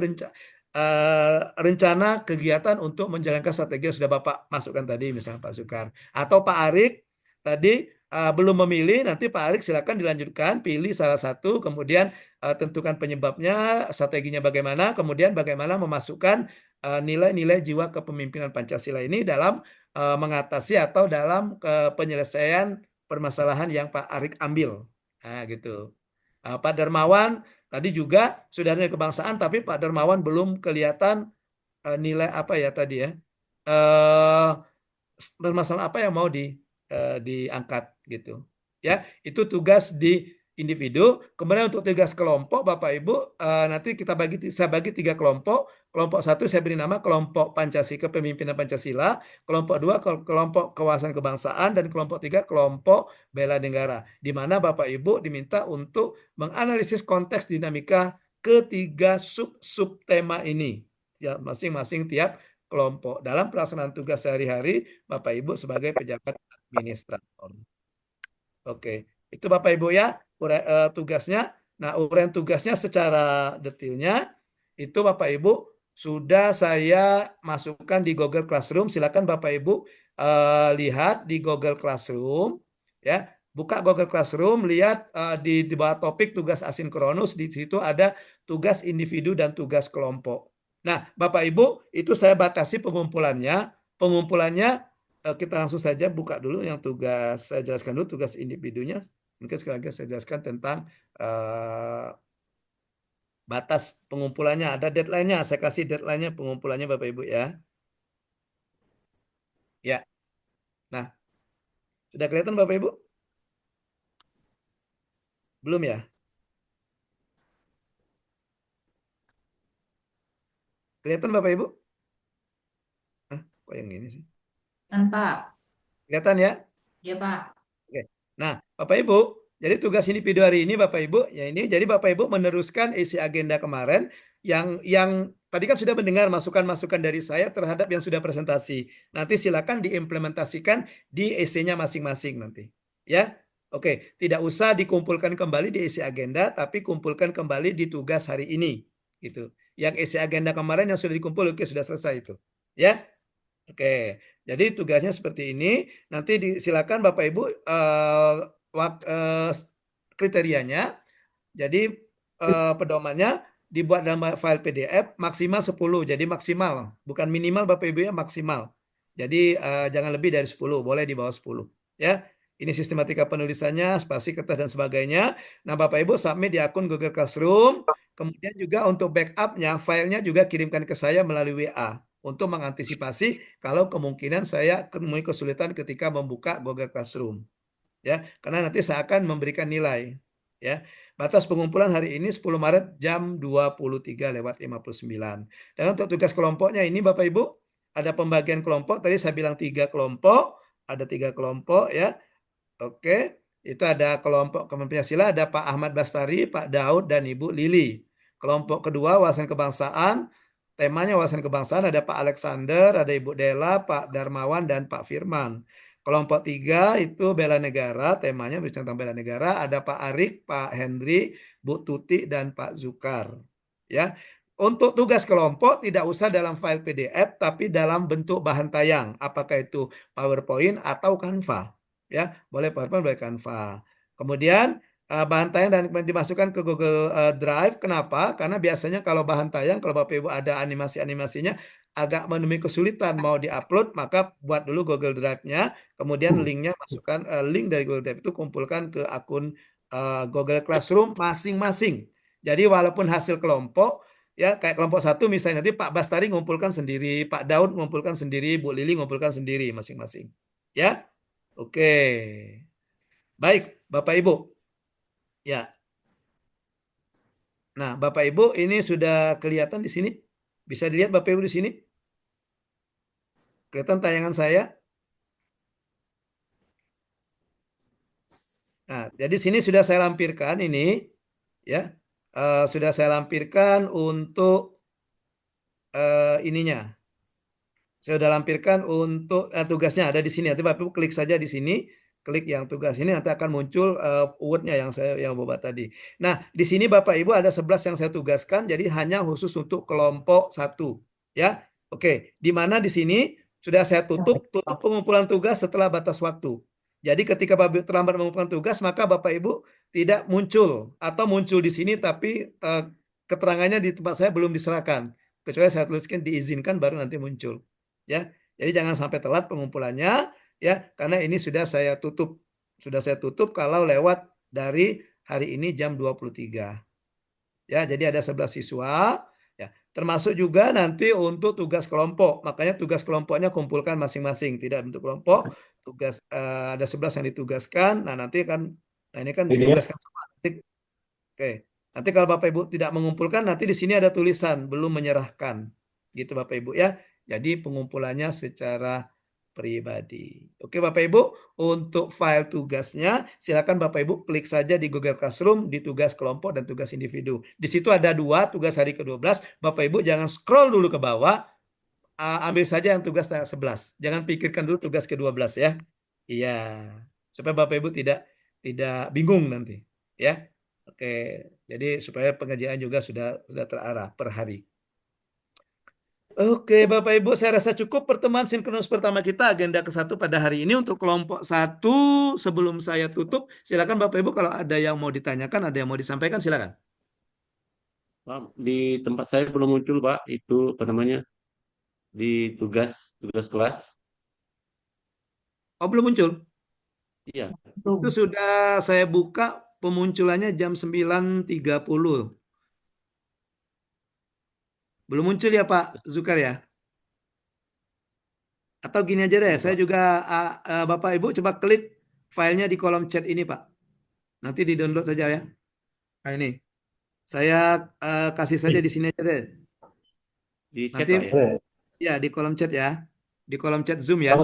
[SPEAKER 2] rencana kegiatan untuk menjalankan strategi yang sudah Bapak masukkan tadi, misalnya Pak Zukar. Atau Pak Arik tadi belum memilih, nanti Pak Arik silakan dilanjutkan, pilih salah satu, kemudian tentukan penyebabnya, strateginya bagaimana, kemudian bagaimana memasukkan nilai-nilai jiwa kepemimpinan Pancasila ini dalam mengatasi atau dalam penyelesaian permasalahan yang Pak Arik ambil. Nah, gitu. Pak Darmawan tadi juga sudah ada kebangsaan, tapi Pak Darmawan belum kelihatan nilai apa ya tadi ya, permasalahan apa yang mau diangkat gitu. Ya, itu tugas di individu. Kemudian untuk tugas kelompok, Bapak Ibu, nanti saya bagi 3 kelompok. Kelompok 1 saya beri nama kelompok Pancasila, kepemimpinan Pancasila. Kelompok 2 kelompok kewawasan kebangsaan, dan kelompok 3 kelompok bela negara. Di mana Bapak Ibu diminta untuk menganalisis konteks dinamika ketiga sub tema ini. Ya, masing-masing tiap kelompok dalam pelaksanaan tugas sehari-hari Bapak Ibu sebagai pejabat administrator. Oke, itu Bapak Ibu ya tugasnya. Nah, uraian tugasnya secara detailnya itu Bapak Ibu sudah saya masukkan di Google Classroom. Silakan Bapak Ibu lihat di Google Classroom ya. Buka Google Classroom, lihat di bawah topik tugas asinkronus, di situ ada tugas individu dan tugas kelompok. Nah, Bapak Ibu, itu saya batasi pengumpulannya. Pengumpulannya kita langsung saja buka dulu yang tugas, saya jelaskan dulu tugas individunya. Mungkin sekali lagi saya jelaskan tentang batas pengumpulannya. Ada deadline-nya, saya kasih deadline-nya pengumpulannya Bapak Ibu ya. Ya. Nah, sudah kelihatan Bapak Ibu? Belum ya? Kelihatan Bapak Ibu? Hah, kok yang ini sih?
[SPEAKER 4] Tanpa.
[SPEAKER 2] Kelihatan ya?
[SPEAKER 4] Ya, Pak.
[SPEAKER 2] Oke. Nah, Bapak Ibu, jadi tugas individu hari ini Bapak Ibu, ya ini jadi Bapak Ibu meneruskan isi agenda kemarin yang tadi kan sudah mendengar masukan-masukan dari saya terhadap yang sudah presentasi. Nanti silakan diimplementasikan di EC-nya masing-masing nanti. Ya. Oke, tidak usah dikumpulkan kembali di isi agenda, tapi kumpulkan kembali di tugas hari ini. Gitu. Yang isi agenda kemarin yang sudah dikumpul, oke, sudah selesai itu. Ya. Oke, jadi tugasnya seperti ini. Nanti silakan Bapak Ibu kriterianya. Jadi pedomannya dibuat dalam file PDF maksimal 10. Jadi maksimal, bukan minimal Bapak Ibu ya, maksimal. Jadi jangan lebih dari 10, boleh di bawah 10. Ya. Ini sistematika penulisannya, spasi, kertas, dan sebagainya. Nah, Bapak Ibu submit di akun Google Classroom. Kemudian juga untuk backupnya, filenya juga kirimkan ke saya melalui WA. Untuk mengantisipasi kalau kemungkinan saya menemui kesulitan ketika membuka Google Classroom. Ya, karena nanti saya akan memberikan nilai. Ya. Batas pengumpulan hari ini 10 Maret jam 23:59. Dan untuk tugas kelompoknya ini Bapak Ibu, ada pembagian kelompok. Tadi saya bilang 3 kelompok. Ada 3 kelompok ya. Oke, itu ada kelompok Pancasila, ada Pak Ahmad Bastari, Pak Daud, dan Ibu Lili. Kelompok kedua wawasan kebangsaan, temanya wawasan kebangsaan, ada Pak Alexander, ada Ibu Dela, Pak Darmawan, dan Pak Firman. Kelompok 3 itu bela negara, temanya tentang bela negara, ada Pak Arik, Pak Hendri, Bu Tuti, dan Pak Zukar. Ya, untuk tugas kelompok tidak usah dalam file PDF, tapi dalam bentuk bahan tayang, apakah itu PowerPoint atau Canva. Ya, boleh PowerPoint, boleh Canva. Kemudian bahan tayang dan dimasukkan ke Google Drive. Kenapa? Karena biasanya kalau bahan tayang, kalau Bapak Ibu ada animasi-animasinya, agak menemui kesulitan mau diupload, maka buat dulu Google Drive-nya, kemudian linknya masukkan, link dari Google Drive itu kumpulkan ke akun Google Classroom masing-masing. Jadi walaupun hasil kelompok, ya kayak kelompok 1 misalnya nanti Pak Bastari ngumpulkan sendiri, Pak Daud ngumpulkan sendiri, Bu Lili ngumpulkan sendiri masing-masing. Ya. Oke. Baik, Bapak Ibu. Ya. Nah, Bapak Ibu ini sudah kelihatan di sini. Bisa dilihat Bapak Ibu di sini? Kelihatan tayangan saya? Nah, jadi sini sudah saya lampirkan ini ya. Sudah saya lampirkan untuk ininya. Saya sudah lampirkan untuk tugasnya ada di sini. Nanti Bapak Ibu klik saja di sini, klik yang tugas ini nanti akan muncul word-nya yang buat tadi. Nah, di sini Bapak Ibu ada 11 yang saya tugaskan, jadi hanya khusus untuk kelompok 1. Ya. Oke, di mana di sini sudah saya tutup pengumpulan tugas setelah batas waktu. Jadi ketika Bapak Ibu terlambat mengumpulkan tugas, maka Bapak Ibu tidak muncul atau muncul di sini tapi keterangannya di tempat saya belum diserahkan. kecuali saya tuliskan diizinkan baru nanti muncul. Ya, jadi jangan sampai telat pengumpulannya ya, karena ini sudah saya tutup. Sudah saya tutup kalau lewat dari hari ini jam 23. Ya, jadi ada 11 siswa ya, termasuk juga nanti untuk tugas kelompok. Makanya tugas kelompoknya kumpulkan masing-masing, tidak bentuk kelompok. Tugas ada 11 yang ditugaskan. Nah, nanti kan ini kan ditugaskan semua. Oke. Nanti kalau Bapak Ibu tidak mengumpulkan, nanti di sini ada tulisan belum menyerahkan. Gitu Bapak Ibu ya. Jadi pengumpulannya secara pribadi. Oke Bapak Ibu, untuk file tugasnya silakan Bapak Ibu klik saja di Google Classroom di tugas kelompok dan tugas individu. Di situ ada 2 tugas hari ke-12. Bapak Ibu jangan scroll dulu ke bawah, ambil saja yang tugas tanggal 11. Jangan pikirkan dulu tugas ke-12 ya. Iya, supaya Bapak Ibu tidak bingung nanti ya. Oke, jadi supaya pengerjaan juga sudah terarah per hari. Oke, Bapak Ibu, saya rasa cukup pertemuan sinkronus pertama kita agenda ke-1 pada hari ini untuk kelompok 1. Sebelum saya tutup, silakan Bapak Ibu kalau ada yang mau ditanyakan, ada yang mau disampaikan, silakan.
[SPEAKER 3] Pak, di tempat saya belum muncul, Pak, itu apa namanya? Di tugas kelas.
[SPEAKER 2] Oh, belum muncul?
[SPEAKER 3] Iya.
[SPEAKER 2] Itu sudah saya buka pemunculannya jam 9.30. Belum muncul ya Pak Zukar ya? Atau gini aja deh, saya juga Bapak Ibu coba klik filenya di kolom chat ini Pak. Nanti di-download saja ya. Nah ini, saya kasih saja di sini aja deh.
[SPEAKER 3] Di chat
[SPEAKER 2] Nanti
[SPEAKER 3] Pak ya?
[SPEAKER 2] ya di kolom chat ya, di kolom chat Zoom ya.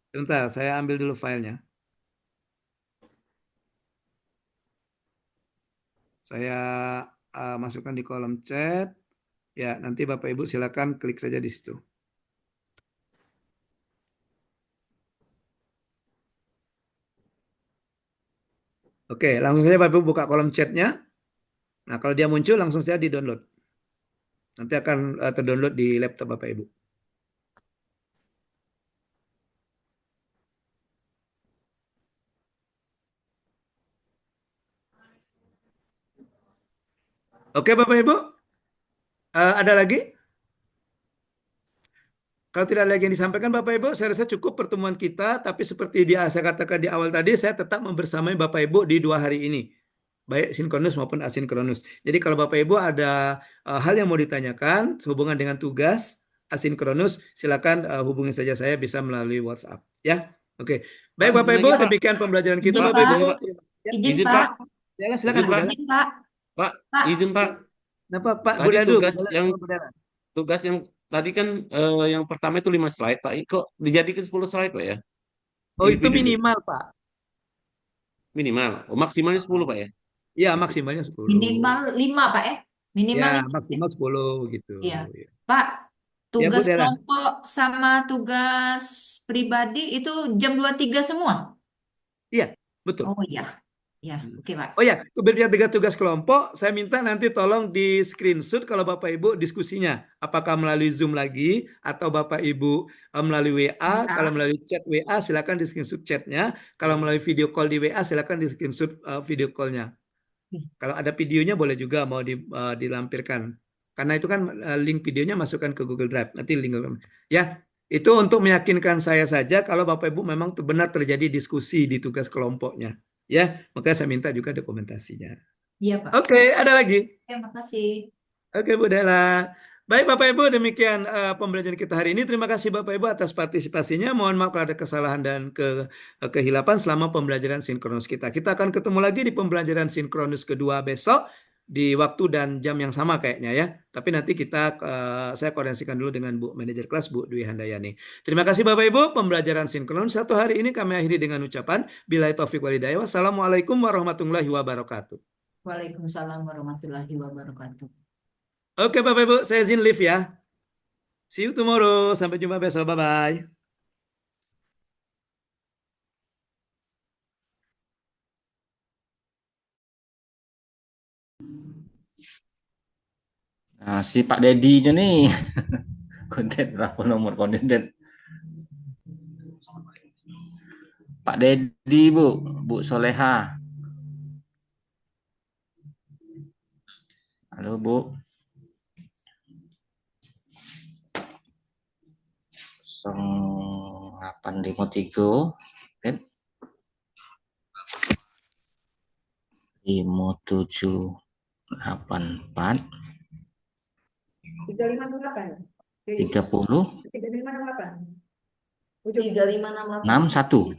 [SPEAKER 2] Sebentar, saya ambil dulu filenya. Saya masukkan di kolom chat. Ya, nanti Bapak Ibu silakan klik saja di situ. Oke, langsung saja Bapak Ibu buka kolom chatnya. Nah, kalau dia muncul langsung saja di-download. Nanti akan terdownload di laptop Bapak Ibu. Oke Bapak Ibu, ada lagi? Kalau tidak ada lagi yang disampaikan Bapak Ibu, saya rasa cukup pertemuan kita. Tapi seperti saya katakan di awal tadi, saya tetap membersamai Bapak Ibu di 2 hari ini. Baik sinkronus maupun asinkronus. Jadi kalau Bapak Ibu ada hal yang mau ditanyakan sehubungan dengan tugas asinkronus, silakan hubungi saja saya bisa melalui WhatsApp. Ya, oke. Baik Bapak Ibu, demikian pembelajaran kita Bapak Ibu.
[SPEAKER 3] Izin Pak.
[SPEAKER 2] Silakan Bu Dela.
[SPEAKER 3] Pak, izin Pak.
[SPEAKER 2] Kenapa Pak
[SPEAKER 3] Tadi
[SPEAKER 2] Budadu?
[SPEAKER 3] Tugas yang tadi kan yang pertama itu 5 slide Pak. Kok dijadikan 10 slide Pak ya?
[SPEAKER 2] Oh itu minimal Pak.
[SPEAKER 3] Minimal. Oh, maksimalnya 10 Pak ya?
[SPEAKER 2] Iya maksimalnya 10.
[SPEAKER 4] Minimal 5 Pak ya? Minimal
[SPEAKER 2] ya
[SPEAKER 4] 5,
[SPEAKER 2] maksimal 10 gitu.
[SPEAKER 4] Iya. Pak, tugas
[SPEAKER 2] Bu Dela.
[SPEAKER 4] kelompok sama tugas pribadi itu jam 23 semua?
[SPEAKER 2] Iya, betul.
[SPEAKER 4] Oh iya. Ya, oke Pak.
[SPEAKER 2] Oh ya, berbicara tugas kelompok, saya minta nanti tolong di screenshot kalau Bapak Ibu diskusinya. Apakah melalui Zoom lagi atau Bapak Ibu melalui WA. Kalau melalui chat WA silakan di screenshot chatnya. Kalau melalui video call di WA silakan di screenshot video callnya. Kalau ada videonya boleh juga mau dilampirkan. Karena itu kan link videonya masukkan ke Google Drive. Nanti link ya. Itu untuk meyakinkan saya saja kalau Bapak Ibu memang benar terjadi diskusi di tugas kelompoknya. Ya, makanya saya minta juga dokumentasinya.
[SPEAKER 4] Iya, Pak.
[SPEAKER 2] Oke, ada lagi?
[SPEAKER 4] Terima kasih.
[SPEAKER 2] Oke, Bu Dela. Baik, Bapak Ibu, demikian pembelajaran kita hari ini. Terima kasih Bapak Ibu atas partisipasinya. Mohon maaf kalau ada kesalahan dan kehilapan selama pembelajaran sinkronus kita. Kita akan ketemu lagi di pembelajaran sinkronus kedua besok di waktu dan jam yang sama kayaknya ya. Tapi nanti saya koordinasikan dulu dengan Bu Manajer Kelas, Bu Dwi Handayani. Terima kasih Bapak Ibu, pembelajaran sinkronus 1 hari ini kami akhiri dengan ucapan billahi taufik walhidayah. Wassalamualaikum warahmatullahi wabarakatuh.
[SPEAKER 4] Waalaikumsalam warahmatullahi wabarakatuh.
[SPEAKER 2] Oke Bapak Ibu, saya izin live ya. See you tomorrow. Sampai jumpa besok. Bye-bye.
[SPEAKER 11] Nah, si Pak Dedinya nih. Konten berapa nomor konten? Pak Dedi, Bu Soleha. Halo, Bu. 0853 kan 5784 30
[SPEAKER 1] 3568.
[SPEAKER 11] 61